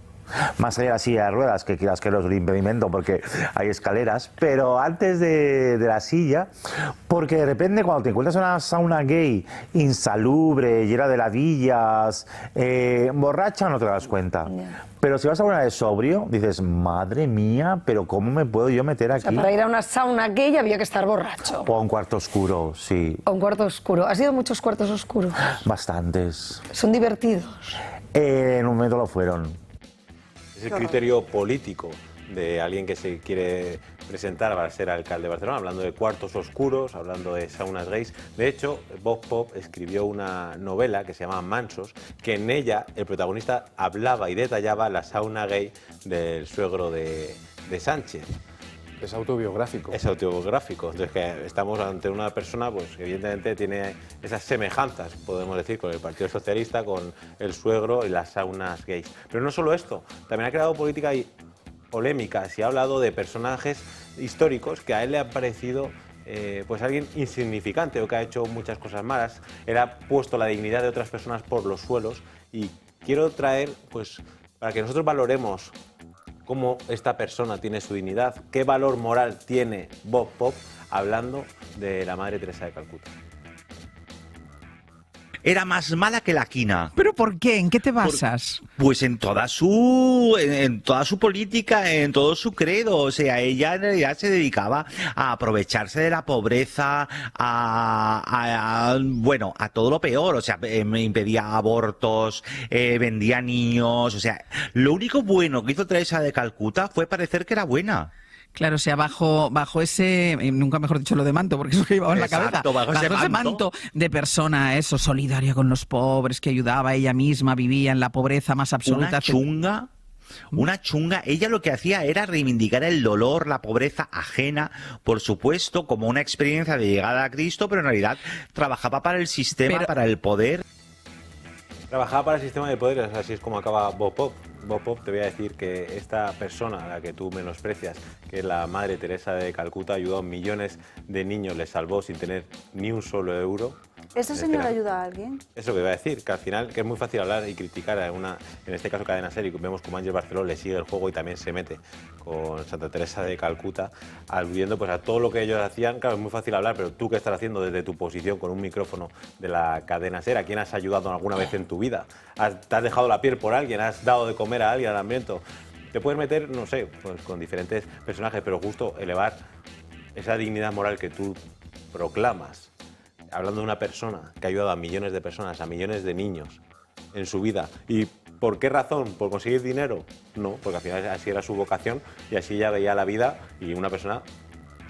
S5: Más allá de la silla de ruedas, que quieras que no es un impedimento porque hay escaleras, pero antes de la silla, porque de repente cuando te encuentras en una sauna gay insalubre, llena de ladillas, borracha, no te das cuenta. Pero si vas a una de sobrio, dices, madre mía, pero ¿cómo me puedo yo meter aquí?
S18: O sea, para ir a una sauna gay había que estar borracho.
S5: O a un cuarto oscuro, sí.
S18: O un cuarto oscuro. ¿Has ido a muchos cuartos oscuros?
S5: Bastantes.
S18: ¿Son divertidos?
S5: En un momento lo fueron.
S16: Es el criterio político de alguien que se quiere presentar para ser alcalde de Barcelona, hablando de cuartos oscuros, hablando de saunas gays. De hecho, Bob Pop escribió una novela que se llama Mansos, que en ella el protagonista hablaba y detallaba la sauna gay del suegro de Sánchez.
S8: Es autobiográfico.
S16: Es autobiográfico. Entonces, que estamos ante una persona pues, que evidentemente tiene esas semejanzas, podemos decir, con el Partido Socialista, con el suegro y las saunas gays. Pero no solo esto, también ha creado política y polémicas y ha hablado de personajes históricos que a él le ha parecido pues alguien insignificante o que ha hecho muchas cosas malas. Él ha puesto la dignidad de otras personas por los suelos y quiero traer, pues, para que nosotros valoremos cómo esta persona tiene su dignidad, qué valor moral tiene Bob Pop, hablando de la Madre Teresa de Calcuta.
S17: Era más mala que la quina.
S19: ¿Pero por qué? ¿En qué te basas?
S17: Pues en toda su política, en todo su credo. O sea, ella en realidad se dedicaba a aprovecharse de la pobreza, bueno, a todo lo peor. O sea, impedía abortos, vendía niños. O sea, lo único bueno que hizo Teresa de Calcuta fue parecer que era buena.
S19: Claro, o sea, bajo ese, nunca mejor dicho lo de manto, porque es lo que llevaba en la cabeza.
S17: Bajo ese
S19: manto de persona, eso, solidaria con los pobres, que ayudaba, ella misma vivía en la pobreza más absoluta.
S17: Una chunga, ella lo que hacía era reivindicar el dolor, la pobreza ajena, por supuesto, como una experiencia de llegada a Cristo, pero en realidad trabajaba para el sistema, para el poder.
S16: Trabajaba para el sistema de poder, así es como acaba Bob Pop. Bob Pop, te voy a decir que esta persona a la que tú menosprecias, que es la Madre Teresa de Calcuta, ayudó a millones de niños, les salvó sin tener ni un solo euro.
S1: ¿Esta señora ayuda a alguien?
S16: Eso que voy a decir, que al final que es muy fácil hablar y criticar a una, en este caso Cadena Ser, y vemos como Ángel Barceló le sigue el juego y también se mete con Santa Teresa de Calcuta, aludiendo pues a todo lo que ellos hacían. Claro, es muy fácil hablar, pero tú qué estás haciendo desde tu posición con un micrófono de la Cadena Ser, ¿a quién has ayudado alguna vez en tu vida? ¿Te has dejado la piel por alguien? ¿Has dado de comer a alguien al hambriento? Te puedes meter, no sé, pues con diferentes personajes, pero justo elevar esa dignidad moral que tú proclamas, hablando de una persona que ha ayudado a millones de personas, a millones de niños en su vida. ¿Y por qué razón? ¿Por conseguir dinero? No, porque al final así era su vocación y así ella veía la vida, y una persona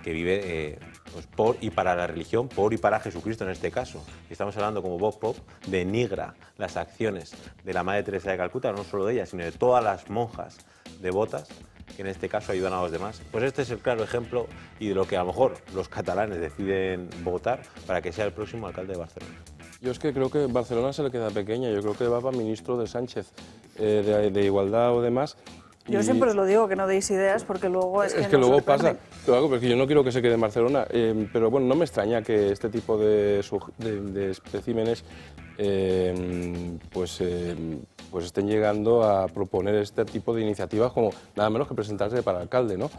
S16: que vive pues por y para la religión, por y para Jesucristo en este caso. Y estamos hablando, como Bob Pop, denigra las acciones de la Madre Teresa de Calcuta, no solo de ella, sino de todas las monjas devotas que en este caso ayudan a los demás. Pues este es el claro ejemplo y de lo que a lo mejor los catalanes deciden votar para que sea el próximo alcalde de Barcelona.
S8: Yo es que creo que Barcelona se le queda pequeña, yo creo que va para ministro de Sánchez, de Igualdad o demás.
S1: Yo siempre os lo digo, que no deis ideas, porque luego es que
S8: luego pasa, claro, porque yo no quiero que se quede en Barcelona, pero bueno, no me extraña que este tipo de especímenes pues estén llegando a proponer este tipo de iniciativas, como nada menos que presentarse para alcalde, ¿no?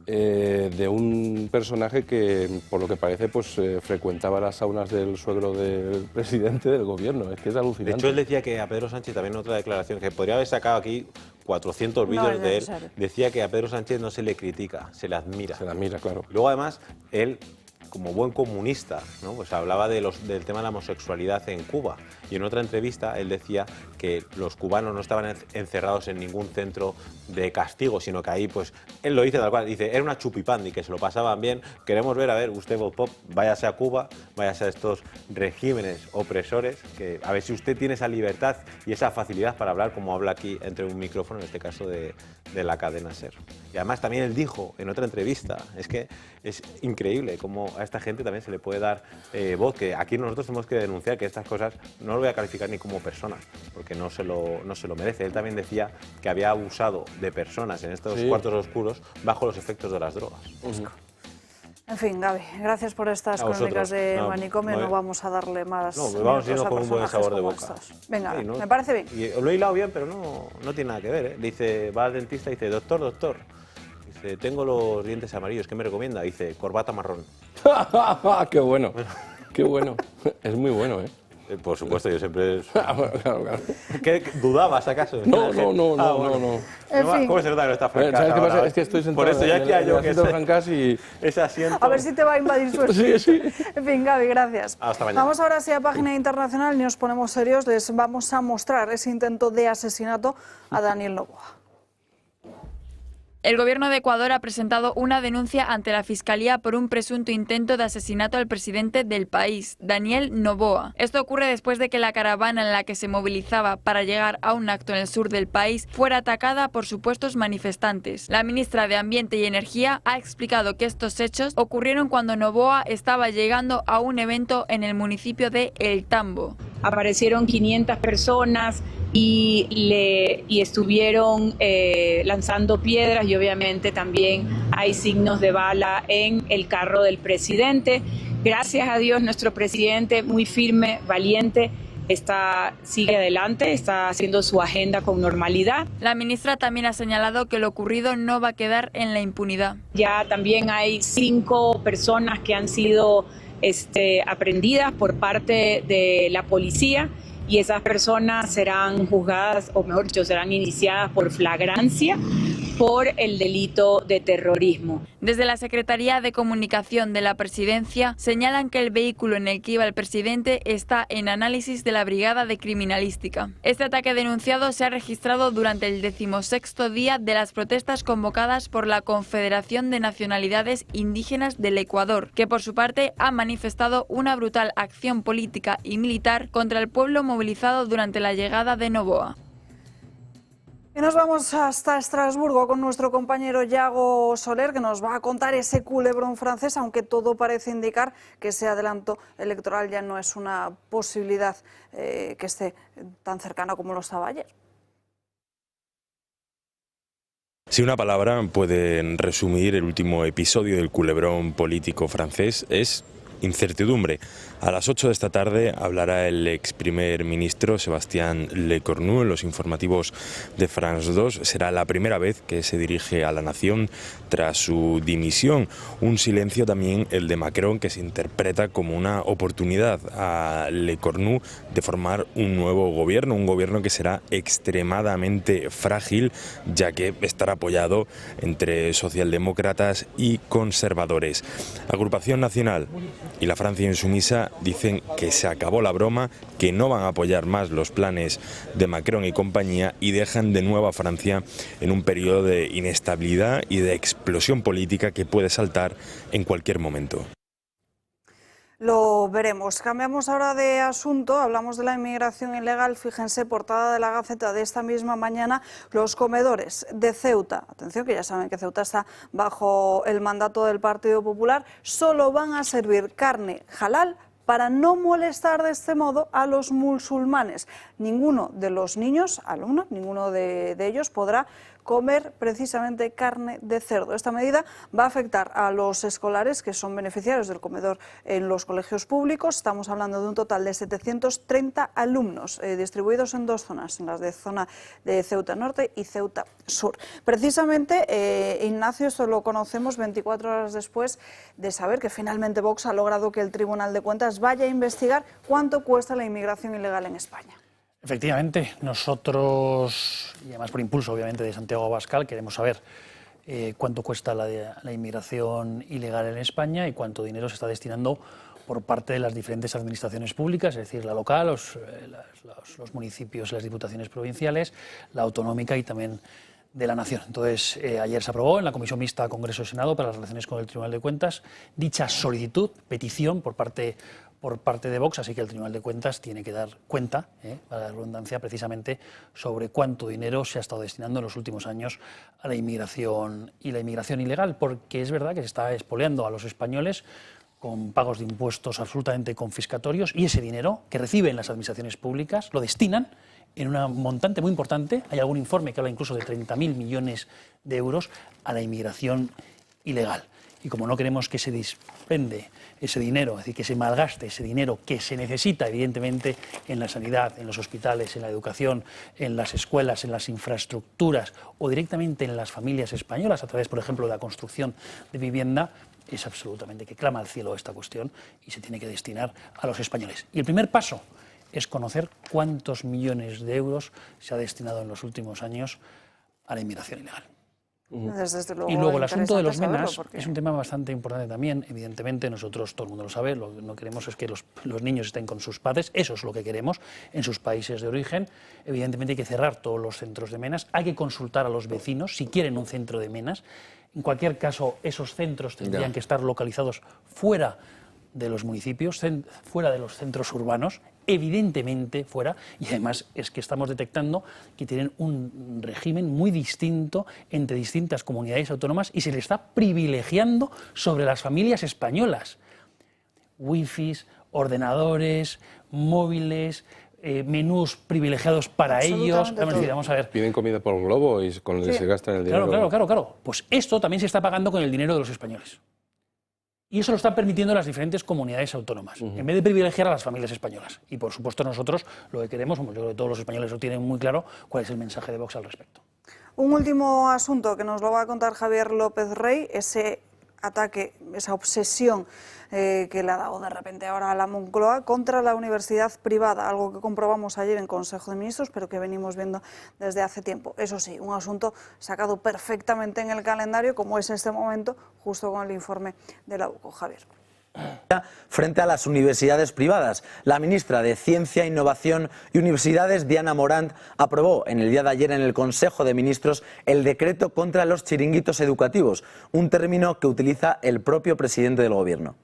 S8: De un personaje que, por lo que parece, pues frecuentaba las saunas del suegro del presidente del gobierno. Es que es alucinante.
S16: De hecho, él decía que a Pedro Sánchez, también otra declaración, que podría haber sacado aquí 400 vídeos de él, decía que a Pedro Sánchez no se le critica, se le admira.
S8: Se le admira, claro.
S16: Luego, además, él como buen comunista, ¿no? Pues hablaba del tema de la homosexualidad en Cuba. Y en otra entrevista él decía que los cubanos no estaban encerrados en ningún centro de castigo, sino que ahí, pues, él lo dice tal cual, dice, era una chupipandi, que se lo pasaban bien. Queremos ver, a ver, usted, Vox Pop, váyase a Cuba, váyase a estos regímenes opresores, que a ver si usted tiene esa libertad y esa facilidad para hablar como habla aquí entre un micrófono, en este caso de la cadena SER. Y además también él dijo en otra entrevista, es que es increíble cómo a esta gente también se le puede dar voz, que aquí nosotros tenemos que denunciar que estas cosas no lo voy a calificar ni como persona, porque no se lo merece. Él también decía que había abusado de personas en estos cuartos oscuros bajo los efectos de las drogas.
S1: En fin, Gaby, gracias por estas crónicas de manicomio. No vamos a darle más.
S16: No, vamos yendo con un buen sabor de boca.
S1: Venga,
S16: sí, ¿no?
S1: Me parece bien.
S16: Y lo he hilado bien, pero no tiene nada que ver, ¿eh? Dice, va al dentista y dice, doctor. Dice, tengo los dientes amarillos, ¿qué me recomienda? Dice, corbata marrón.
S8: ¡Qué bueno! ¡Qué bueno! Es muy bueno, ¿eh?
S16: Por supuesto, yo siempre...
S8: Claro.
S16: ¿Qué dudabas, acaso?
S8: No.
S1: En fin.
S16: ¿Cómo se nota que no está Francas?
S8: ¿Sabes qué pasa? Es que estoy sentado
S16: por eso ya que yo que
S8: Francas y
S16: ese asiento...
S1: A ver si te va a invadir su espíritu.
S8: Sí.
S1: En fin, Gaby, gracias.
S16: Hasta mañana.
S1: Vamos ahora sí a página internacional y nos ponemos serios. Les vamos a mostrar ese intento de asesinato a Daniel Noboa.
S2: El gobierno de Ecuador ha presentado una denuncia ante la Fiscalía por un presunto intento de asesinato al presidente del país, Daniel Noboa. Esto ocurre después de que la caravana en la que se movilizaba para llegar a un acto en el sur del país fuera atacada por supuestos manifestantes. La ministra de Ambiente y Energía ha explicado que estos hechos ocurrieron cuando Noboa estaba llegando a un evento en el municipio de El Tambo.
S4: Aparecieron 500 personas y estuvieron lanzando piedras y obviamente también hay signos de bala en el carro del presidente. Gracias a Dios nuestro presidente, muy firme, valiente, sigue adelante, está haciendo su agenda con normalidad.
S2: La ministra también ha señalado que lo ocurrido no va a quedar en la impunidad.
S4: Ya también hay 5 personas que han sido aprehendidas por parte de la policía y esas personas serán juzgadas, o mejor dicho, serán iniciadas por flagrancia por el delito de terrorismo.
S2: Desde la Secretaría de Comunicación de la Presidencia señalan que el vehículo en el que iba el presidente está en análisis de la Brigada de Criminalística. Este ataque denunciado se ha registrado durante el 16º día de las protestas convocadas por la Confederación de Nacionalidades Indígenas del Ecuador, que por su parte ha manifestado una brutal acción política y militar contra el pueblo movilizado durante la llegada de Noboa.
S1: Y nos vamos hasta Estrasburgo con nuestro compañero Yago Soler, que nos va a contar ese culebrón francés, aunque todo parece indicar que ese adelanto electoral ya no es una posibilidad que esté tan cercana como lo estaba ayer.
S7: Si una palabra puede resumir el último episodio del culebrón político francés, es incertidumbre. A las 8 de esta tarde hablará el ex primer ministro Sébastien Lecornu en los informativos de France 2. Será la primera vez que se dirige a la nación tras su dimisión. Un silencio también el de Macron, que se interpreta como una oportunidad a Lecornu de formar un nuevo gobierno, un gobierno que será extremadamente frágil, ya que estará apoyado entre socialdemócratas y conservadores. Agrupación Nacional y la Francia Insumisa dicen que se acabó la broma, que no van a apoyar más los planes de Macron y compañía y dejan de nuevo a Francia en un periodo de inestabilidad y de explosión política que puede saltar en cualquier momento.
S1: Lo veremos. Cambiamos ahora de asunto, hablamos de la inmigración ilegal. Fíjense, portada de la Gaceta de esta misma mañana, los comedores de Ceuta. Atención, que ya saben que Ceuta está bajo el mandato del Partido Popular. Solo van a servir carne halal para no molestar de este modo a los musulmanes. Ninguno de los niños, alumnos, ninguno de ellos podrá comer precisamente carne de cerdo. Esta medida va a afectar a los escolares que son beneficiarios del comedor en los colegios públicos. Estamos hablando de un total de 730 alumnos distribuidos en 2 zonas, en las de zona de Ceuta Norte y Ceuta Sur. Precisamente, Ignacio, esto lo conocemos 24 horas después de saber que finalmente Vox ha logrado que el Tribunal de Cuentas vaya a investigar cuánto cuesta la inmigración ilegal en España.
S3: Efectivamente, nosotros, y además por impulso obviamente de Santiago Abascal, queremos saber cuánto cuesta la inmigración ilegal en España y cuánto dinero se está destinando por parte de las diferentes administraciones públicas, es decir, la local, los municipios, las diputaciones provinciales, la autonómica y también de la Nación. Entonces, ayer se aprobó en la Comisión Mixta Congreso-Senado para las relaciones con el Tribunal de Cuentas dicha solicitud, petición por parte de Vox, así que el Tribunal de Cuentas tiene que dar cuenta, para la redundancia, precisamente sobre cuánto dinero se ha estado destinando en los últimos años a la inmigración y la inmigración ilegal, porque es verdad que se está expoliando a los españoles con pagos de impuestos absolutamente confiscatorios y ese dinero que reciben las administraciones públicas lo destinan en un montante muy importante, hay algún informe que habla incluso de 30.000 millones de euros a la inmigración ilegal. Y como no queremos que se dispende ese dinero, es decir, que se malgaste ese dinero que se necesita evidentemente en la sanidad, en los hospitales, en la educación, en las escuelas, en las infraestructuras o directamente en las familias españolas a través, por ejemplo, de la construcción de vivienda, es absolutamente que clama al cielo esta cuestión y se tiene que destinar a los españoles. Y el primer paso es conocer cuántos millones de euros se ha destinado en los últimos años a la inmigración ilegal.
S1: Desde luego,
S3: y luego el asunto de los
S1: interesante
S3: menas
S1: saberlo,
S3: es un tema bastante importante también. Evidentemente nosotros, todo el mundo lo sabe, lo que no queremos es que los niños estén con sus padres, eso es lo que queremos en sus países de origen. Evidentemente hay que cerrar todos los centros de menas, hay que consultar a los vecinos si quieren un centro de menas. En cualquier caso, esos centros tendrían que estar localizados fuera de los municipios, fuera de los centros urbanos, evidentemente fuera, y además es que estamos detectando que tienen un régimen muy distinto entre distintas comunidades autónomas y se les está privilegiando sobre las familias españolas. Wifis, ordenadores, móviles, menús privilegiados para ellos. Vamos a ver.
S8: Piden comida por un globo y con el que se gastan el dinero.
S3: Claro. Pues esto también se está pagando con el dinero de los españoles. Y eso lo están permitiendo las diferentes comunidades autónomas, en vez de privilegiar a las familias españolas. Y por supuesto nosotros lo que queremos, como yo creo que todos los españoles lo tienen muy claro, cuál es el mensaje de Vox al respecto.
S1: Un último asunto que nos lo va a contar Javier López Rey, ese ataque, esa obsesión que le ha dado de repente ahora a la Moncloa contra la universidad privada, algo que comprobamos ayer en Consejo de Ministros, pero que venimos viendo desde hace tiempo. Eso sí, un asunto sacado perfectamente en el calendario, como es este momento, justo con el informe de la UCO. Javier.
S6: Frente a las universidades privadas, la ministra de Ciencia, Innovación y Universidades, Diana Morant, aprobó en el día de ayer en el Consejo de Ministros el decreto contra los chiringuitos educativos, un término que utiliza el propio presidente del Gobierno.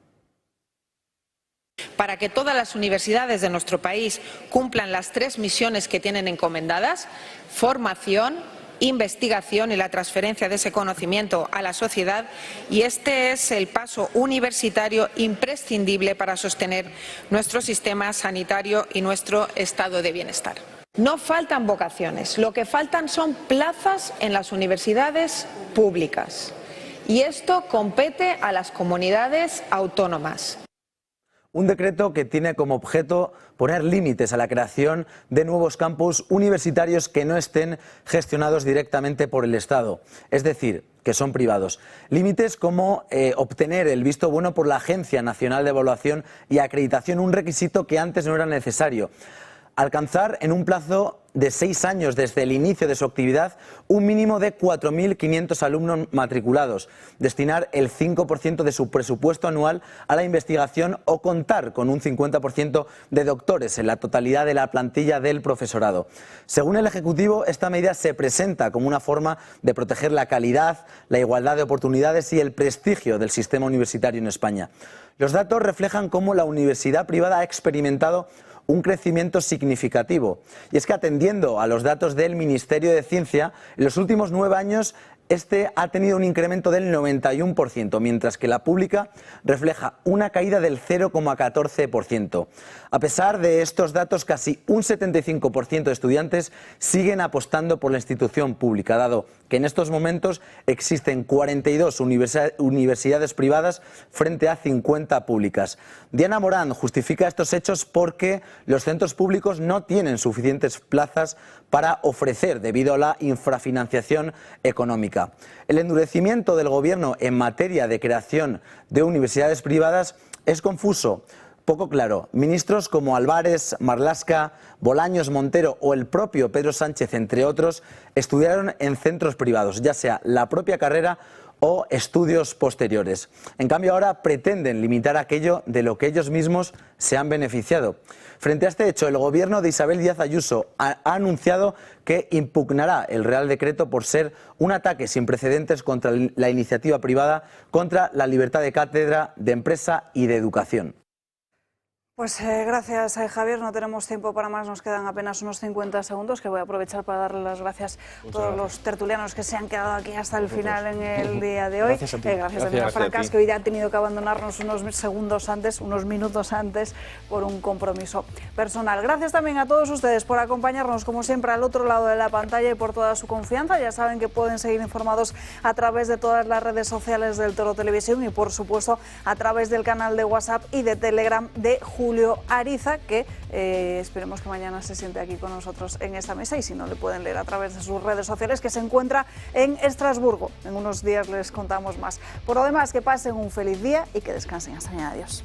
S10: Para que todas las universidades de nuestro país cumplan las 3 misiones que tienen encomendadas: formación, investigación y la transferencia de ese conocimiento a la sociedad, y este es el paso universitario imprescindible para sostener nuestro sistema sanitario y nuestro estado de bienestar. No faltan vocaciones, lo que faltan son plazas en las universidades públicas, y esto compete a las comunidades autónomas.
S6: Un decreto que tiene como objeto poner límites a la creación de nuevos campus universitarios que no estén gestionados directamente por el Estado, es decir, que son privados. Límites como obtener el visto bueno por la Agencia Nacional de Evaluación y Acreditación, un requisito que antes no era necesario. Alcanzar en un plazo de 6 años desde el inicio de su actividad un mínimo de 4.500 alumnos matriculados, destinar el 5% de su presupuesto anual a la investigación o contar con un 50% de doctores en la totalidad de la plantilla del profesorado. Según el Ejecutivo, esta medida se presenta como una forma de proteger la calidad, la igualdad de oportunidades y el prestigio del sistema universitario en España. Los datos reflejan cómo la universidad privada ha experimentado un crecimiento significativo. Y es que, atendiendo a los datos del Ministerio de Ciencia, en los últimos 9 años este ha tenido un incremento del 91%, mientras que la pública refleja una caída del 0,14%. A pesar de estos datos, casi un 75% de estudiantes siguen apostando por la institución pública, dado que en estos momentos existen 42 universidades privadas frente a 50 públicas. Diana Morant justifica estos hechos porque los centros públicos no tienen suficientes plazas para ofrecer debido a la infrafinanciación económica. El endurecimiento del Gobierno en materia de creación de universidades privadas es confuso, poco claro. Ministros como Álvarez, Marlaska, Bolaños, Montero o el propio Pedro Sánchez, entre otros, estudiaron en centros privados, ya sea la propia carrera o estudios posteriores. En cambio, ahora pretenden limitar aquello de lo que ellos mismos se han beneficiado. Frente a este hecho, el gobierno de Isabel Díaz Ayuso ha anunciado que impugnará el Real Decreto por ser un ataque sin precedentes contra la iniciativa privada, contra la libertad de cátedra, de empresa y de educación.
S1: Pues gracias, Javier. No tenemos tiempo para más, nos quedan apenas unos 50 segundos que voy a aprovechar para darle las gracias a todos los tertulianos que se han quedado aquí hasta el final en el día de hoy.
S3: Gracias a ti.
S1: Gracias también a Francas, que hoy ha tenido que abandonarnos unos minutos antes por un compromiso personal. Gracias también a todos ustedes por acompañarnos, como siempre, al otro lado de la pantalla y por toda su confianza. Ya saben que pueden seguir informados a través de todas las redes sociales del Toro Televisión y, por supuesto, a través del canal de WhatsApp y de Telegram de Julio Ariza, que esperemos que mañana se siente aquí con nosotros en esta mesa, y si no, le pueden leer a través de sus redes sociales, que se encuentra en Estrasburgo. En unos días les contamos más. Por lo demás, que pasen un feliz día y que descansen. Hasta mañana. Adiós.